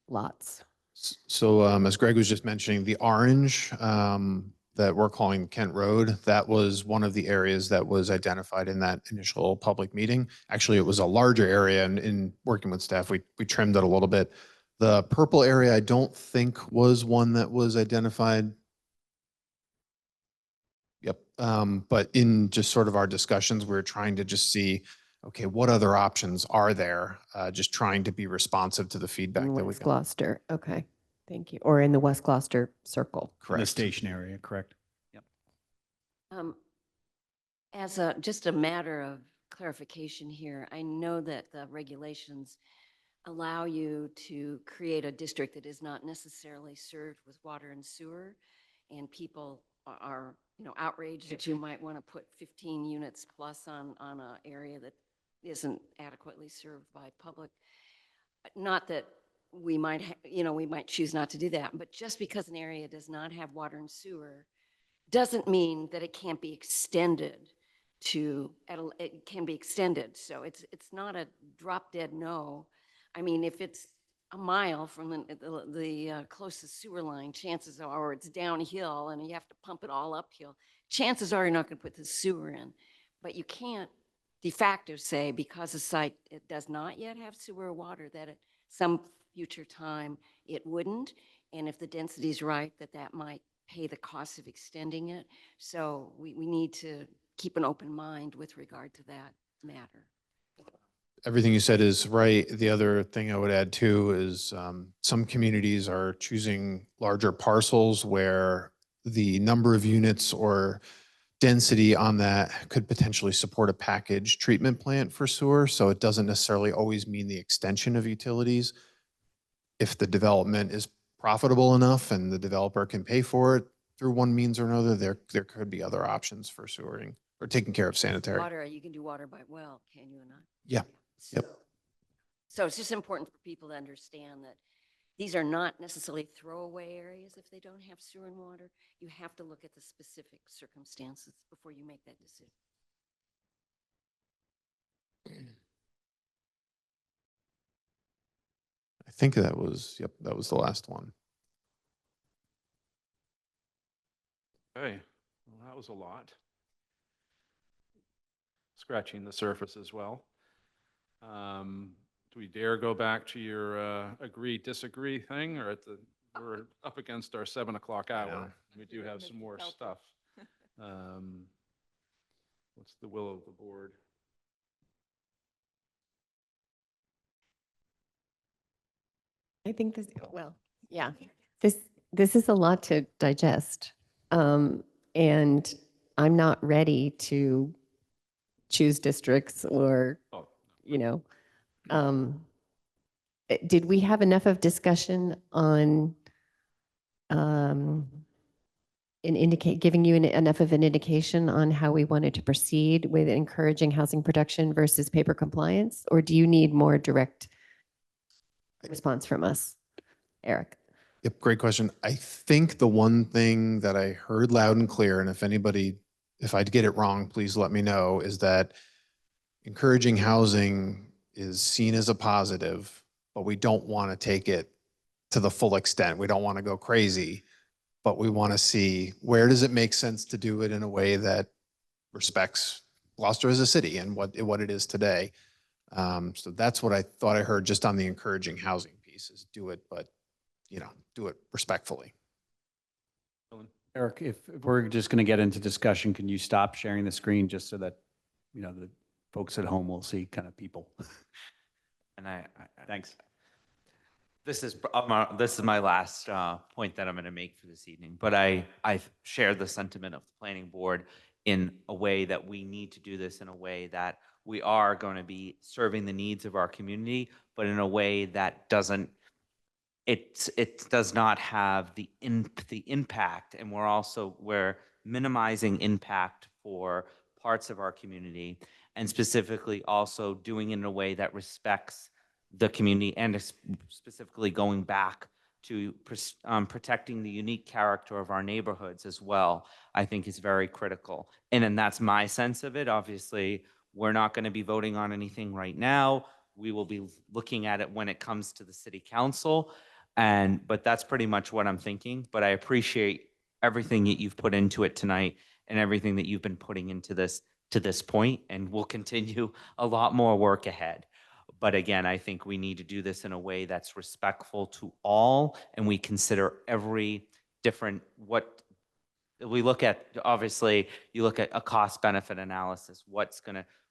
lots. So as Greg was just mentioning, the orange that we're calling Kent Road, that was one of the areas that was identified in that initial public meeting. Actually, it was a larger area, and in working with staff, we trimmed it a little bit. The purple area, I don't think was one that was identified. Yep, But in just sort of our discussions, we're trying to just see, okay, what other options are there? Just trying to be responsive to the feedback In that we West got. Gloucester, okay, thank you. Or in the West Gloucester Circle. In the Correct. station area, correct? Yep. As a, just a matter of clarification here, I know that the regulations allow you to create a district that is not necessarily served with water and sewer, and people are, you know, outraged that you might want to put 15 units plus on an area that isn't adequately served by public. Not that we might, you know, we might choose not to do that, but just because an area does not have water and sewer doesn't mean that it can't be extended to, it can be extended. So it's not a drop dead no. I mean, if it's a mile from the closest sewer line, chances are, or it's downhill and you have to pump it all uphill, chances are you're not going to put the sewer in. But you can't de facto say because a site it does not yet have sewer or water that at some future time it wouldn't. And if the density is right, that might pay the cost of extending it. So we need to keep an open mind with regard to that matter. Everything you said is right. The other thing I would add too is some communities are choosing larger parcels where the number of units or density on that could potentially support a package treatment plant for sewer. So it doesn't necessarily always mean the extension of utilities. If the development is profitable enough and the developer can pay for it through one means or another, there could be other options for sewering or taking care of sanitary. Water, you can do water by well, can you not? Yeah. Yep. So it's just important for people to understand that these are not necessarily throwaway areas if they don't have sewer and water. You have to look at the specific circumstances before you make that decision. I think that was, yep, that was the last one. Okay, well, that was a lot. Scratching the surface as well. Do we dare go back to your agree, disagree thing, or we're up against our 7 o'clock hour? We do have some more stuff. What's the will of the board? I think this, well, yeah, this is a lot to digest. And I'm not ready to choose districts or, Oh, you know, did we have enough of discussion on giving you enough of an indication on how we wanted to proceed with encouraging housing production versus paper compliance? Or do you need more direct response from us, Eric? Yep, great question. I think the one thing that I heard loud and clear, and if I get it wrong, please let me know, is that encouraging housing is seen as a positive, but we don't want to take it to the full extent. We don't want to go crazy, but we want to see where does it make sense to do it in a way that respects Gloucester as a city and what it is today. So that's what I thought I heard just on the encouraging housing piece is do it, but do it respectfully. Eric, if we're just going to get into discussion, can you stop sharing the screen just so that, the folks at home will see kind of people? And Thanks. this is my last point that I'm going to make for this evening. But I share the sentiment of the planning board in a way that we need to do this in a way that we are going to be serving the needs of our community, but in a way that it does not have the impact, and we're minimizing impact for parts of our community, and specifically also doing it in a way that respects the community and specifically going back to protecting the unique character of our neighborhoods as well, I think is very critical. And then that's my sense of it. Obviously, we're not going to be voting on anything right now. We will be looking at it when it comes to the city council. But that's pretty much what I'm thinking. But I appreciate everything that you've put into it tonight and everything that you've been putting into this to this point, and we'll continue a lot more work ahead. But again, I think we need to do this in a way that's respectful to all, and we consider every different we look at, obviously, you look at a cost benefit analysis. What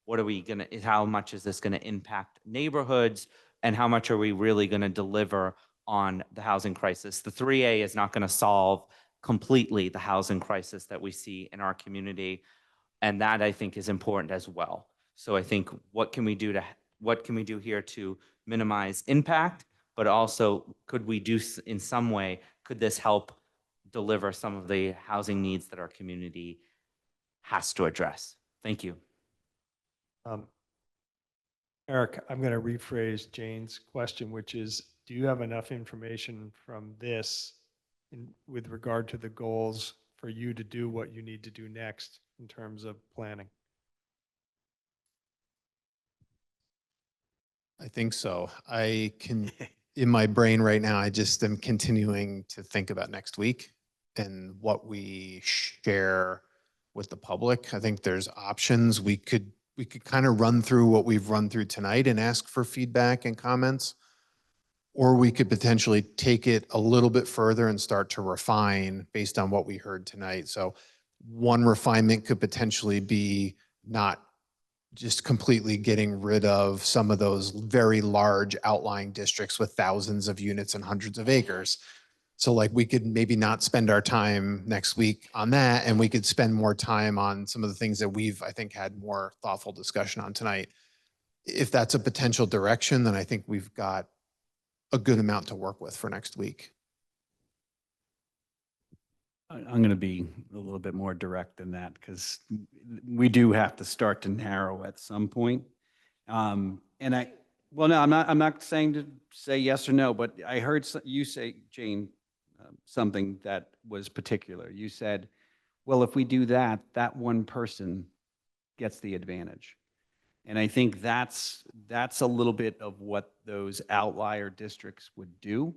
are we gonna, how much is this gonna impact neighborhoods? And how much are we really gonna deliver on the housing crisis? The 3A is not gonna solve completely the housing crisis that we see in our community. And that, I think, is important as well. So I think what can we do here to minimize impact, but also could we do in some way, could this help deliver some of the housing needs that our community has to address? Thank you. Eric, I'm going to rephrase Jane's question, which is, do you have enough information from this with regard to the goals for you to do what you need to do next in terms of planning? I think so. I can, in my brain right now, I just am continuing to think about next week and what we share with the public. I think there's options. We could kind of run through what we've run through tonight and ask for feedback and comments. Or we could potentially take it a little bit further and start to refine based on what we heard tonight. So one refinement could potentially be not just completely getting rid of some of those very large outlying districts with thousands of units and hundreds of acres. So like we could maybe not spend our time next week on that, and we could spend more time on some of the things that we've, I think, had more thoughtful discussion on tonight. If that's a potential direction, then I think we've got a good amount to work with for next week. I'm going to be a little bit more direct than that because we do have to start to narrow at some point. Well, no, I'm not saying to say yes or no, but I heard you say, Jane, something that was particular. You said, well, if we do that, that one person gets the advantage. And I think that's a little bit of what those outlier districts would do.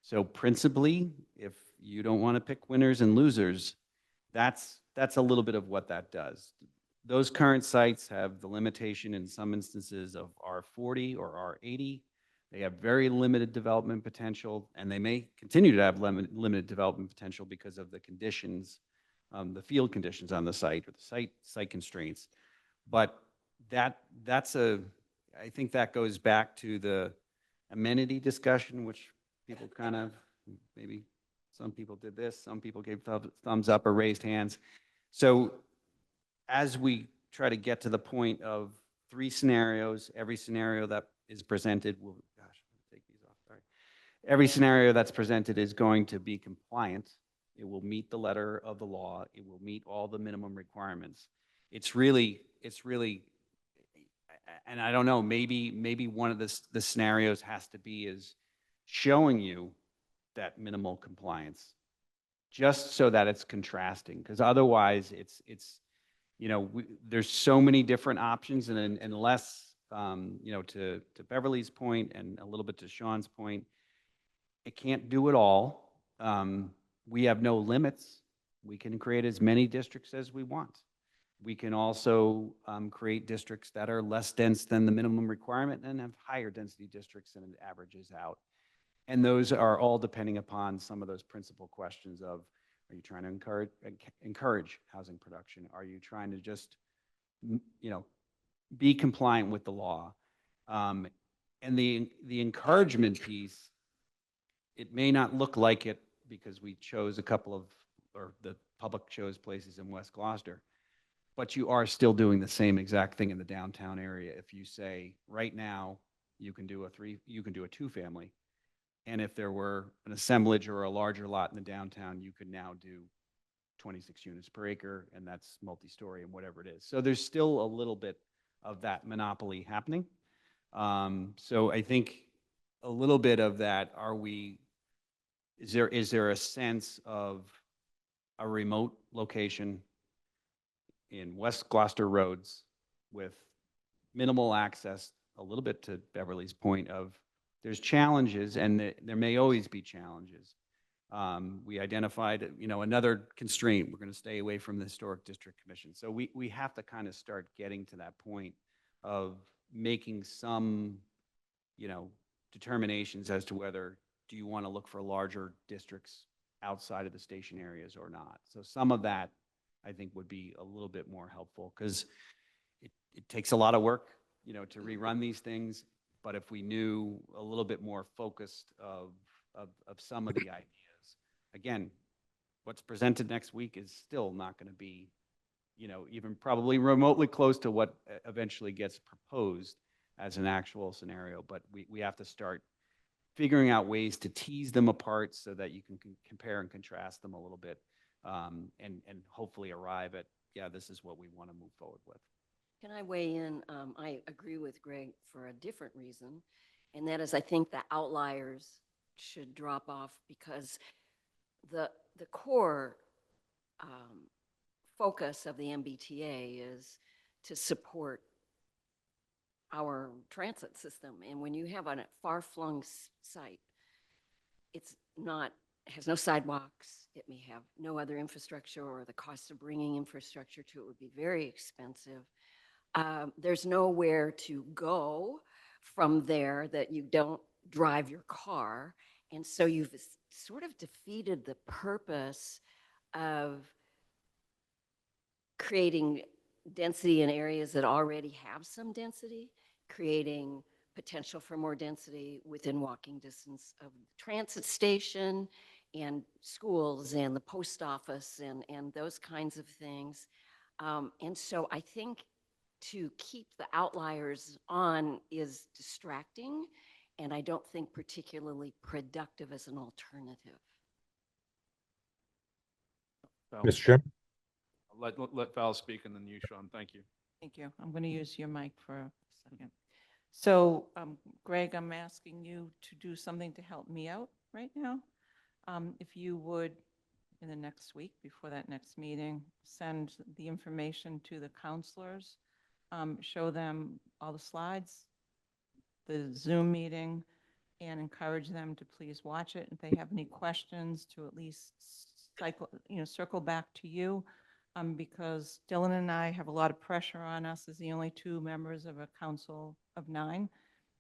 So principally, if you don't want to pick winners and losers, that's a little bit of what that does. Those current sites have the limitation in some instances of R40 or R80. They have very limited development potential, and they may continue to have limited development potential because of the conditions, the field conditions on the site or the site constraints. But I think that goes back to the amenity discussion, which people kind of, maybe some people did this, some people gave thumbs up or raised hands. So as we try to get to the point of 3 scenarios, every scenario that is presented will, gosh, take these off, sorry. Every scenario that's presented is going to be compliant. It will meet the letter of the law. It will meet all the minimum requirements. It's really, and I don't know, maybe one of the scenarios has to be is showing you that minimal compliance, just so that it's contrasting, because otherwise it's there's so many different options, and unless to Beverly's point and a little bit to Sean's point, it can't do it all. We have no limits. We can create as many districts as we want. We can also create districts that are less dense than the minimum requirement and have higher density districts, and it averages out. And those are all depending upon some of those principal questions of, are you trying to encourage housing production? Are you trying to just, be compliant with the law? And the encouragement piece, it may not look like it because we chose or the public chose places in West Gloucester, but you are still doing the same exact thing in the downtown area. If you say right now you can do a 2-family, and if there were an assemblage or a larger lot in the downtown, you could now do 26 units per acre, and that's multi-story and whatever it is. So there's still a little bit of that monopoly happening. So I think a little bit of that, is there a sense of a remote location in West Gloucester roads with minimal access, a little bit to Beverly's point of there's challenges, and there may always be challenges. We identified, another constraint. We're going to stay away from the Historic District Commission. So we have to kind of start getting to that point of making some, determinations as to whether do you want to look for larger districts outside of the station areas or not. So some of that, I think, would be a little bit more helpful, because it takes a lot of work, to rerun these things. But if we knew a little bit more focused of some of the ideas, again, what's presented next week is still not going to be, even probably remotely close to what eventually gets proposed as an actual scenario. But we have to start figuring out ways to tease them apart so that you can compare and contrast them a little bit, and hopefully arrive at, yeah, this is what we want to move forward with. Can I weigh in? I agree with Greg for a different reason, and that is I think the outliers should drop off, because the core focus of the MBTA is to support our transit system. And when you have a far-flung site, has no sidewalks, it may have no other infrastructure, or the cost of bringing infrastructure to it would be very expensive. There's nowhere to go from there that you don't drive your car. And so you've sort of defeated the purpose of creating density in areas that already have some density, creating potential for more density within walking distance of the transit station and schools and the post office and those kinds of things. And so I think to keep the outliers on is distracting, and I don't think particularly productive as an alternative. Val. Mr. Chairman? Let Val speak, and then you, Sean. Thank you. Thank you. I'm going to use your mic for a second. So, Greg, I'm asking you to do something to help me out right now. If you would, in the next week, before that next meeting, send the information to the counselors, show them all the slides, the Zoom meeting, and encourage them to please watch it. If they have any questions, to at least circle back to you. Because Dylan and I have a lot of pressure on us as the only two members of a council of 9,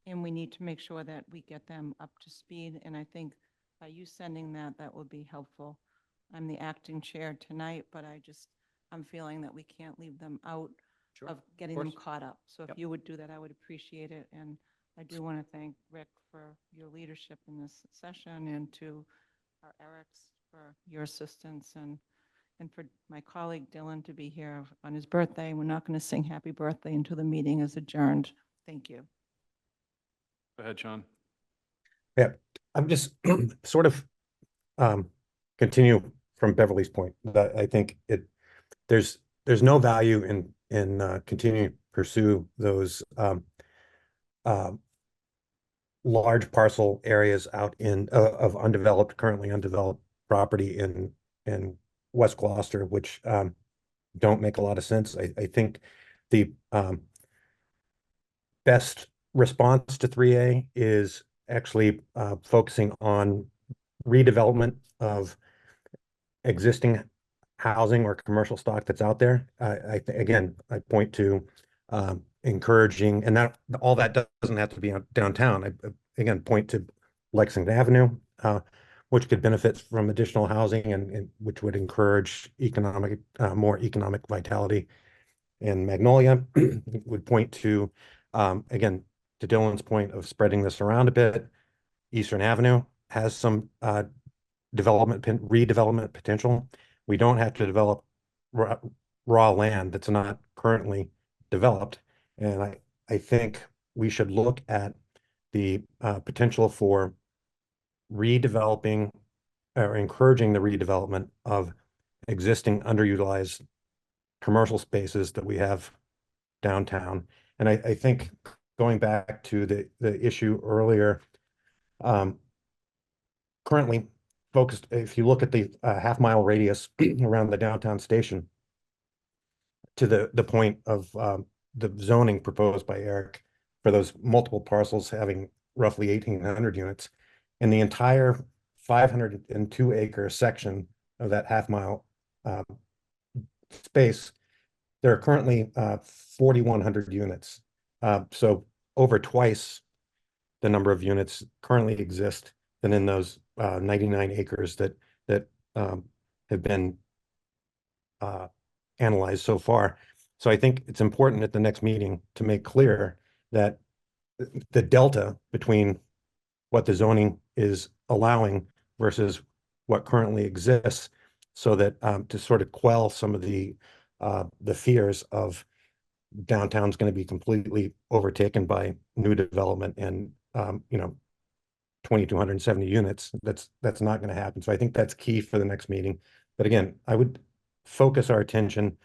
and we need to make sure that we get them up to speed. And I think by you sending that would be helpful. I'm the acting chair tonight, but I'm feeling that we can't leave them out of getting them caught up. So if you would do that, I would appreciate it. And I do want to thank Rick for your leadership in this session, and to our Erics for your assistance, and for my colleague Dylan to be here on his birthday. We're not going to sing happy birthday until the meeting is adjourned. Thank you. Go ahead, Sean. Yeah, I'm just sort of continue from Beverly's point. That I think there's no value in continuing to pursue those large parcel areas out of currently undeveloped property in West Gloucester, which don't make a lot of sense. I think the best response to 3A is actually focusing on redevelopment of existing housing or commercial stock that's out there. Again, I point to encouraging, and that all that doesn't have to be downtown. I again point to Lexington Avenue, which could benefit from additional housing, and which would encourage more economic vitality. And Magnolia would point to, again, to Dylan's point of spreading this around a bit. Eastern Avenue has some redevelopment potential. We don't have to develop raw land that's not currently developed. And I think we should look at the potential for redeveloping or encouraging the redevelopment of existing underutilized commercial spaces that we have downtown. And I think going back to the issue earlier, currently focused, if you look at the half-mile radius around the downtown station, to the point of the zoning proposed by Eric for those multiple parcels having roughly 1,800 units, in the entire 502-acre section of that half-mile space, there are currently 4,100 units. So over twice the number of units currently exist than in those 99 acres that have been analyzed so far. So I think it's important at the next meeting to make clear that the delta between what the zoning is allowing versus what currently exists, so that to sort of quell some of the fears of downtown's going to be completely overtaken by new development and 2,270 units. That's not going to happen. So I think that's key for the next meeting. But again, I would focus our attention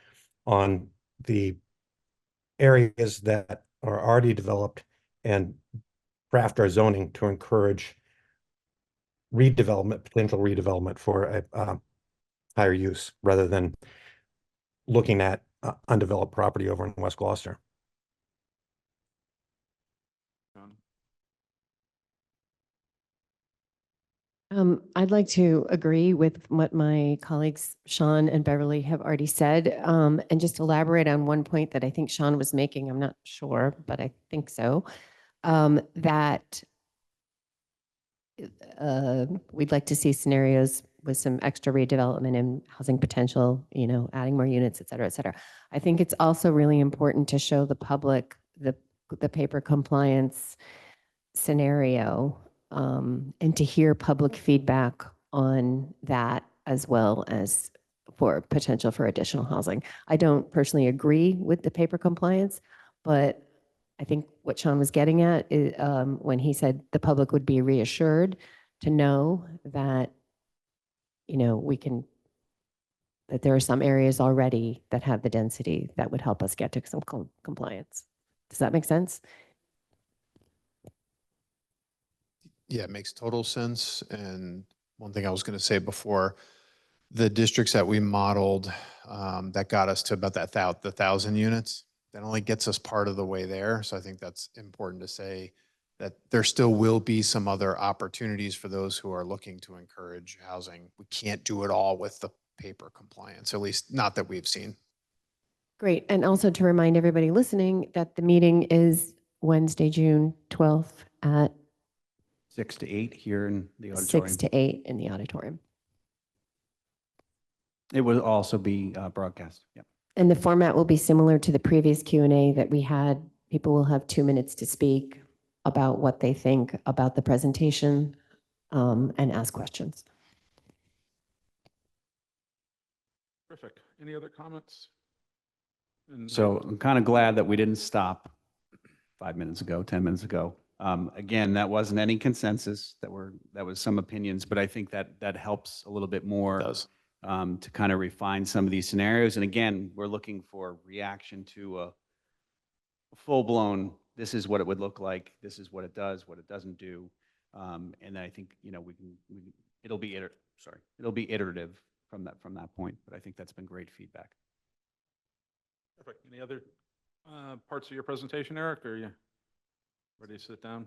on the areas that are already developed and craft our zoning to encourage redevelopment, potential redevelopment for a higher use, rather than looking at undeveloped property over in West Gloucester. John? I'd like to agree with what my colleagues Sean and Beverly have already said, and just elaborate on one point that I think Sean was making. I'm not sure, but I think so. That we'd like to see scenarios with some extra redevelopment and housing potential, adding more units, et cetera, et cetera. I think it's also really important to show the public the paper compliance scenario, and to hear public feedback on that, as well as for potential for additional housing. I don't personally agree with the paper compliance, but I think what Sean was getting at is, when he said the public would be reassured to know that, that there are some areas already that have the density that would help us get to some compliance. Does that make sense? Yeah, it makes total sense. And one thing I was going to say before, the districts that we modeled that got us to about the 1,000 units, that only gets us part of the way there. So I think that's important to say, that there still will be some other opportunities for those who are looking to encourage housing. We can't do it all with the paper compliance, at least not that we've seen. Great. And also to remind everybody listening that the meeting is Wednesday, June 12th at 6 to 8 here in the auditorium. 6 to 8 in the auditorium. It will also be broadcast. Yep. And the format will be similar to the previous Q&A that we had. People will have 2 minutes to speak about what they think about the presentation, and ask questions. Terrific. Any other comments? And So I'm kind of glad that we didn't stop 5 minutes ago, 10 minutes ago. Again, that wasn't any consensus. That was some opinions, but I think that helps a little bit more. It does. To kind of refine some of these scenarios. And again, we're looking for reaction to a full-blown, this is what it would look like, this is what it does, what it doesn't do. And I think, it'll be iterative from that point, but I think that's been great feedback. perfect. Any other parts of your presentation, Eric, or are you ready to sit down?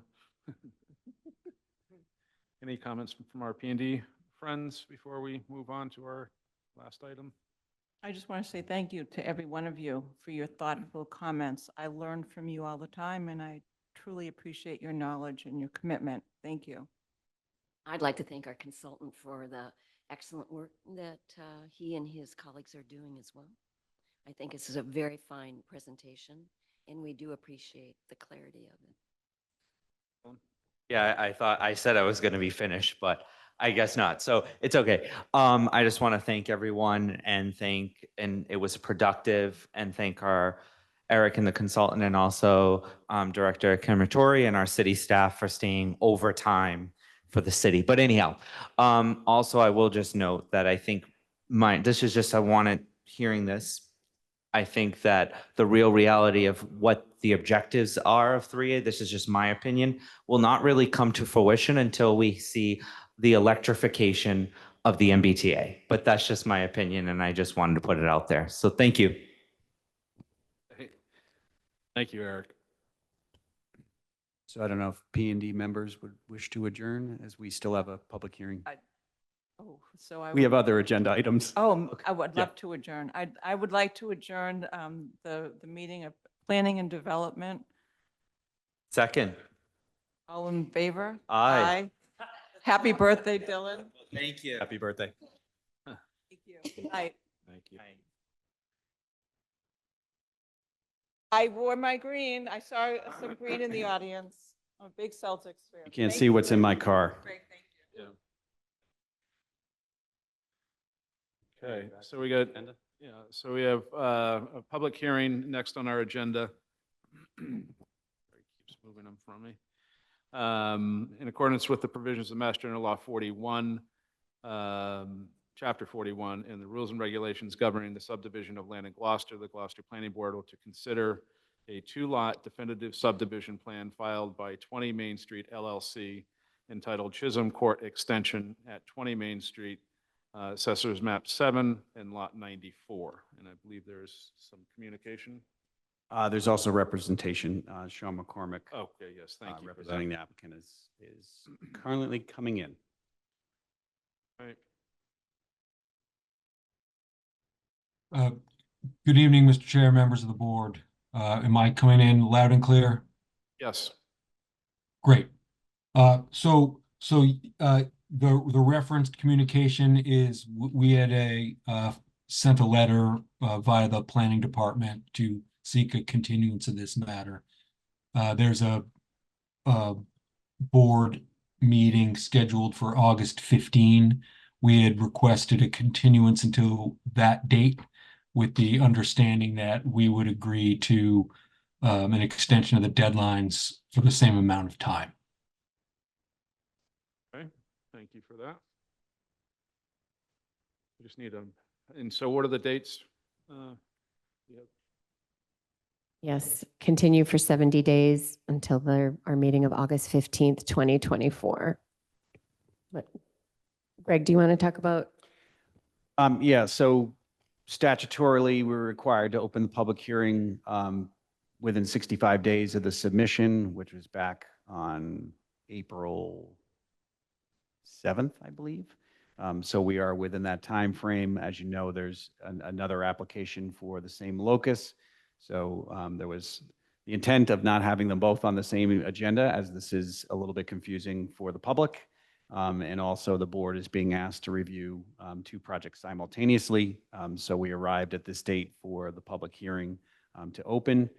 Any comments from our P&D friends before we move on to our last item? I just want to say thank you to every one of you for your thoughtful comments. I learn from you all the time, and I truly appreciate your knowledge and your commitment. Thank you. I'd like to thank our consultant for the excellent work that he and his colleagues are doing as well. I think this is a very fine presentation, and we do appreciate the clarity of it. Yeah, I thought I said I was going to be finished, but I guess not. So it's okay. I just want to thank everyone and it was productive, and thank our Eric and the consultant, and also Director Kamatori and our city staff for staying overtime for the city. But anyhow, also I will just note that I think I wanted hearing this. I think that the real reality of what the objectives are of 3A, this is just my opinion, will not really come to fruition until we see the electrification of the MBTA. But that's just my opinion, and I just wanted to put it out there. So thank you. Thank you, Eric. So I don't know if P&D members would wish to adjourn, as we still have a public hearing. We have other agenda items. Oh, I would Yeah. love to adjourn. I would like to adjourn the meeting of Planning and Development. Second. All in favor? Aye. Happy birthday, Dylan. Thank you. Happy birthday. Thank you. Good night. Thank you. I wore my green. I saw some green in the audience. I'm a big Celtics fan. You can't Thank see what's in my car. Great, thank you. Okay, so we got, so we have a public hearing next on our agenda. Keeps moving them from me. In accordance with the provisions of Mass General Law 41, Chapter 41, and the rules and regulations governing the subdivision of land in Gloucester, the Gloucester Planning Board will to consider a two-lot definitive subdivision plan filed by 20 Main Street LLC entitled Chisholm Court Extension at 20 Main Street, Assessors Map 7 and Lot 94. And I believe there's some communication. There's also representation. Sean McCormick, Okay, yes, thank you for that. representing the applicant, is currently coming in. All right. Good evening, Mr. Chair, members of the board. Am I coming in loud and clear? Yes. Great. So the referenced communication is we had sent a letter via the planning department to seek a continuance of this matter. There's a board meeting scheduled for August 15. We had requested a continuance until that date, with the understanding that we would agree to an extension of the deadlines for the same amount of time. Okay, thank you for that. We just need and so what are the dates? Yes, continue for 70 days until our meeting of August 15th, 2024. But Greg, do you want to talk about? Yeah, so statutorily, we're required to open the public hearing within 65 days of the submission, which was back on April 7th, I believe. So we are within that time frame. As you know, there's another application for the same locus. So there was the intent of not having them both on the same agenda, as this is a little bit confusing for the public. And also the board is being asked to review two projects simultaneously. So we arrived at this date for the public hearing to open.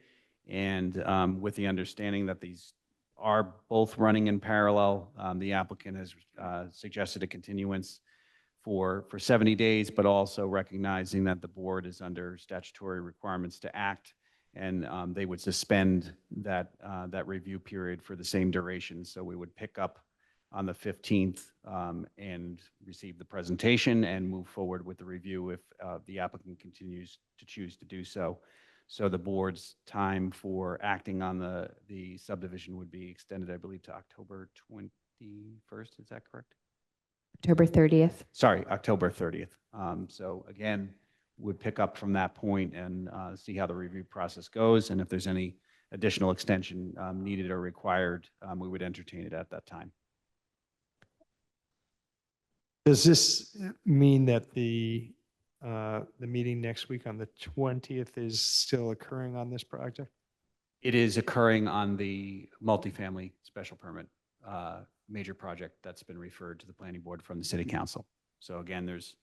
And with the understanding that these are both running in parallel, the applicant has suggested a continuance for 70 days, but also recognizing that the board is under statutory requirements to act, and they would suspend that review period for the same duration. So we would pick up on the 15th and receive the presentation and move forward with the review if the applicant continues to choose to do so. So the board's time for acting on the subdivision would be extended, I believe, to October 21st. Is that correct? October 30th. Sorry, October 30th. So again, would pick up from that point and see how the review process goes. And if there's any additional extension needed or required, we would entertain it at that time. Does this mean that the meeting next week on the 20th is still occurring on this project? It is occurring on the multifamily special permit major project that's been referred to the planning board from the city council. So again, there's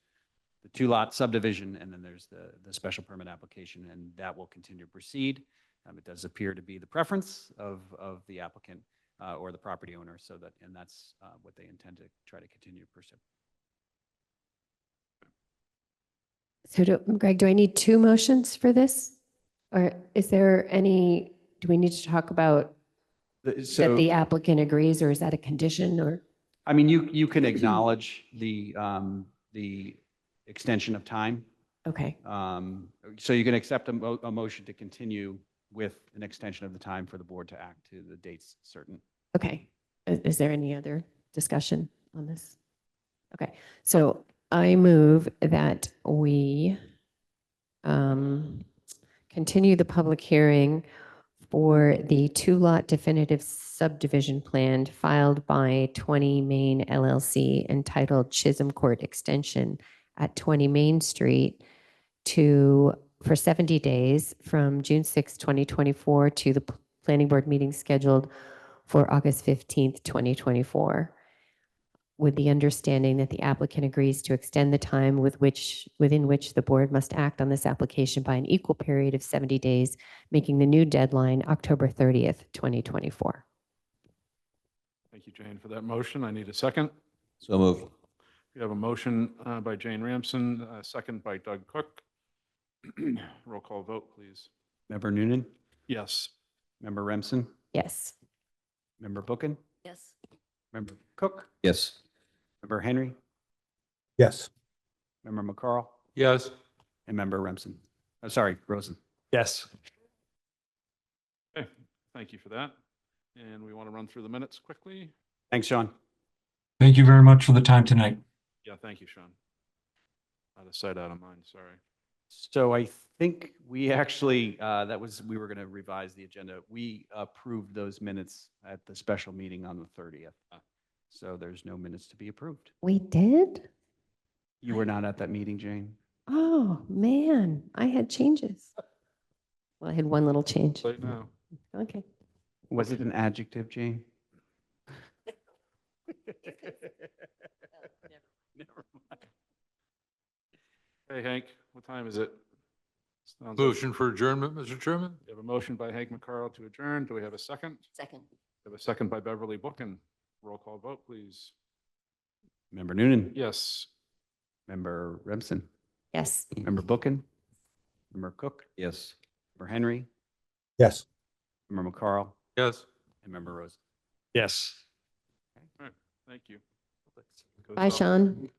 the two-lot subdivision, and then there's the special permit application, and that will continue to proceed. It does appear to be the preference of the applicant or the property owner, and that's what they intend to try to continue to pursue. So Greg, do I need two motions for this? Or is there any, do we need to talk about that the applicant agrees, or is that a condition, or? I mean, you can acknowledge the extension of time. Okay. So you can accept a motion to continue with an extension of the time for the board to act to the dates certain. Okay. Is there any other discussion on this? Okay. So I move that we continue the public hearing for the two-lot definitive subdivision plan filed by 20 Main LLC entitled Chisholm Court Extension at 20 Main Street for 70 days from June 6, 2024 to the planning board meeting scheduled for August 15th, 2024. with the understanding that the applicant agrees to extend the time within which the board must act on this application by an equal period of 70 days, making the new deadline October 30th, 2024. Thank you, Jane, for that motion. I need a second. So moved. We have a motion by Jane Ramsden, a second by Doug Cook. Roll call vote, please. Member Noonan, Yes. Member Remsen, Yes. Member Bookin, Yes. Member Cook, Yes. Member Henry, Yes. Member McCarl, Yes. and Member Remsen. Oh, sorry, Rosen. Yes. Okay, thank you for that. And we want to run through the minutes quickly. Thanks, Sean. Thank you very much for the time tonight. Yeah, thank you, Sean. Out of sight, out of mind, sorry. So I think we actually, we were going to revise the agenda. We approved those minutes at the special meeting on the 30th. So there's no minutes to be approved. We did? You were not at that meeting, Jane? Oh, man, I had changes. Well, I had one little change. Late now. Okay. Was it an adjective, Jane? Never mind. Hey, Hank, what time is it? Sounds like- Motion for adjournment, Mr. Chairman? We have a motion by Hank McCarl to adjourn. Do we have a second? Second. We have a second by Beverly Bookin. Roll call vote, please. Member Noonan, Yes. Member Remsen, Yes. Member Bookin, Member Cook, Yes. Member Henry, Yes. Member McCarl, Yes. and Member Rose. Yes. All right, thank you. Bye, Sean.